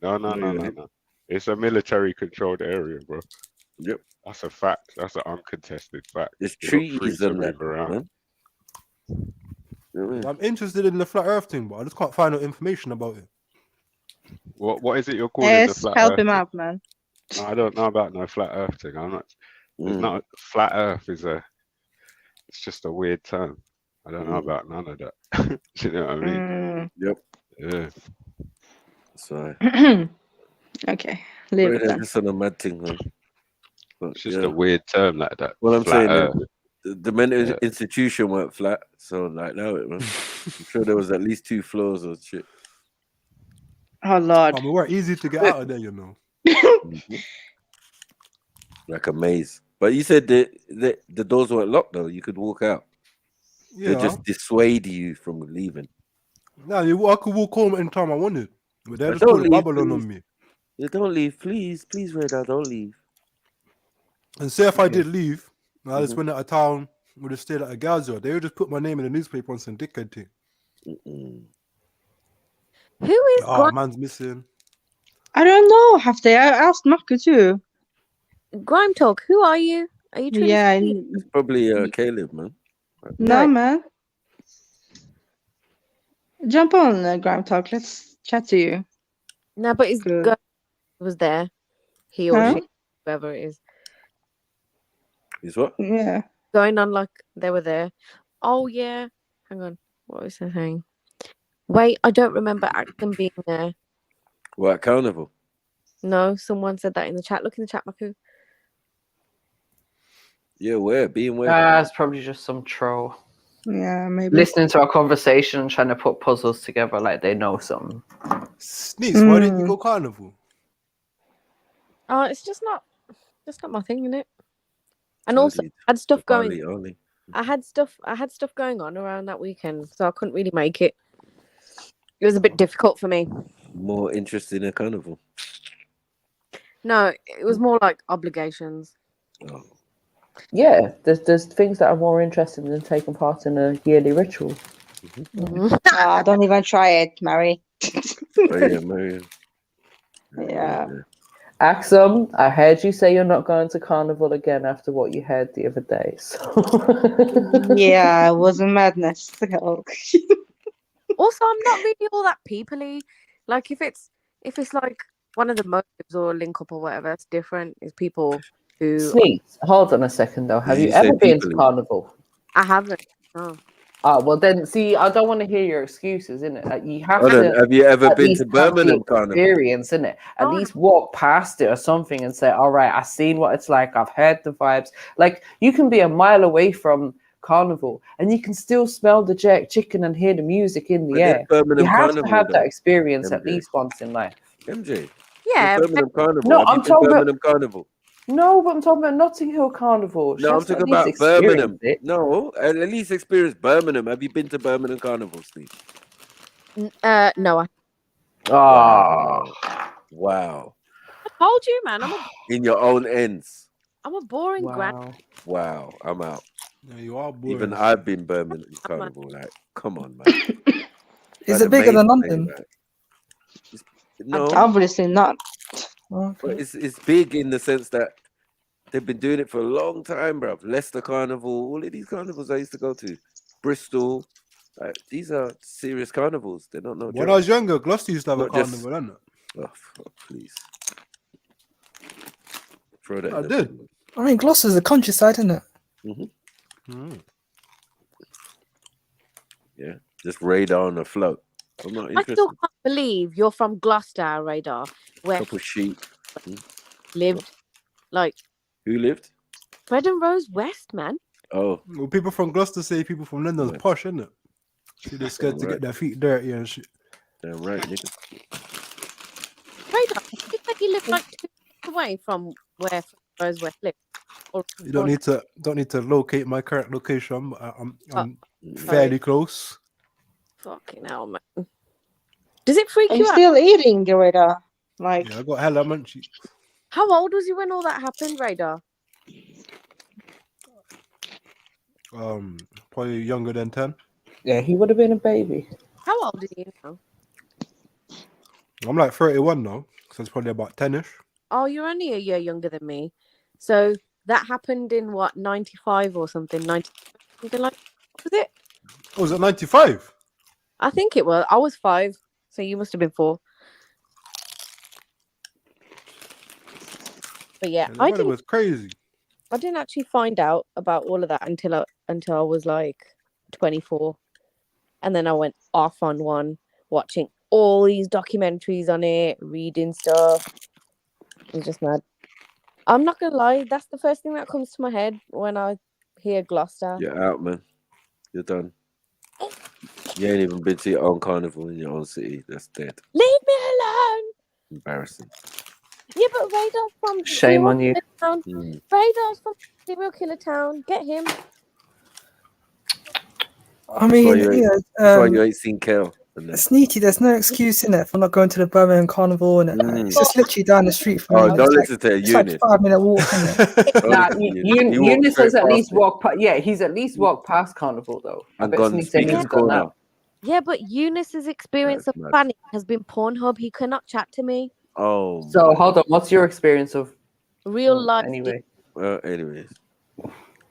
No. It's a military controlled area, bro. Yep. That's a fact. That's an uncontested fact. There's trees and that, around. I'm interested in the flat Earth thing, but I just can't find no information about it. What is it you're calling the flat help Earth him thing? out, man. No, I don't know about no flat Earth thing. I'm not. It's not flat Earth. It's just a weird term. I don't know about none of that. Do you know what I mean? Yep. Yeah. So. Okay. Leave it then. It's on a mad thing, man. But, it's just a weird term like that. Well, I'm saying Earth. the mental institution weren't flat, so like now it, man. I'm sure there was at least 2 floors or shit. Oh Lord. We weren't easy to get out of there, you know. Like a maze. But you said the doors weren't locked though. You could walk out. Yeah. They just dissuade you from leaving. No, I could walk home anytime I wanted. But they just put Babylon on me. Yeah, don't leave, please, Radar, don't leave. And say if I did leave, I just went out of town, would have stayed at a Gaza. They would just put my name in the newspaper on some dickhead thing. Who is? Man's missing. I don't know. Have they? I asked Marco too. Grime Talk. Who are you? Are you? Yeah, it's probably Caleb, man. No, man. Jump on, Grime Talk. Let's chat to you. No, but his girl was there. He or she, whoever it is. Is what? Yeah. Going on like they were there. Oh yeah. Hang on. What was I saying? Wait, I don't remember them being there. What, carnival? No, someone said that in the chat. Look in the chat, Maku. Yeah, where? Being where? It's probably just some troll. Yeah, maybe. Listening to our conversation and trying to put puzzles together like they know something. Sneeze, why didn't you go carnival? It's just not my thing, innit? And also I had stuff going. I had stuff going on around that weekend, so I couldn't really make it. It was a bit difficult for me. More interested in a carnival? No, it was more like obligations. Oh. Yeah, there's things that are more interesting than taking part in a yearly ritual. Don't even try it, Mary. Mary. Yeah. Axum, I heard you say you're not going to carnival again after what you heard the other day. So. Yeah, it was a madness. Also, I'm not really all that peoply. Like if it's like one of the motives or a link up or whatever, it's different. It's people who. Sneaks, hold on a second though. Have you ever been to carnival? I haven't. Oh. Well then, see, I don't want to hear your excuses, innit? You have Hold on, to. have you ever at been least to have the Birmingham Carnival? experience, innit? At least walk past it or something and say, "All right, I've seen what it's like. I've heard the vibes." Like you can be a mile away from carnival and you can still smell the jerk chicken and hear the music in the air. You have to have that experience at least once in life. MJ. Yeah. Birmingham Carnival. No, have I'm you been talking Birmingham about Carnival. No, but I'm talking about Notting Hill Carnival. No, I'm talking about Birmingham. No, at least experience Birmingham. Have you been to Birmingham Carnival, Steve? No. Wow. I told you, man. In your own ends. I'm a boring grand. Wow, I'm out. Yeah, you are boring. Even I've been Birmingham Carnival. Like, come on, man. Is it bigger than London? No, obviously not. Okay. But it's big in the sense that they've been doing it for a long time, bro. Leicester Carnival, all of these carnivals I used to go to, Bristol. These are serious carnivals. They're not no When joke. I was younger, Gloucester used to have Not a carnival, didn't it? Oh, please. Throw that. I did. I mean, Gloucester's a countryside, isn't it? Yeah, just radar on a float. I'm not I interested. still can't believe you're from Gloucester, Radar, where Couple sheep. lived. Like Who lived? Fred and Rose West, man. Oh, well, people from Gloucester say people from London's posh, isn't it? See, they're scared to get their feet dirty and shit. Damn right, nigga. Radar, you said you live like 2 minutes away from where Fred and Rose West lived. You don't need to locate my current location. I'm fairly close. Fucking hell, man. Does it freak Are you you out? still eating, Radar? Like, Yeah, I got hella munchies. How old was you when all that happened, Radar? Probably younger than 10. Yeah, he would have been a baby. How old are you now? I'm like 31 now, so it's probably about 10ish. Oh, you're only a year younger than me. So that happened in what, 95 or something? 90, something like that, was it? Oh, was it 95? I think it was. I was 5, so you must have been 4. But yeah, I didn't. It was crazy. I didn't actually find out about all of that until I was like 24, and then I went off on one, watching all these documentaries on it, reading stuff. It was just mad. I'm not gonna lie, that's the first thing that comes to my head when I hear Gloucester. You're out, man. You're done. You ain't even been to your own carnival in your own city. That's dead. Leave me alone. Embarrassing. Yeah, but Radar's from Shame on you. Town. Radar's from Serial Killer Town. Get him. I mean, that's why you ain't seen Kel. Sneaky, there's no excuse in it for not going to the Birmingham Carnival, and it's just literally down the street from me. Don't listen to It's Eunice. like 5-minute walk, isn't it? Eunice has at least walked past. Yeah, he's at least walked past Carnival though. And gone Speaker's Corner. Yeah, but Eunice's experience of planning has been Pornhub. He cannot chat to me. Oh. So hold on, what's your experience of real life? Anyway. Anyways,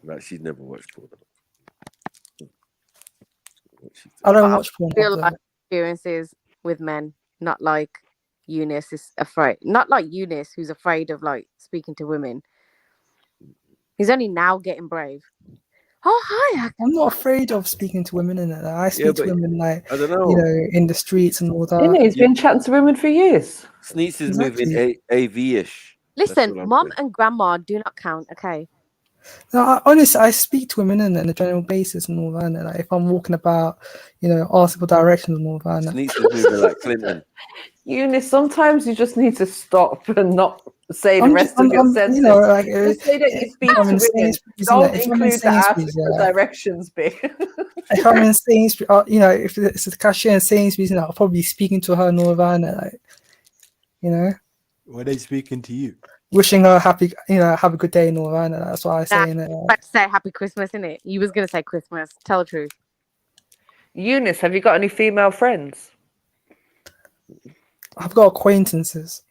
like she'd never watched Pornhub. I don't watch Pornhub. Real life experiences with men, not like Eunice is afraid. Not like Eunice, who's afraid of like speaking to women. He's only now getting brave. Oh hi! I'm not afraid of speaking to women in it. I speak to women like I don't know. in the streets and all that. Yeah, he's been chatting to women for years. Sneaks is moving AV-ish. Listen, mom and grandma do not count. Okay. No, honestly, I speak to women on a general basis and all that. And like, if I'm walking about, ask for directions and all that. Sneaks is moving like Clinton. Eunice, sometimes you just need to stop and not say the rest of your sentences. Just say that you speak to women. Don't include the ask for directions bit. If I'm in Sainsbury's, if it's a cashier in Sainsbury's, I'll probably be speaking to her and all that. Were they speaking to you? wishing her happy, have a good day and all that. That's what I say. About to say Happy Christmas, innit? You was gonna say Christmas. Tell the truth. Eunice, have you got any female friends? I've got acquaintances.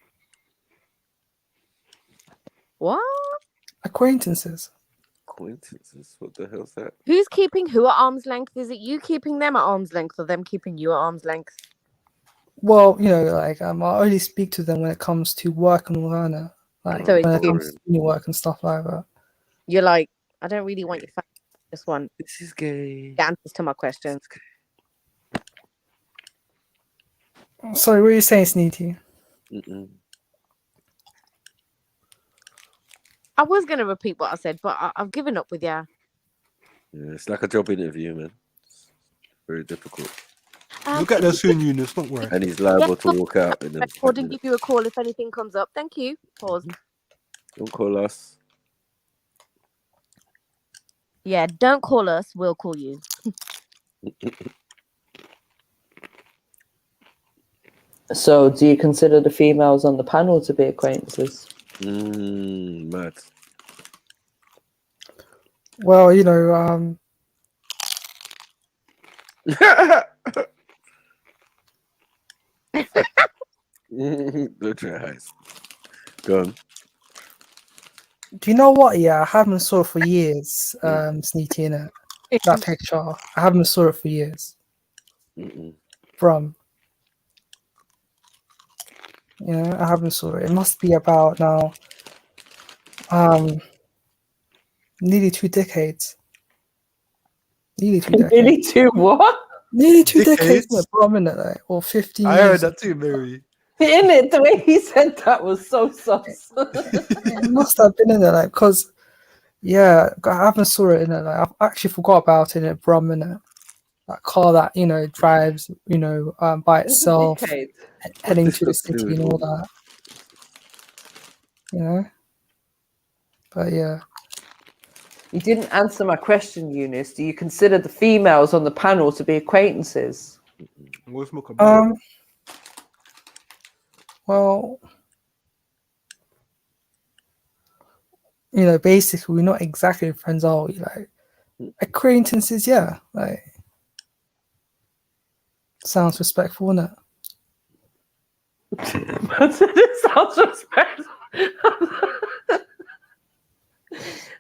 What? Acquaintances. Acquaintances? What the hell's that? Who's keeping who at arm's length? Is it you keeping them at arm's length or them keeping you at arm's length? Well, I only speak to them when it comes to work and all that. Like So when it comes to new work and stuff like that. You're like, I don't really want your family. I just want this is gay. The answers to my questions. Sorry, what are you saying, Sneaky? I was gonna repeat what I said, but I've given up with you. Yeah, it's like a job interview, man. It's very difficult. You'll get there soon, Eunice. Don't worry. And he's liable to walk out. And Record and give you a call if anything comes up. Thank you. Pause. Don't call us. Yeah, don't call us. We'll call you. So, do you consider the females on the panel to be acquaintances? Mad. Well, Don't try heist. Go on. do you know what? Yeah, I haven't saw it for years. Sneaky, innit? That picture. I haven't saw it for years. From. I haven't saw it. It must be about now. Nearly 2 decades. Nearly 2 decades. Nearly 2 what? Nearly 2 decades, bro, minute, or 15 I years. heard that too, Mary. In it, the way he said that was so sus. It must have been in there, because I haven't saw it in it. I've actually forgot about it in it, bro, minute. That car that drives, by itself, heading to the city and all that. But yeah. You didn't answer my question, Eunice. Do you consider the females on the panel to be acquaintances? Well, basically, we're not exactly friends, are we? Like, acquaintances, yeah. Like, sounds respectful, isn't it? It sounds respectful.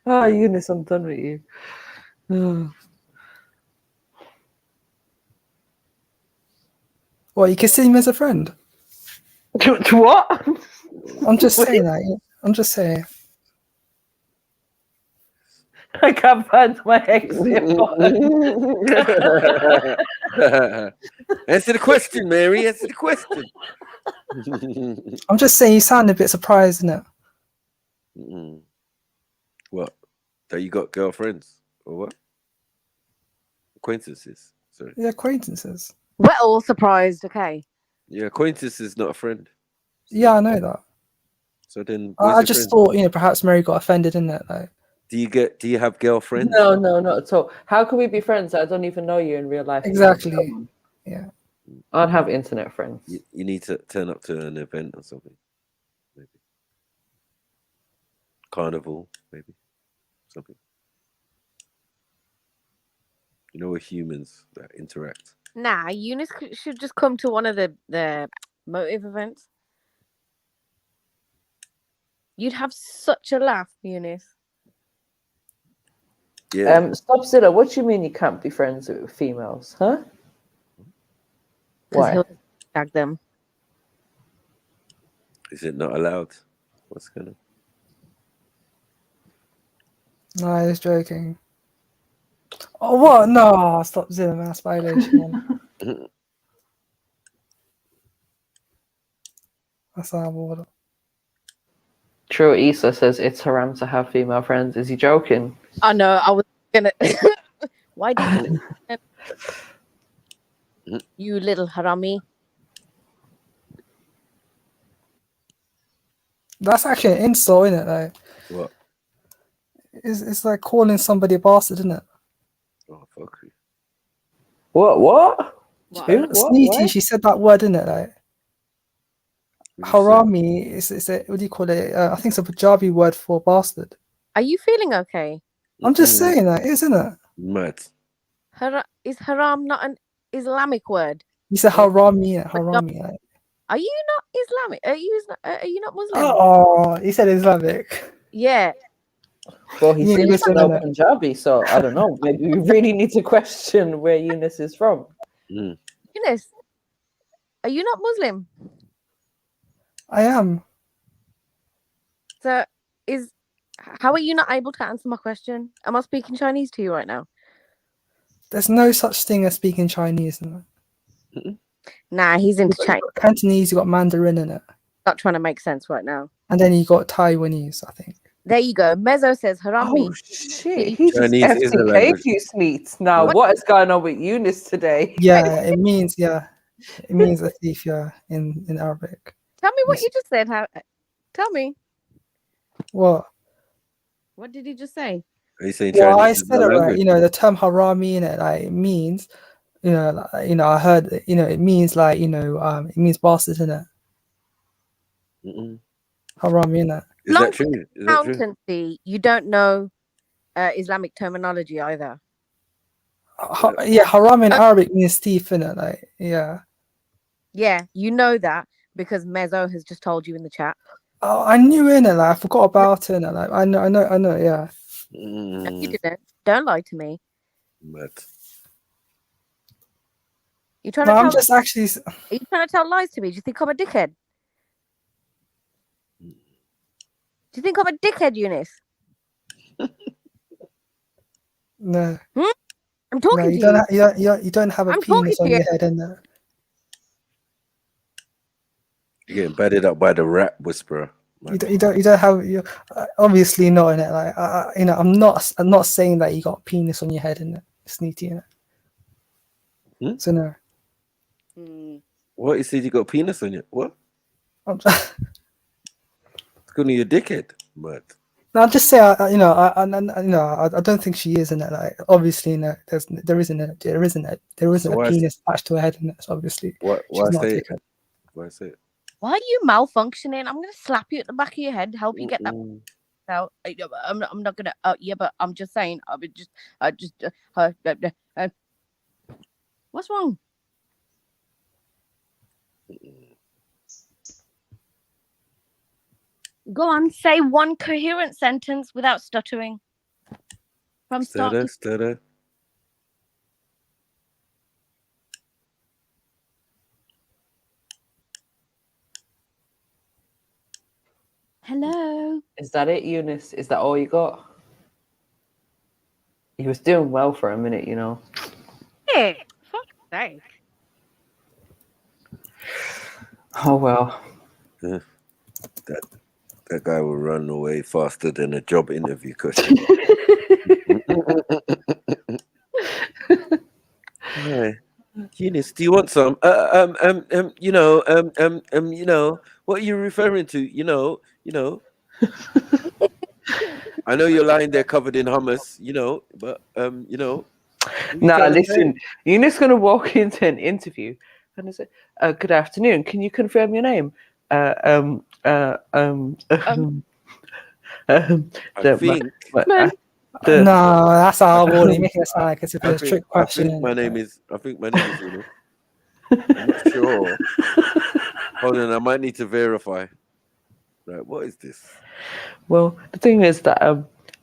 Oh, Eunice, I'm done with you. Well, you consider him as a friend? To what? I'm just saying that. I'm just saying. I can't find my ex. Answer the question, Mary. Answer the question. I'm just saying you sound a bit surprised, isn't it? What? That you got girlfriends or what? Acquaintances. Sorry. Yeah, acquaintances. We're all surprised. Okay. Yeah, acquaintance is not a friend. Yeah, I know that. So then, I just thought, perhaps Mary got offended, in it. Like, do you have girlfriends? No, not at all. How can we be friends? I don't even know you in real life. Exactly. Yeah. I'd have internet friends. You need to turn up to an event or something. Maybe. Carnival, maybe. Something. We're humans that interact. Nah, Eunice should just come to one of the motive events. You'd have such a laugh, Eunice. Yeah. Stopzilla, what do you mean you can't be friends with females, huh? Why? He'll tag them. Is it not allowed? What's going on? No, I was joking. Oh, what? No, stop Zilla, man. That's violation. That's out of order. True, Issa says it's haram to have female friends. Is he joking? I know. I was gonna. Why did you little harami? That's actually an insult, isn't it? Like, what? It's like calling somebody a bastard, isn't it? Oh, fuck you. What? Sneaky, she said that word, isn't it? Like, Harami is a, what do you call it? I think it's a Punjabi word for bastard. Are you feeling okay? I'm just saying that, isn't it? Mad. Is haram not an Islamic word? You said harami, harami. Like. Are you not Islamic? Are you not Muslim? Oh, he said Islamic. Yeah. Well, he Yeah, seems to Muslim, know innit? Punjabi, so I don't know. Maybe we really need to question where Eunice is from. Eunice, are you not Muslim? I am. So how are you not able to answer my question? Am I speaking Chinese to you right now? There's no such thing as speaking Chinese. Nah, he's into Chinese. Cantonese, you got Mandarin in it. Not trying to make sense right now. And then you got Taiwanese, I think. There you go. Mezzo says haram means. Shit, he just FTK'd you, Smeets. Now, what is going on with Eunice today? Yeah, it means a thief, yeah, in Arabic. Tell me what you just said. Tell me. What? What did he just say? Are you saying Well, Chinese I said it right. You know, the term harami in it, like it means, I heard, it means like, it means bastard in it. Harami in it. Is that true? Is that true? Accountancy, you don't know Islamic terminology either. Yeah, haram in Arabic means thief in it, like, yeah. Yeah, you know that because Mezzo has just told you in the chat. Oh, I knew in it, like I forgot about it. Like I know, yeah. No, you didn't. Don't lie to me. But You trying No, to I'm tell? just actually. Are you trying to tell lies to me? Do you think I'm a dickhead? Do you think I'm a dickhead, Eunice? No. I'm talking No, you to don't. you. You don't have a I'm penis talking on to your you. head, in there. you're getting batted up by the rap whisperer. You don't have. You obviously not in it. Like I'm not saying that you got a penis on your head, in it. Sneaky in it. So no. What, you said you got a penis on you? What? I'm It's gonna be a dickhead, but No, I'm just saying. I don't think she is in it. Like obviously, no. There isn't a penis attached to her head in it. So obviously, why she's not say a it? dickhead. Why say it? Why are you malfunctioning? I'm gonna slap you at the back of your head. Help you get that out. I'm not gonna. Yeah, but I'm just saying. What's wrong? Go on, say one coherent sentence without stuttering. From start to Stutter. Hello. Is that it, Eunice? Is that all you got? He was doing well for a minute, you know. Hey, fuck's sake. Oh well. Yeah. That guy will run away faster than a job interview question. Hi, Eunice, do you want some? What are you referring to? I know you're lying there covered in hummus, but Nah, listen, Eunice gonna walk into an interview and say, "Good afternoon. Can you confirm your name?" I think. No, that's how Wally making it sound like it's a bit of a trick question. I think my name is Eunice. I'm not sure. Hold on, I might need to verify. Right, what is this? Well, the thing is that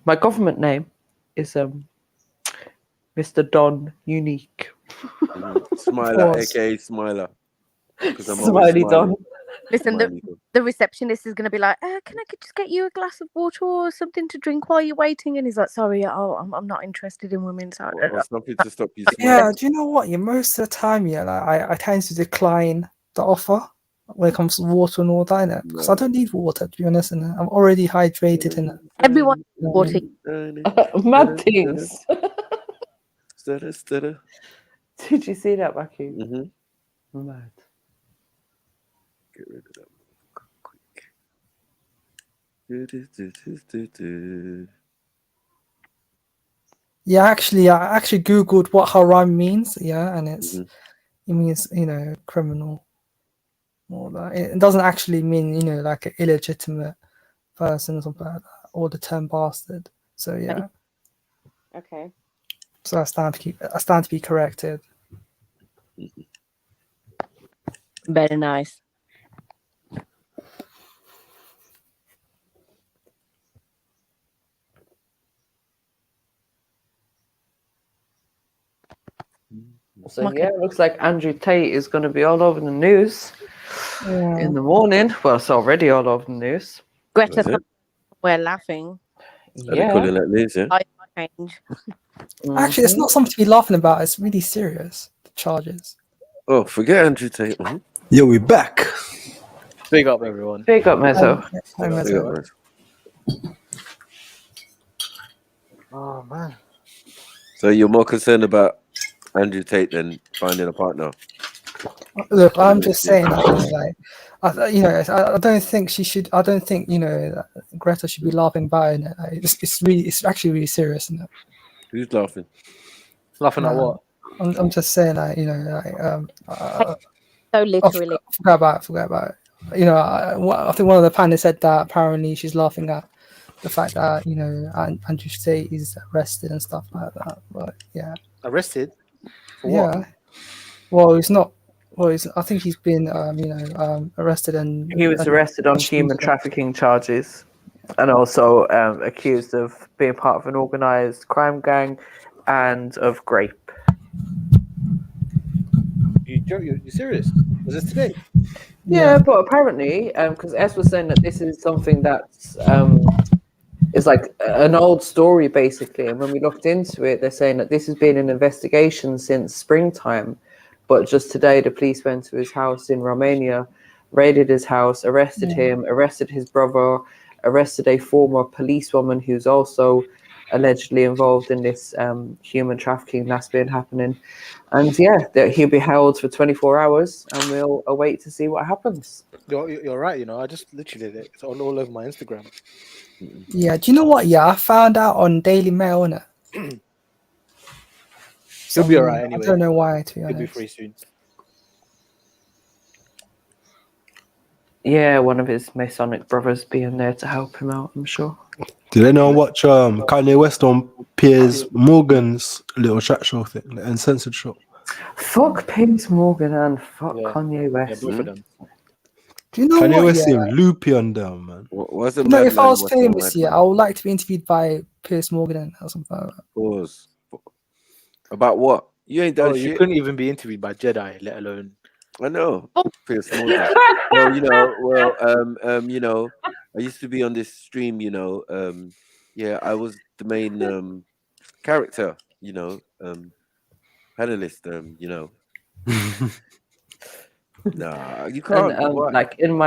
my government name is Mr. Don Unique. Smiler, aka Smiler. Smiley Don. Listen, the receptionist is going to be like, can I just get you a glass of water or something to drink while you're waiting? And he's like, sorry, I'm not interested in women. So something to stop you smiling. Yeah, do you know what? Most of the time, I tend to decline the offer when it comes to water and all that, because I don't need water, to be honest, and I'm already hydrated. Everyone water. Mad things. Stutter. Did you see that, Baku? Mad. Get rid of that quick. Yeah, I actually googled what haram means. Yeah, and it means criminal, more that. It doesn't actually mean, you know, like an illegitimate person or something like that, or the term bastard. So yeah. Okay. So I stand to be corrected. Very nice. So yeah, it looks like Andrew Tate is going to be all over the news in the morning. Well, it's already all over the news. Greta's we're laughing. Yeah. Change. Actually, it's not something to be laughing about. It's really serious. The charges. Oh, forget Andrew Tate. Yeah, we're back. Big up, everyone. Big up, Mezzo. Big up, Mezzo. Oh man. So you're more concerned about Andrew Tate than finding a partner? Look, I'm just saying that, I don't think she should. I don't think, you know, that Greta should be laughing about it. It's actually really serious, isn't it? Who's laughing? Laughing at what? I'm just saying that, you know, so literally. Forget about it. You know, I think one of the panelists said that apparently she's laughing at the fact that, you know, Andrew Tate is arrested and stuff like that. But yeah. Arrested? For yeah. what? Well, it's not. Well, I think he's been, arrested and He was arrested on human trafficking charges, and also accused of being part of an organized crime gang and of rape. You serious? Was this today? Yeah, but apparently, because S was saying that this is something that's is like an old story basically, and when we looked into it, they're saying that this has been an investigation since springtime. But just today, the police went to his house in Romania, raided his house, arrested him, arrested his brother, arrested a former policewoman who's also allegedly involved in this human trafficking that's been happening. And yeah, he'll be held for 24 hours and we'll await to see what happens. You're right, you know, I just literally did it. It's all over my Instagram. Yeah, do you know what? Yeah, I found out on Daily Mail, innit? He'll be alright anyway. I don't know why, to be honest. He'll be free soon. Yeah, one of his Masonic brothers being there to help him out, I'm sure. Did anyone watch Kanye West on Piers Morgan's little chat show thing, the Uncensored show? Fuck Piers Morgan and fuck Kanye West. Yeah, both of them. Do you know Kanye what? West Yeah. seemed loopy on them, man. Wasn't No, if I was famous, I would like to be interviewed by Piers Morgan or something like that. Pause. About what? You ain't done shit. You couldn't even be interviewed by Jedi, let alone. I know. Piers Morgan. Well, you know, I used to be on this stream, you know. Yeah, I was the main character, you know, panelist, you know. Nah, you can't. And, like in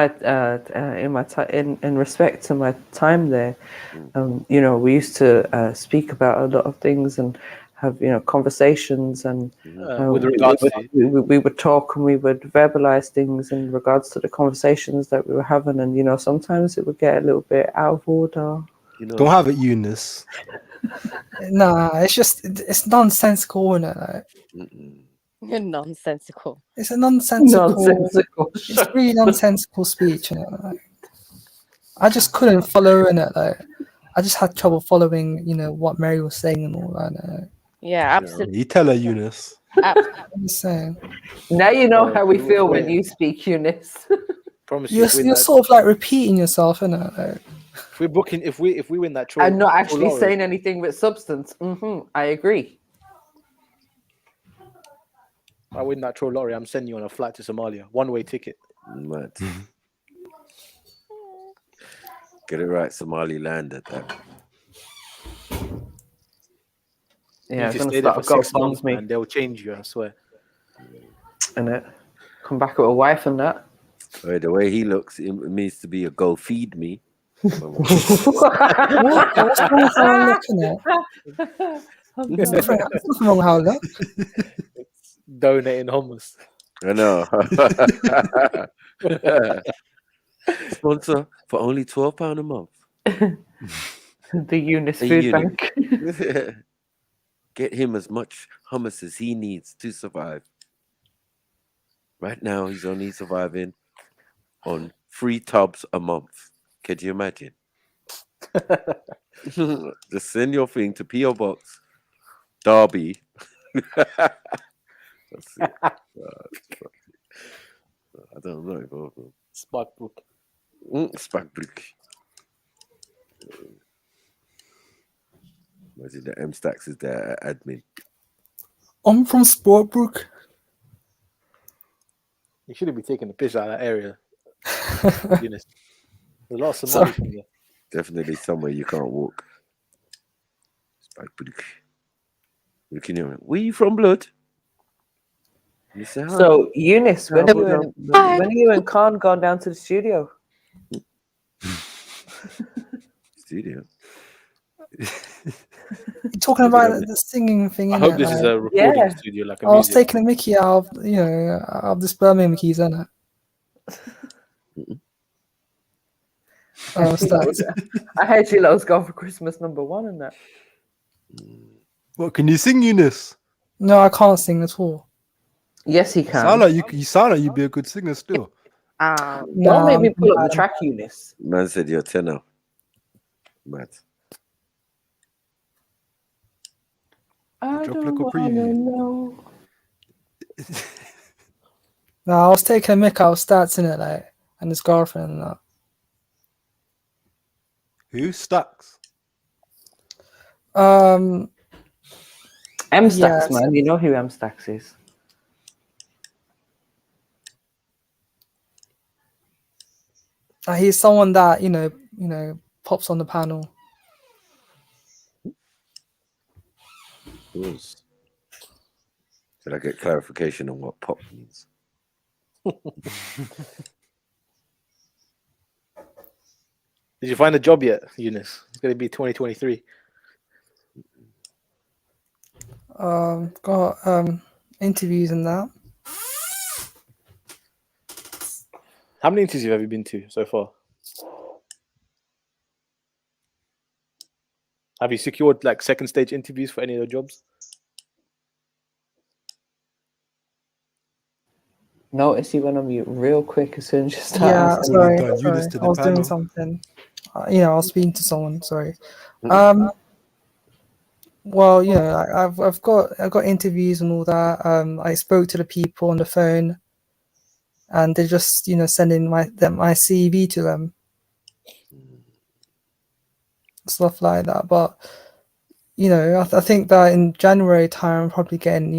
respect to my time there, you know, we used to speak about a lot of things and have, you know, conversations, and we would talk and we would verbalize things in regards to the conversations that we were having, and you know, sometimes it would get a little bit out of order. You know, don't have it, Eunice. Nah, it's nonsensical, isn't it? Like, You're nonsensical. it's a nonsensical. It's really nonsensical speech, you know. Like, I just couldn't follow in it. Like, I just had trouble following, you know, what Mary was saying and all that. Yeah, absolutely. You tell her, Eunice. I'm just saying. Now you know how we feel when you speak, Eunice. Promise You're sort of like repeating yourself, innit? Like, if we win that troll, I'm not actually saying anything with substance. I agree. I win that troll lottery, I'm sending you on a flight to Somalia, one-way ticket. Mad. Get it right, Somaliland at that. Yeah, if you I'm stay gonna there start for 6 months, GoFundMe. man, they'll change you, I swear. And it come back with a wife and that. Right, the way he looks, it means to be a go feed me. what's wrong with how I'm looking at? There's nothing wrong with how I look. It's donating hummus. I know. Sponsor for only £12 a month. The Eunice Food Bank. Get him as much hummus as he needs to survive. Right now, he's only surviving on 3 tubs a month. Could you imagine? Just send your thing to P.O. Box, Derby. That's it. I don't know. Sparkbrook. Sparkbrook. Imagine the M Stacks is their admin. I'm from Sportbrook. You shouldn't be taking the piss out of that area. There's a lot of Somalis from there. Definitely somewhere you can't walk. Where you from, blood? You say hi. So, Eunice, when are you and Khan gone down to the studio? Studio? You're talking about the singing thing. I hope this is a recording studio, like a I was music. taking a Mickey out of, out of the Birmingham Mickey's, isn't it? I heard you loves go for Christmas #1 and that. What, can you sing, Eunice? No, I can't sing at all. Yes, he can. You sound like you'd be a good singer still. Don't make me pull up the track, Eunice. Man said you're tenor. Mad. I Drop don't like a wanna preview. know. No, I was taking a Mick out of Stats in it, like, and his girlfriend and that. Who? Stacks? M Stacks, yes. man. You know who M Stacks is. He's someone that pops on the panel. Did I get clarification on what pop means? Did you find a job yet, Eunice? It's going to be 2023. Got interviews and that. How many interviews have you been to so far? Have you secured like second stage interviews for any of the jobs? Notice he went on mute real quick as soon as you started. Yeah, sorry. done. I was doing something. I was speaking to someone. Sorry. Well, I've got interviews and all that. I spoke to the people on the phone, and they just sending my CV to them, stuff like that. But I think that in January time, I'm probably getting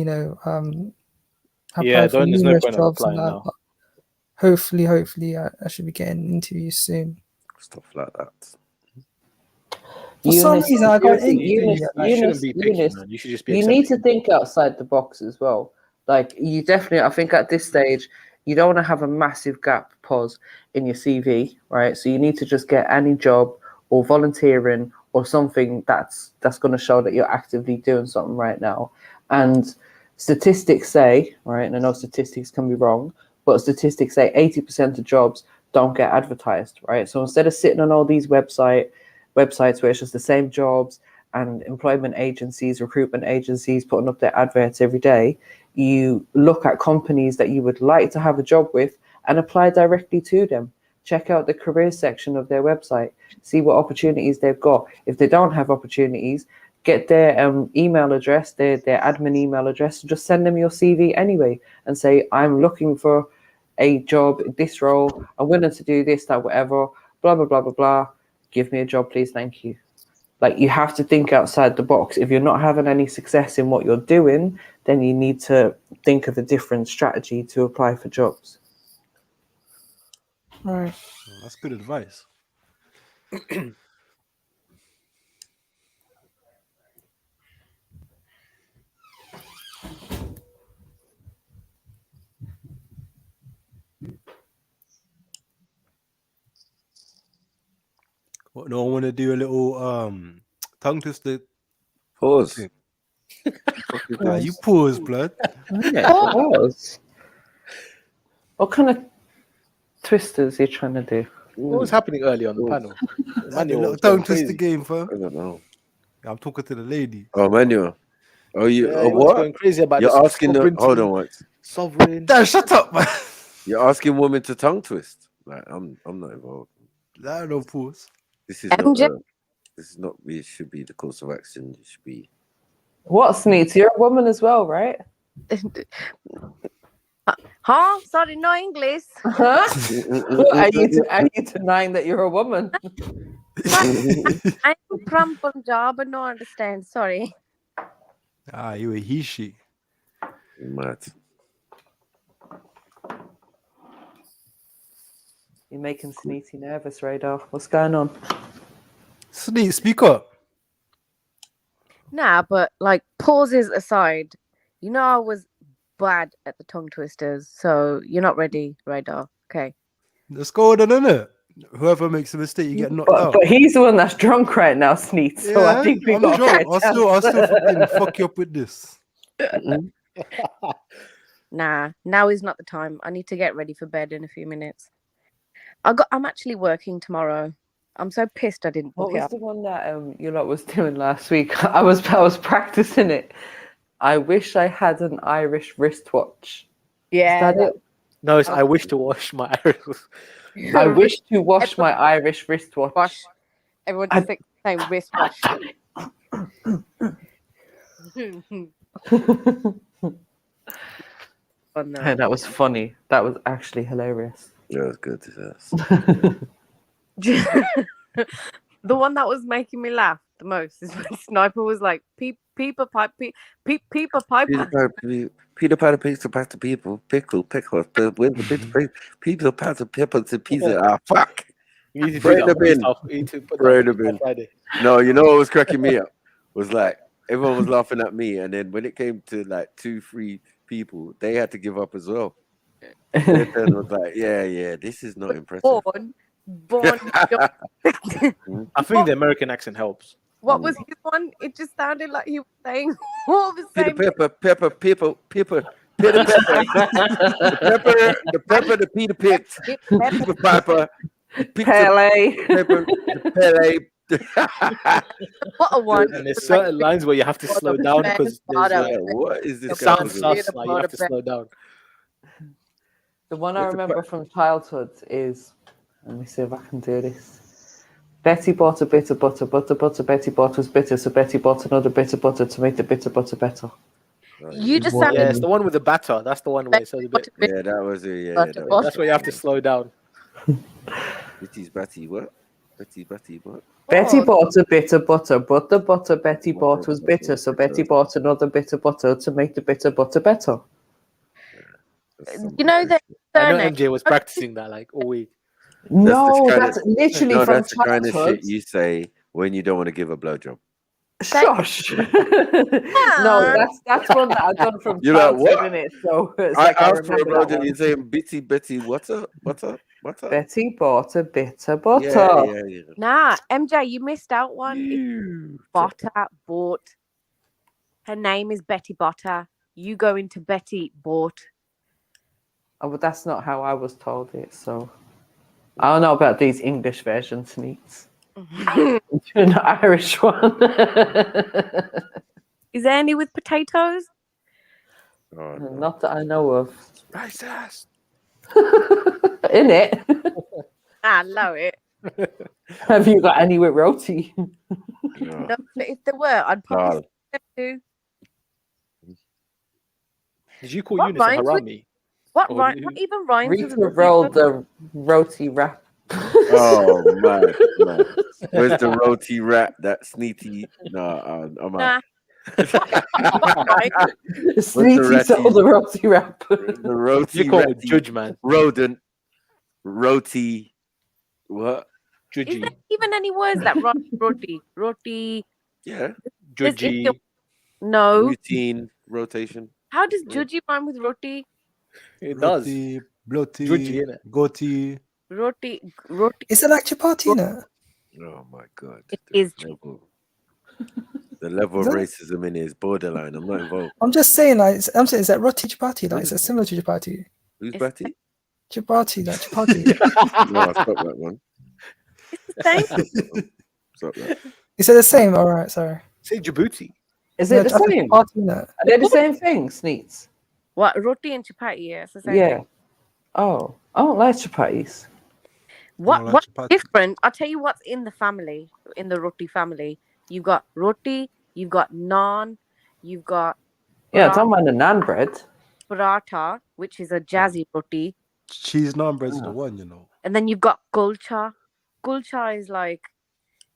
Yeah, there's no point of jobs and applying that. now. But hopefully, I should be getting interviews soon. Stuff like that. For some reason, I got You shouldn't be picky, man. You should just be You accepting. need to think outside the box as well. Like, you definitely, I think at this stage, you don't want to have a massive gap pause in your CV, right? So you need to just get any job or volunteering or something that's going to show that you're actively doing something right now. And statistics say, right, and I know statistics can be wrong, but statistics say 80% of jobs don't get advertised, right? So instead of sitting on all these websites where it's just the same jobs and employment agencies, recruitment agencies putting up their adverts every day, you look at companies that you would like to have a job with and apply directly to them. Check out the career section of their website, see what opportunities they've got. If they don't have opportunities, get their email address, their admin email address, and just send them your CV anyway and say, I'm looking for a job, this role, I'm willing to do this, that, whatever, blah, blah, blah, blah, blah. Give me a job, please, thank you. Like, you have to think outside the box. If you're not having any success in what you're doing, then you need to think of a different strategy to apply for jobs. All right. That's good advice. What, no one want to do a little tongue twister? Pause. You pause, blood. Yeah, pause. What kind of twisters are you trying to do? What was happening earlier on the panel? Little tongue twister game, fam. I don't know. I'm talking to the lady. Oh, Manuel. Oh, you? Yeah, Oh, he was what? going crazy about You're this asking the. sovereignty. Hold on, once. Sovereign. Damn, shut up, man. You're asking women to tongue twist. Like I'm not involved. No pause. This is not. This is not. It should be the course of action. It should be. What, Sneets? You're a woman as well, right? Huh? Sorry, no English. Huh? Are you denying that you're a woman? I'm from Punjab and no understand. Sorry. You a he she. Mad. You're making Sneety nervous, Radar. What's going on? Sneet, speak up. Nah, but like pauses aside, you know I was bad at the tongue twisters, so you're not ready, Radar. Okay. Let's go then, innit? Whoever makes a mistake, you get knocked out. But he's the one that's drunk right now, Sneet. So Yeah, I think we I'm got drunk. I'll still fucking fuck you up with this. Nah, now is not the time. I need to get ready for bed in a few minutes. I'm actually working tomorrow. I'm so pissed I didn't book What was it up. the one that you lot was doing last week? I was practicing it. I wish I had an Irish wristwatch. Yeah. Is that it? No, it's I wish to wash my Irish. I wish to wash my Irish wristwatch. Everyone just say wristwatch. Oh, no. Hey, that was funny. That was actually hilarious. Yeah, it was good. The one that was making me laugh the most is when Sniper was like, Peeper Piper. Peter Piper, pizza, pasta, people, pickle, pickle, pizza, pasta, pickles, and pizza. Ah, fuck. You need to put that on Friday. No, you know what was cracking me up? Was like, everyone was laughing at me, and then when it came to like 2-3 people, they had to give up as well. Their turn was like, yeah, this is not impressive. Born. I think the American accent helps. What was his one? It just sounded like he was saying all the same. Pepper, the pepper, the Peter Pits, Peter Piper, Pele. Pele. What a one! And there's certain lines where you have to slow down because what is this? It sounds sus, like you have to slow down. The one I remember from childhood is, let me see if I can do this. Betty bought a bit of butter, Betty bought was bitter, so Betty bought another bit of butter to make the bitter butter better. You just sounded... Yeah, it's the one with the batter. That's the one where it's a bit... Yeah, that was it. Yeah, that's where you have to slow down. Betty's Betty, what? Betty, what? Betty bought a bit of butter, but the butter Betty bought was bitter, so Betty bought another bit of butter to make the bitter butter better. You know that I know MJ was practicing that like all week. No, that's literally from that's the kind childhood. of shit you say when you don't want to give a blowjob. Shush. No, that's one that I've done from You're like, childhood, what? innit? So it's I like I asked for a remember that blowjob. one. You're saying Betty, butter? Betty bought a bit of butter. Yeah. Nah, MJ, you missed out one. Butter bought. Her name is Betty Butter. You go into Betty bought. Oh, but that's not how I was told it, so I don't know about these English versions, Neats. An Irish one. Is there any with potatoes? Oh, no. Not that I know of. Racist. In it. I love it. Have you got any with roti? No, but if there were, I'd probably say them too. Did you call Eunice a harami? What even rhymes Rita with rolled the roti wrap. Oh man. Where's the roti wrap? That sneety. No, I'm out. Sneety sold the roti wrap. The roti. You call it judge, man. Rodent. Roti. What? Is there even any words that rhyme with roti? Yeah. Judgy. No. Routine. Rotation. How does judgy rhyme with roti? It does. Bloaty, Judgy, innit? goatee. Roti. Is it like chapati, innit? Oh my god. It is. The level of racism in it is borderline. I'm not involved. I'm just saying, like, is that roti chapati? Like, is it similar to chapati? Who's Betty? Chapati, like chapati. No, I stopped that one. It's the same. Stop that. Is it the same? All right, sorry. Say Djibouti. Is it the same? Are they the same thing, Sneets? What, roti and chapati? Yeah, it's the same Yeah. thing. Oh, I don't like chapatis. What's different? I'll tell you what's in the family, in the roti family. You've got roti, you've got naan, you've got Yeah, talking about the naan bread. paratha, which is a jazzy roti. Cheese naan bread's the one, you know. And then you've got kulcha. Kulcha is like,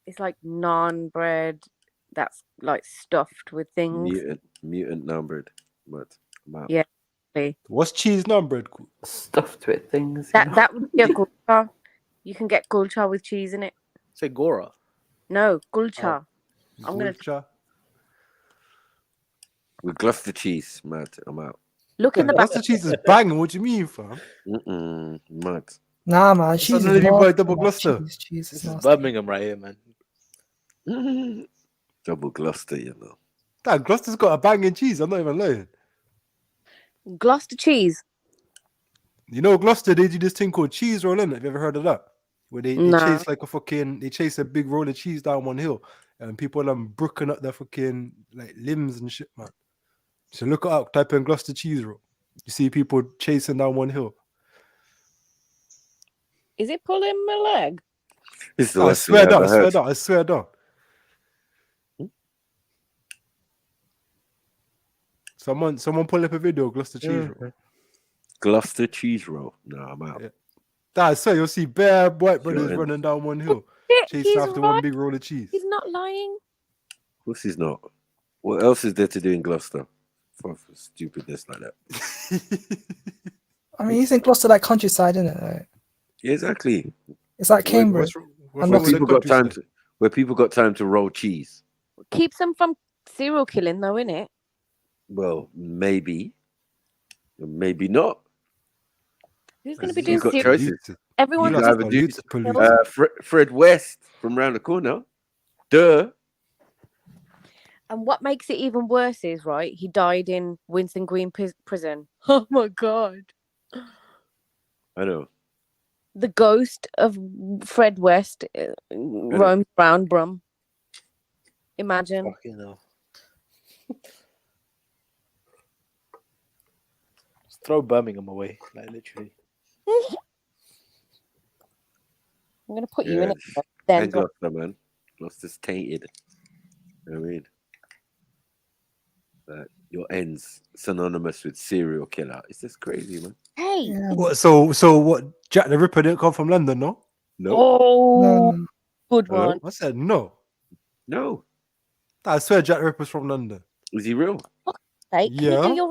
it's like naan bread that's like stuffed with things. Mutant naan bread. But yeah. What's cheese naan bread? Stuffed with things. That would be a kulcha. You can get kulcha with cheese in it. Say Gora. No, kulcha. I'm gonna with Gloucester cheese, mad. I'm out. Look in the back. Gloucester cheese is banging. What do you mean, fam? Mad. Nah, man. Cheese is buy double Gloucester. Cheese This is Birmingham right here, man. Double Gloucester, you know. That Gloucester's got a banging cheese. I'm not even lying. Gloucester cheese. You know, Gloucester, they do this thing called cheese rolling. Have you ever heard of that? Where they chase like they chase a big roll of cheese down one hill, and people are brooking up their fucking like limbs and shit, man. So look it up, type in Gloucester cheese roll. You see people chasing down one hill. Is it pulling my leg? I swear down. Someone pull up a video of Gloucester cheese roll. Gloucester cheese roll. No, I'm out. Yeah. I swear you'll see bare white brothers running down one hill, chasing after one big roll of cheese. He's not lying. Of course he's not. What else is there to do in Gloucester? For stupidness like that. I mean, he's in Gloucester, like countryside, isn't it? Right? Yeah, exactly. It's like Cambridge. Where people got time to roll cheese. Keeps them from serial killing, though, innit? Well, maybe not. Who's going to be doing serial choices? Everyone's Fred West from round the corner. Duh. And what makes it even worse is, right, he died in Winston Green prison. Oh, my God. I know. The ghost of Fred West roams around Brum. Imagine. Fucking hell. Just throw Birmingham away, like literally. I'm going to put you in it. Then Gloucester, man. Gloucester's tainted. You know what I mean? Your end's synonymous with serial killer. It's just crazy, man. Hey. Yeah. What? So what? Jack the Ripper didn't come from London, no? No. Oh, good one. I said no. No. I swear Jack the Ripper's from London. Is he real? Hey, can you do your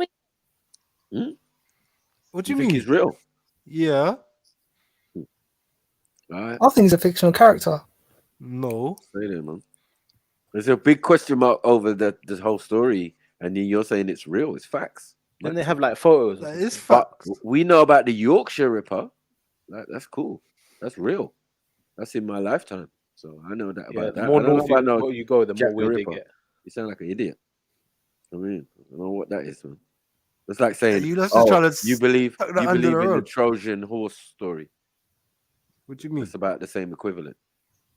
What do you think mean? he's real? Yeah. Right. I think he's a fictional character. No. Say that, man. There's a big question mark over this whole story, and then you're saying it's real. It's facts. Then they have like photos. It's facts. We know about the Yorkshire Ripper. That's cool. That's real. That's in my lifetime. So I know that about that. The more I don't know north if I know you go, the Jack more weird they Ripper. get. You sound like an idiot. I mean, I don't know what that is, man. It's like saying, you believe you believe under the in the rug. Trojan horse story. What do you mean? It's about the same equivalent.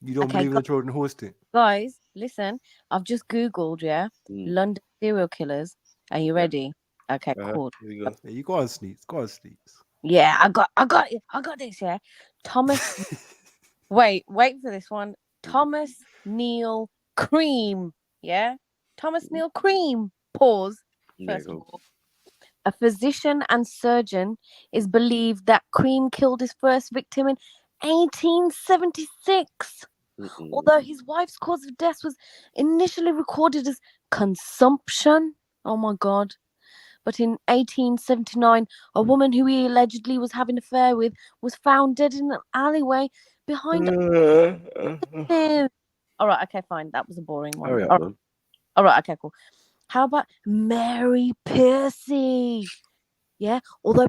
You don't believe in the Trojan horse thing? Guys, listen. I've just Googled, London serial killers. Are you ready? Okay, cool. Here we go. Yeah, you go on, Sneaks. Go on, Sneaks. Yeah, I got this, yeah. Thomas wait for this one. Thomas Neil Cream. Yeah? Thomas Neil Cream. Pause. First of all. A physician and surgeon is believed that Cream killed his first victim in 1876. Although his wife's cause of death was initially recorded as consumption. Oh my God. But in 1879, a woman who he allegedly was having an affair with was found dead in an alleyway behind him. All right, okay, fine. That was a boring one. Hurry up, man. All right, okay, cool. How about Mary Piercy? Yeah, although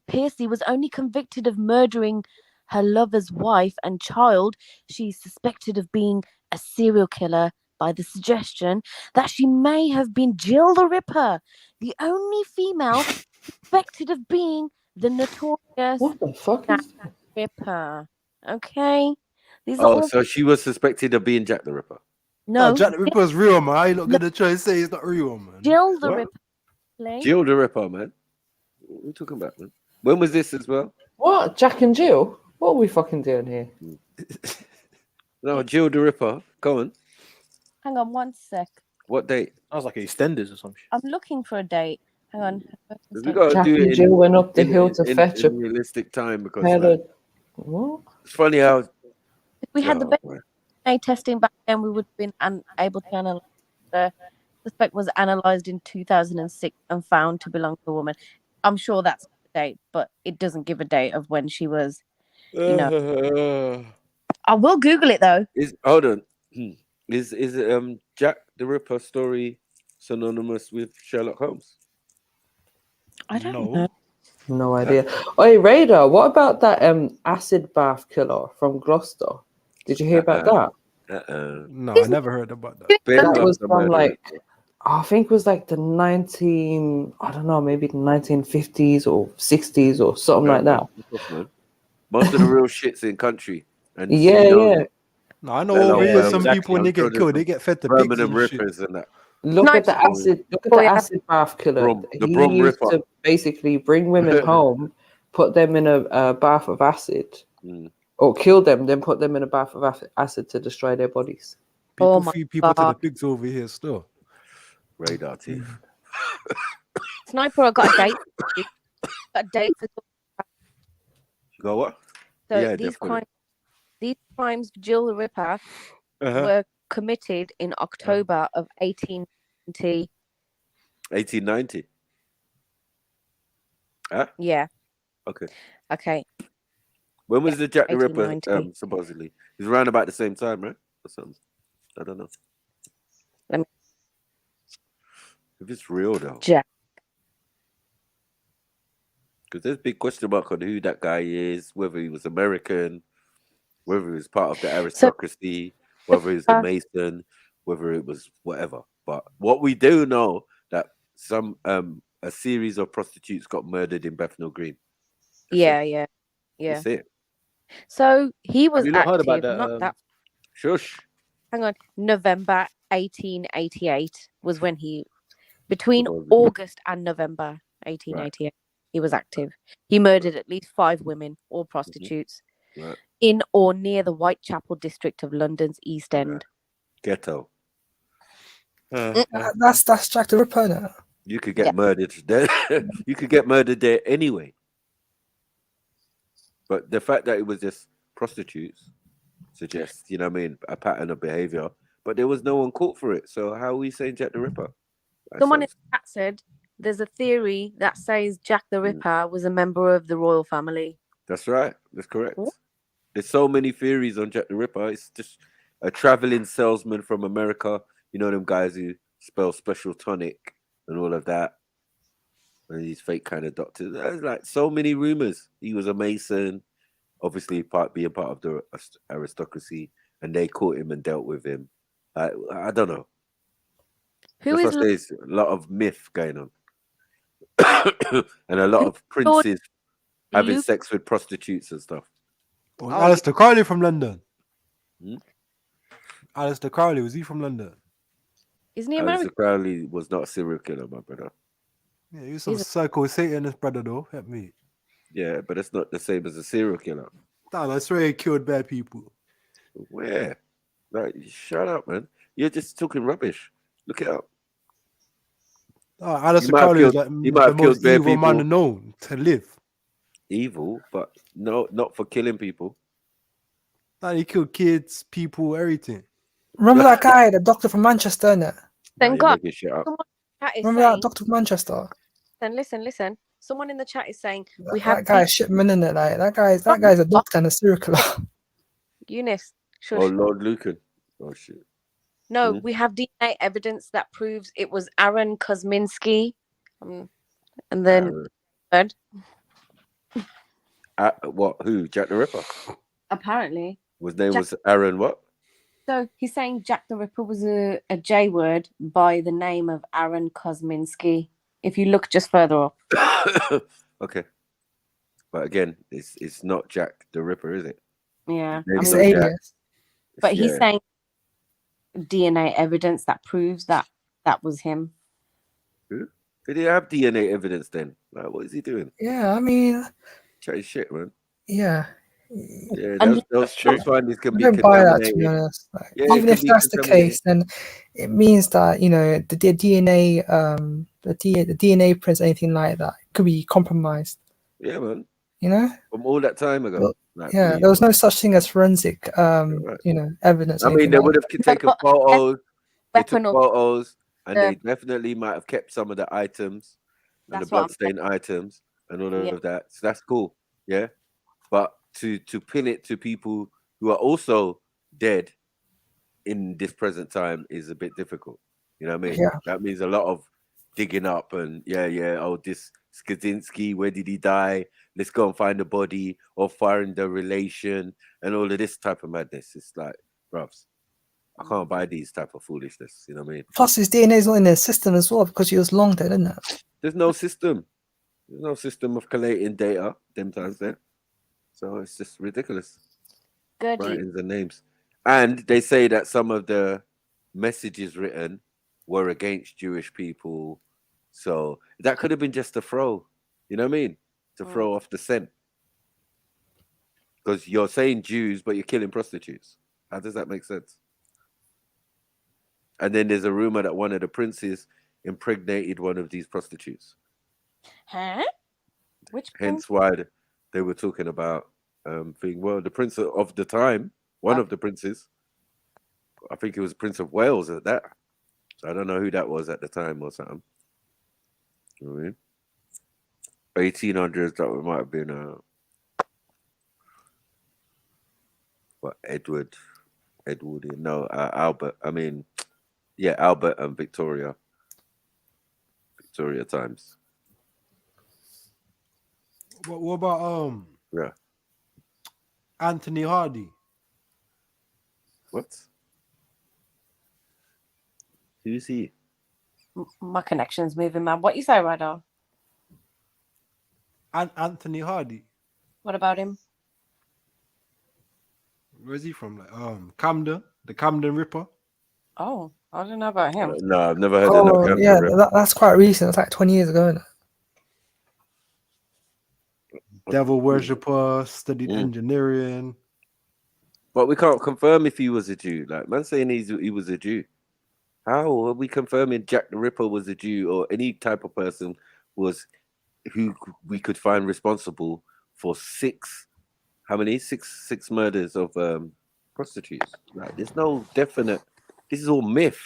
Piercy was only convicted of murdering her lover's wife and child, she's suspected of being a serial killer by the suggestion that she may have been Jill the Ripper, the only female suspected of being the notorious What the fuck Jack is that? Ripper. Okay, these are all... so she was suspected of being Jack the Ripper. No, Jack the Ripper's real, man. I ain't not gonna try and say it's not real, man. Jill the What? Ripper. Play. Jill the Ripper, man. What are you talking about, man? When was this as well? What? Jack and Jill? What are we fucking doing here? No, Jill the Ripper. Go on. Hang on 1 sec. What date? I was like EastEnders or something. I'm looking for a date. Hang on. We got to Jack do and it Jill went up the hill to in fetch a realistic time because pair like, of what? it's funny how If we had the DNA testing back then, we would have been able to analyze. The suspect was analyzed in 2006 and found to belong to a woman. I'm sure that's the date, but it doesn't give a date of when she was. You know, I will Google it though. Hold on. Is Jack the Ripper story synonymous with Sherlock Holmes? I don't know. No idea. Hey, Radar, what about that acid bath killer from Gloucester? Did you hear about that? No, I never heard about that. That was from like, I think it was like the I don't know, maybe the 1950s or 60s or something like that. Most of the real shit's in country. And Yeah, yeah. No, I know over here some people when they get killed, they get fed to pigs Birmingham and shit. Rippers and that. Look at the acid bath killer. The He Brum used Ripper. to basically bring women home, put them in a bath of acid, or kill them, then put them in a bath of acid to destroy their bodies. People feed people to the pigs over here still. Radar teeth. Sniper, I got a date. Got a date for. You got what? So Yeah, these definitely. crimes, Jill the Ripper, were committed in October of 1890. 1890. Huh? Yeah. Okay. Okay. When was the Jack the Ripper 1890. supposedly? It was around about the same time, right? Or something. I don't know. Let me. If it's real though. Jack. Because there's a big question mark on who that guy is, whether he was American, whether he was part of the aristocracy, whether he was a Mason, whether it was whatever. But what we do know that a series of prostitutes got murdered in Bethnal Green. Yeah. That's it. So he was Have you not heard active. about that? Not that. Shush. Hang on. November 1888 was when between August and November 1888, he was active. He murdered at least 5 women, all prostitutes, in or near the Whitechapel district of London's East End. Ghetto. That's Jack the Ripper now. You could get murdered there. You could get murdered there anyway. But the fact that it was just prostitutes suggests, you know what I mean, a pattern of behavior. But there was no one caught for it. So how are we saying Jack the Ripper? Someone in the chat said there's a theory that says Jack the Ripper was a member of the royal family. That's right. That's correct. There's so many theories on Jack the Ripper. It's just a traveling salesman from America. You know them guys who spell special tonic and all of that. And these fake kind of doctors. There's like so many rumors. He was a Mason, obviously being part of the aristocracy, and they caught him and dealt with him. I don't know. There's a lot of myth going on. And a lot of princes having sex with prostitutes and stuff. Oh, Alistair Crowley from London. Alistair Crowley, was he from London? Isn't he American? Alistair Crowley was not a serial killer, my brother. Yeah, he was some psycho Satanist brother though. Help me. Yeah, but it's not the same as a serial killer. No, I swear he killed bad people. Where? Like, shut up, man. You're just talking rubbish. Look it up. Alistair Crowley is like the most evil man known to live. Evil, but no, not for killing people. No, he killed kids, people, everything. Remember that guy, the doctor from Manchester, innit? Thank God. Remember that doctor from Manchester? Then listen. Someone in the chat is saying that guy's shipman, innit? Like that guy's a doctor and a serial killer. Eunice. Shush. Oh, Lord Lucan. Oh shit. No, we have DNA evidence that proves it was Aaron Kosminski. And then third. What? Who? Jack the Ripper? Apparently. His name was Aaron what? So he's saying Jack the Ripper was a J word by the name of Aaron Kosminski. If you look just further up. Okay. But again, it's not Jack the Ripper, is it? Yeah. It's alias. But he's saying DNA evidence that proves that was him. Who? Did he have DNA evidence then? Like, what is he doing? Yeah, I mean... Chatting shit, man. Yeah. Yeah, And those findings can I be don't buy that, to be contaminated. honest. Like, Yeah, it even can if be that's the contaminated. case, then it means that the DNA, the DNA prints, anything like that, could be compromised. Yeah, man. You know, from all that time ago. Like, yeah, please, there was man. no such thing as forensic, Right. evidence. I mean, they would have taken photos. They took Weapon or photos, and they the- definitely might have kept some of the items and the That's what I'm saying. bloodstained items and all Yeah. of that. So that's cool. Yeah, but to pin it to people who are also dead in this present time is a bit difficult. You know what I mean? Yeah. That means a lot of digging up and oh, this Skaczynski, where did he die? Let's go and find the body or find the relation and all of this type of madness. It's like, bruvs, I can't buy these type of foolishness. You know what I mean? Plus, his DNA is not in their system as well because he was long dead, isn't it? There's no system. There's no system of collating data them times there. So it's just ridiculous. Good. Writings and names. And they say that some of the messages written were against Jewish people. So that could have been just a throw. You know what I mean? To throw off the scent. Because you're saying Jews, but you're killing prostitutes. How does that make sense? And then there's a rumor that one of the princes impregnated one of these prostitutes. Huh? Which Hence why they were talking about the prince of the time, one of the princes, I think it was Prince of Wales at that. So I don't know who that was at the time or something. You know what I mean? 1800s, that might have been Edward, no, Albert. I mean, yeah, Albert and Victoria times. What about Yeah. Anthony Hardy? What? Who's he? My connection's moving, man. What you say, Radar? Anthony Hardy. What about him? Where's he from? Like Camden, the Camden Ripper. Oh, I don't know about him. No, I've never heard of no Camden yeah, Ripper. that's quite recent. It's like 20 years ago, isn't it? Devil worshipper, studied engineering. But we can't confirm if he was a Jew. Like, man saying he was a Jew. How are we confirming Jack the Ripper was a Jew or any type of person was who we could find responsible for six murders of prostitutes? Like, there's no definite. This is all myth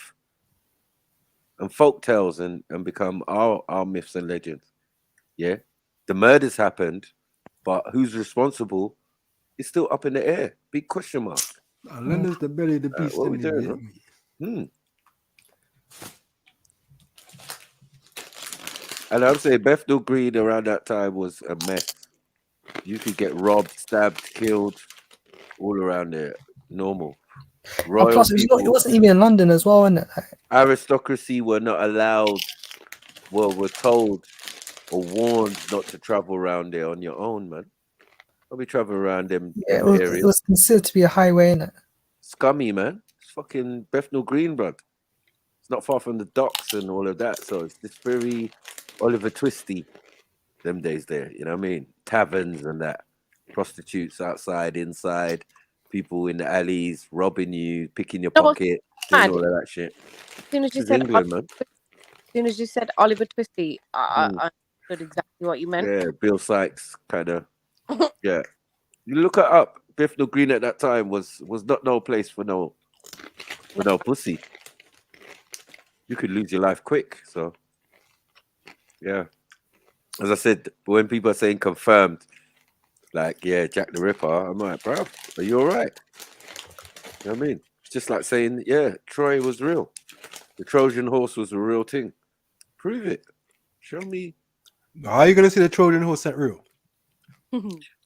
and folk tales and become our myths and legends. Yeah, the murders happened, but who's responsible is still up in the air. Big question mark. Leonard's the belly of the beast. What are we doing? And I'm saying Bethnal Green around that time was a mess. You could get robbed, stabbed, killed, all around there. Normal. Royal Plus, it wasn't even in London as well, wasn't it? Aristocracy were not allowed, were told or warned not to travel around there on your own, man. Don't be traveling around them areas. It was considered to be a highway, innit? Scummy, man. It's fucking Bethnal Green, bro. It's not far from the docks and all of that. So it's this very Oliver Twisty them days there. You know what I mean? Taverns and that. Prostitutes outside, inside. People in the alleys robbing you, picking your pocket, doing all of that shit. As soon as you This is said England, man. As soon as you said Oliver Twisty, I understood exactly what you meant. Yeah, Bill Sykes, kind of. Yeah. You look it up. Bethnal Green at that time was not no place for no pussy. You could lose your life quick. So, yeah. As I said, when people are saying confirmed, like, yeah, Jack the Ripper, I'm like, bro, are you all right? You know what I mean? It's just like saying, yeah, Troy was real. The Trojan horse was a real thing. Prove it. Show me. How are you going to say the Trojan horse ain't real?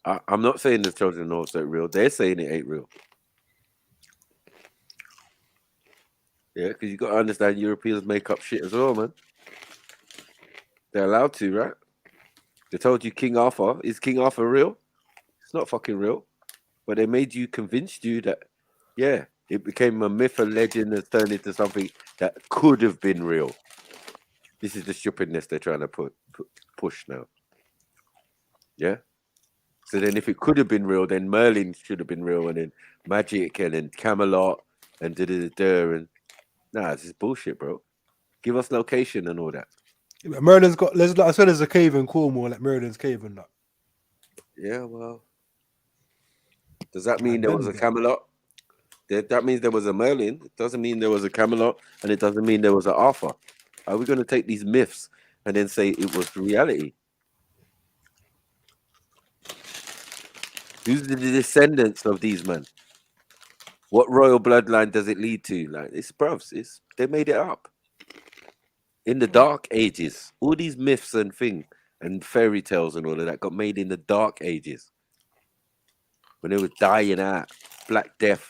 I'm not saying the Trojan horse ain't real. They're saying it ain't real. Yeah, because you got to understand Europeans make up shit as well, man. They're allowed to, right? They told you King Arthur. Is King Arthur real? It's not fucking real. But they made you, convinced you that, yeah, it became a myth, a legend, and turned into something that could have been real. This is the stupidness they're trying to push now. Yeah? So then if it could have been real, then Merlin should have been real, and then Magic, and then Camelot, and and nah, this is bullshit, bro. Give us location and all that. Yeah, Merlin's got. I said there's a cave in Cornwall, like Merlin's cave and that. Yeah, well, does that mean there was a Camelot? That means there was a Merlin. It doesn't mean there was a Camelot, and it doesn't mean there was an Arthur. Are we going to take these myths and then say it was reality? Who's the descendants of these men? What royal bloodline does it lead to? Like, it's bruvs. They made it up in the dark ages. All these myths and and fairy tales and all of that got made in the dark ages when they were dying out. Black Death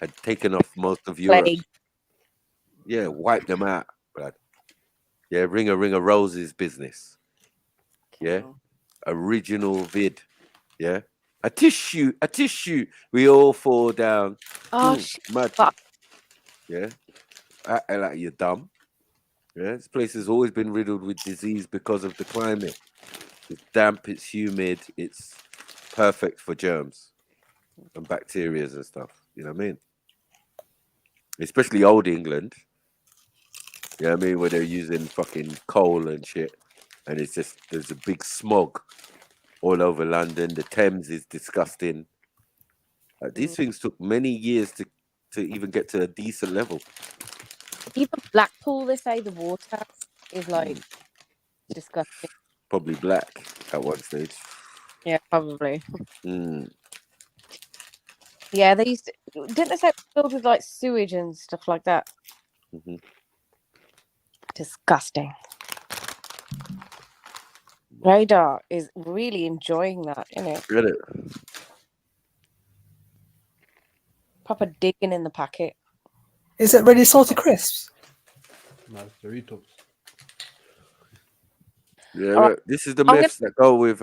had taken off most of Europe. Plague. Yeah, wiped them out, blood. Yeah, Ring of Roses business. Yeah, original vid. Yeah, a tissue. We all fall down. Oh, mad. Yeah, act like you're dumb. Yeah, this place has always been riddled with disease because of the climate. It's damp, it's humid, it's perfect for germs and bacteria and stuff. You know what I mean? Especially old England. You know what I mean? Where they're using fucking coal and shit. And it's just, there's a big smog all over London. The Thames is disgusting. These things took many years to even get to a decent level. Even Blackpool, they say the water is like disgusting. Probably black at one stage. Yeah, probably. Mm. Yeah, they used to, didn't they say it was filled with like sewage and stuff like that? Mm-hmm. Disgusting. Radar is really enjoying that, isn't it? Get it? Proper digging in the packet. Is it ready salty crisps? No, Doritos. Yeah, look, this is the myths that go with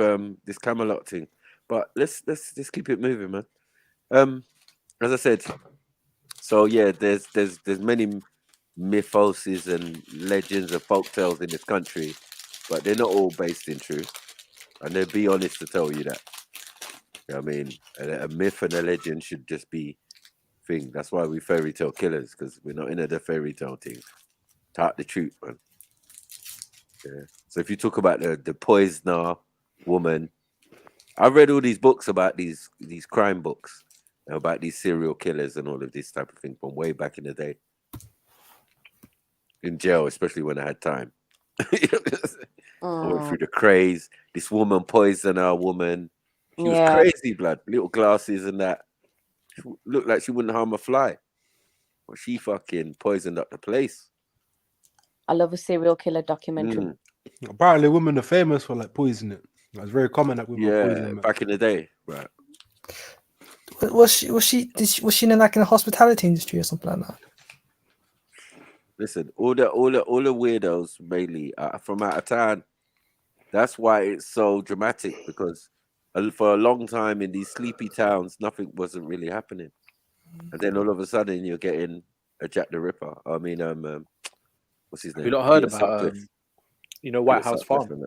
this Camelot thing. But let's keep it moving, man. As I said, so yeah, there's many mythoses and legends and folk tales in this country, but they're not all based in truth. And they'll be honest to tell you that. You know what I mean? A myth and a legend should just be thing. That's why we fairy tale killers, because we're not into the fairy tale thing. Talk the truth, man. Yeah. So if you talk about the poisoner woman, I've read all these books about these crime books about these serial killers and all of this type of thing from way back in the day. In jail, especially when I had time. I went through the craze. This woman poisoned a woman. She was crazy, blood. Little glasses and that. She looked like she wouldn't harm a fly. But she fucking poisoned up the place. I love a serial killer documentary. Apparently, women are famous for like poisoning. It's very common that women poison. Back in the day, right? Was she in like in the hospitality industry or something like that? Listen, all the weirdos mainly are from out of town. That's why it's so dramatic, because for a long time in these sleepy towns, nothing wasn't really happening, and then all of a sudden you're getting a Jack the Ripper. I mean, what's his name? Have you not heard about White House Farm?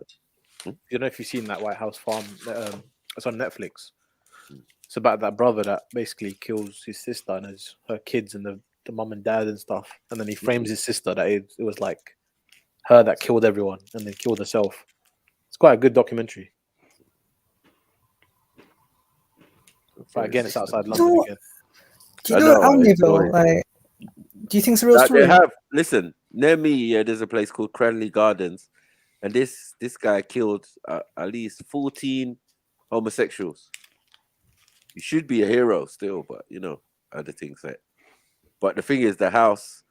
Hmm? You know if you've seen that White House Farm? It's on Netflix. It's about that brother that basically kills his sister and her kids and the mum and dad and stuff, and then he frames his sister that it was like her that killed everyone and then killed herself. It's quite a good documentary. But again, it's outside London again. Do you know Amityville? Like, do you think it's a real story? They have. Listen, near me, there's a place called Cranley Gardens, and this guy killed at least 14 homosexuals. You should be a hero still, but other things like. But the thing is, the house,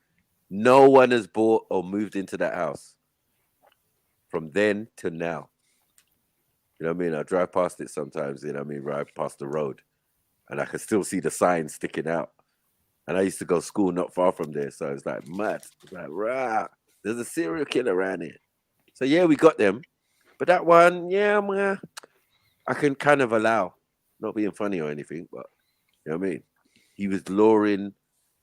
no one has bought or moved into that house from then to now. You know what I mean? I drive past it sometimes, right past the road, and I can still see the sign sticking out. And I used to go to school not far from there, so it's like mad. It's like, rah, there's a serial killer around here. So yeah, we got them. But that one, I can kind of allow, not being funny or anything, but you know what I mean? He was luring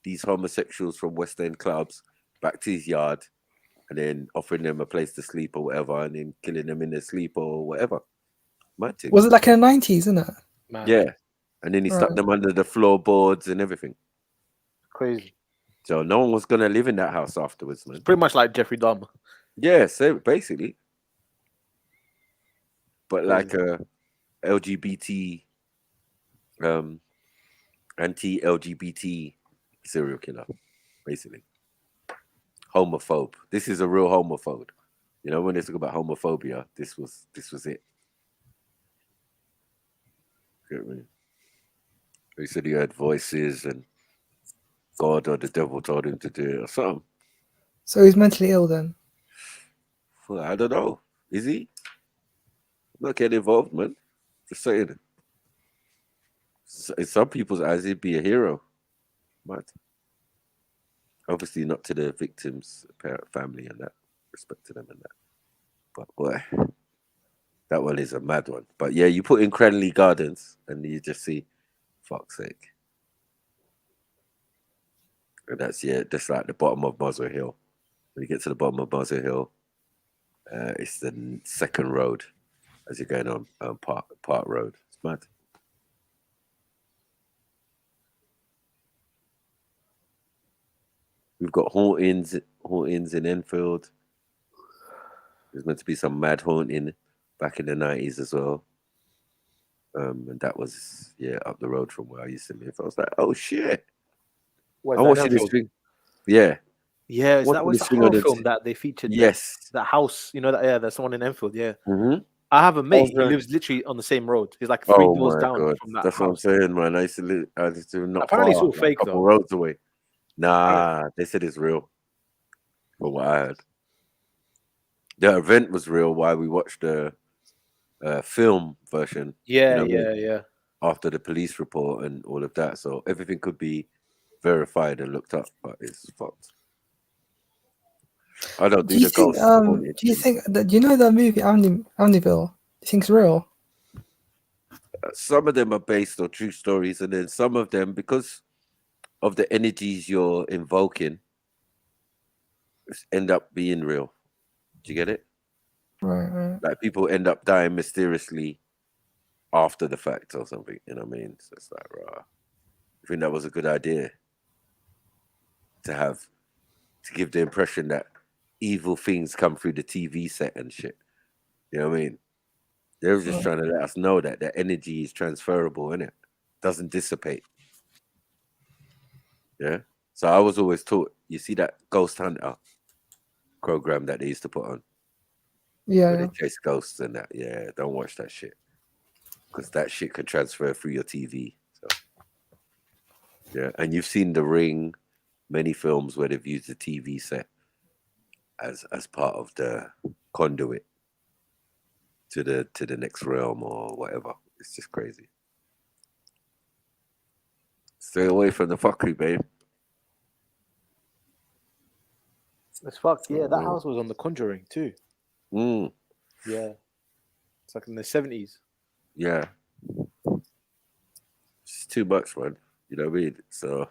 these homosexuals from West End clubs back to his yard and then offering them a place to sleep or whatever, and then killing them in their sleep or whatever. Was it like in the 90s, isn't it? Man. Yeah. And then he stuck them under the floorboards and everything. Crazy. So no one was gonna live in that house afterwards, man. Pretty much like Jeffrey Dahmer. Yeah, so basically. But Crazy. like a LGBT anti-LGBT serial killer, basically. Homophobe. This is a real homophobe. You know, when they talk about homophobia, this was it. Get me? He said he heard voices and God or the devil told him to do it or something. So he's mentally ill then? Well, I don't know. Is he? I'm not getting involved, man. Just saying. In some people's eyes, he'd be a hero. Mad. Obviously not to the victims' family and that. Respect to them and that. But boy, that one is a mad one. But yeah, you put in Cranley Gardens and you just see, fuck's sake. And that's just like the bottom of Muswell Hill. When you get to the bottom of Muswell Hill, it's the second road as you're going on Park Road. It's mad. We've got hauntings in Enfield. There's meant to be some mad haunting back in the 90s as well. And that was up the road from where I used to live. I was like, oh shit. What, I'm watching this thing. Yeah. Yeah, is that was the horror film that they featured? Yes. That house, you know that? Yeah, that's the one in Enfield. Yeah. Mm-hmm. I have a mate. He lives literally on the same road. He's like three doors down from that That's house. what I'm saying, man. I used to live not Apparently far, it's all fake, a couple though. roads away. Nah, they said it's real. From what I heard. The event was real while we watched the film version. Yeah, you know what I mean? yeah. After the police report and all of that. So everything could be verified and looked up, but it's fucked. I don't do the ghost. Do you think that you know the movie Amityville? Do you think it's real? Some of them are based on true stories, and then some of them, because of the energies you're invoking, end up being real. Do you get it? Right. Like people end up dying mysteriously after the fact or something. You know what I mean? So it's like, rah. I think that was a good idea to give the impression that evil things come through the TV set and shit. You know what I mean? They were just trying to let us know that the energy is transferable, innit? Doesn't dissipate. Yeah. So I was always taught, you see that Ghost Hunter program that they used to put on? Yeah. Where they chase ghosts and that. Yeah, don't watch that shit. Because that shit can transfer through your TV. So yeah. And you've seen The Ring, many films where they've used the TV set as part of the conduit to the next realm or whatever. It's just crazy. Stay away from the fuckery, babe. It's fucked. Yeah, that house was on The Conjuring too. Mm. Yeah. It's like in the 70s. Yeah. It's too much, man. You know what I mean? So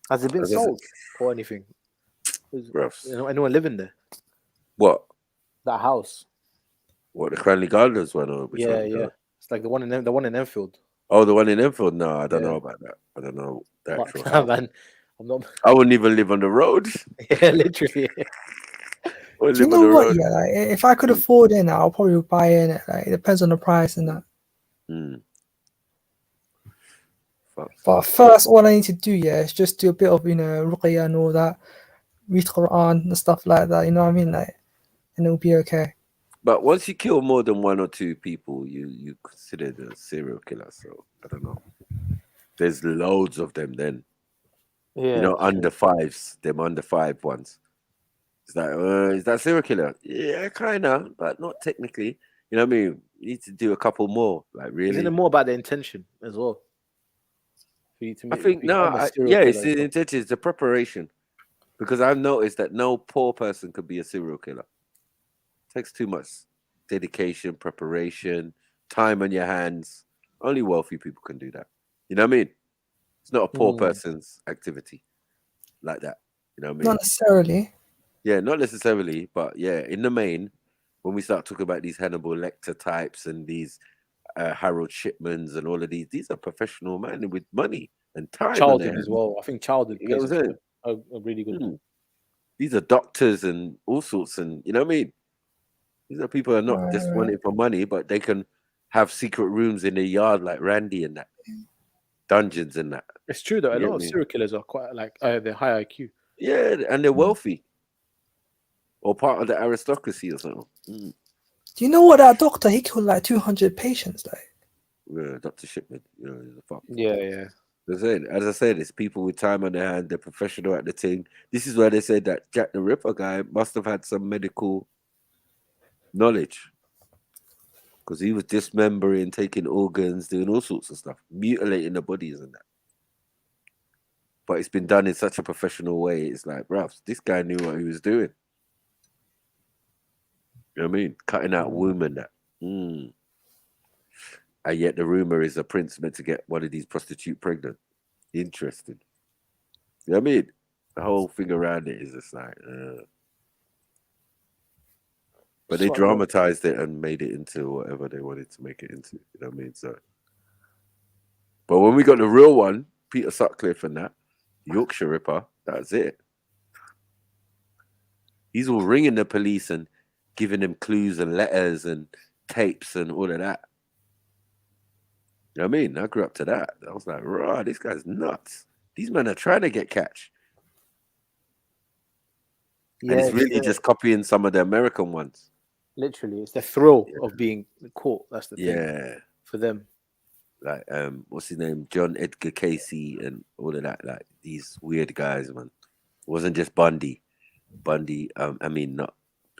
has it been sold or anything? Anyone living there? What? That house. What, the Cranley Gardens one? Or which yeah, one? yeah. It's like the one in Enfield. Oh, the one in Enfield? No, I don't know about that. I don't know the actual house. Man, I'm not. I wouldn't even live on the road. Yeah, literally. Do you know what? Yeah, like, if I could afford it now, I'll probably buy it. Like, it depends on the price and that. Mm. But first, all I need to do, is just do a bit of, ruqyah and all that, read Quran and stuff like that. You know what I mean? Like, and it'll be okay. But once you kill more than one or two people, you consider the serial killer. So I don't know. There's loads of them. Then, under fives, them under 5 ones. It's like, is that serial killer? Yeah, kind of, but not technically. You know what I mean? You need to do a couple more. Like, really? Isn't it more about the intention as well? For you to I think it's the intention, it's the preparation. Because I've noticed that no poor person could be a serial killer. It takes too much dedication, preparation, time on your hands. Only wealthy people can do that. You know what I mean? It's not a poor person's activity like that. You know what I mean? Not necessarily. Yeah, not necessarily, but yeah, in the main, when we start talking about these Hannibal Lecter types and these Harold Shipmans and all of these. These are professional men with money and time. Childhood as well. I think Childhood You know plays what I'm saying? a really good. These are doctors and all sorts, and you know what I mean. These are people who are not just wanting for money, but they can have secret rooms in their yard like Randy and that, dungeons and that. It's true though. A lot of serial killers are quite like they're high IQ. Yeah, and they're wealthy, or part of the aristocracy or something. Do you know what that doctor? He killed like 200 patients. Like, Yeah, Dr. Shipman. You know, he's a fuck. Yeah. As I said, it's people with time on their hand. They're professional at the thing. This is where they said that Jack the Ripper guy must have had some medical knowledge, because he was dismembering, taking organs, doing all sorts of stuff, mutilating the bodies and that. But it's been done in such a professional way. It's like, bruv, this guy knew what he was doing. You know what I mean? Cutting out womb and that. And yet the rumor is a prince meant to get one of these prostitutes pregnant. Interesting. You know what I mean? The whole thing around it is just like, but they dramatized it and made it into whatever they wanted to make it into. You know what I mean? So, but when we got the real one, Peter Sutcliffe and that, Yorkshire Ripper, that's it. He's all ringing the police and giving them clues and letters and tapes and all of that. You know what I mean? I grew up to that. I was like, raw, this guy's nuts. These men are trying to get catch. Yeah, and it's really just copying some of the American ones. Literally, it's the thrill of being caught. That's the thing for them. Like, what's his name? John Edgar Casey and all of that. Like, these weird guys, man. It wasn't just Bundy. Not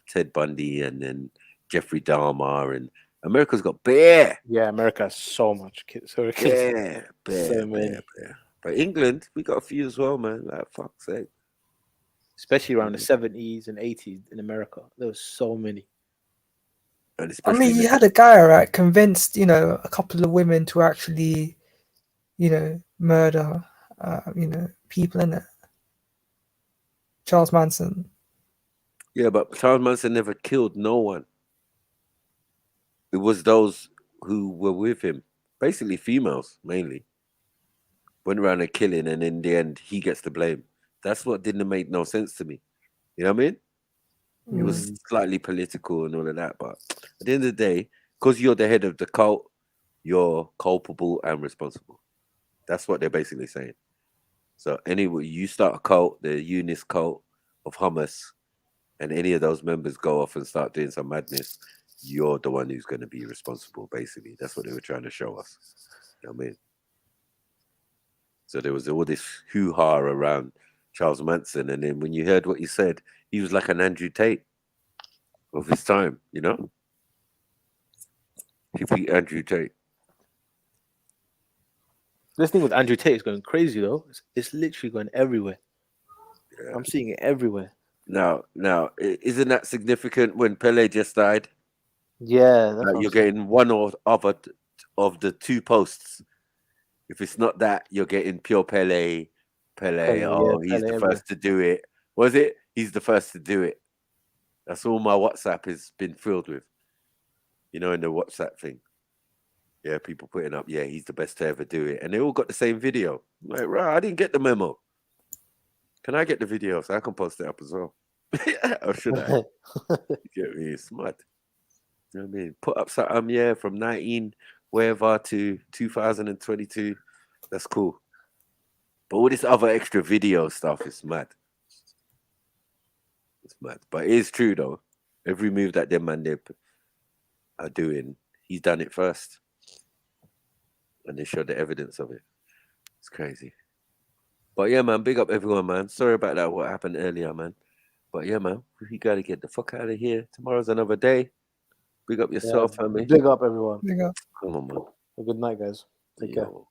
Ted Bundy and then Jeffrey Dahmer, and America's got bear. Yeah, America has so much kids. So bear. many. But England, we got a few as well, man. Like, fuck's sake. Especially around the 70s and 80s in America. There was so many. I mean, you had a guy, right, convinced, a couple of women to actually, murder, people in it. Charles Manson. Yeah, but Charles Manson never killed no one. It was those who were with him, basically females mainly. Went around and killing, and in the end, he gets the blame. That's what didn't make no sense to me. You know what I mean? It was slightly political and all of that, but at the end of the day, because you're the head of the cult, you're culpable and responsible. That's what they're basically saying. So anyway, you start a cult, the Eunice cult of Hamas, and any of those members go off and start doing some madness, you're the one who's going to be responsible, basically. That's what they were trying to show us. You know what I mean? So there was all this hoo-ha around Charles Manson, and then when you heard what he said, he was like an Andrew Tate of his time, you know? He beat Andrew Tate. This thing with Andrew Tate is going crazy, though. It's literally going everywhere. Yeah. I'm seeing it everywhere. Now, isn't that significant when Pele just died? Yeah. Like you're getting one or other of the two posts. If it's not that, you're getting pure Pele. He's the first to do it. Was it? He's the first to do it. That's all my WhatsApp has been filled with. In the WhatsApp thing. Yeah, people putting up, he's the best to ever do it. And they all got the same video. I'm like, right, I didn't get the memo. Can I get the video so I can post it up as well? Or should I? You get me? It's mad. You know what I mean? Put up something, from 19 wherever to 2022. That's cool. But all this other extra video stuff is mad. It's mad. But it is true, though. Every move that them man are doing, he's done it first. And they showed the evidence of it. It's crazy. But yeah, man, big up everyone, man. Sorry about that, what happened earlier, man. But yeah, man, we got to get the fuck out of here. Tomorrow's another day. Big up yourself, family. Big up, everyone. Big up. Come on, man. A good night, guys. Take care. Boom.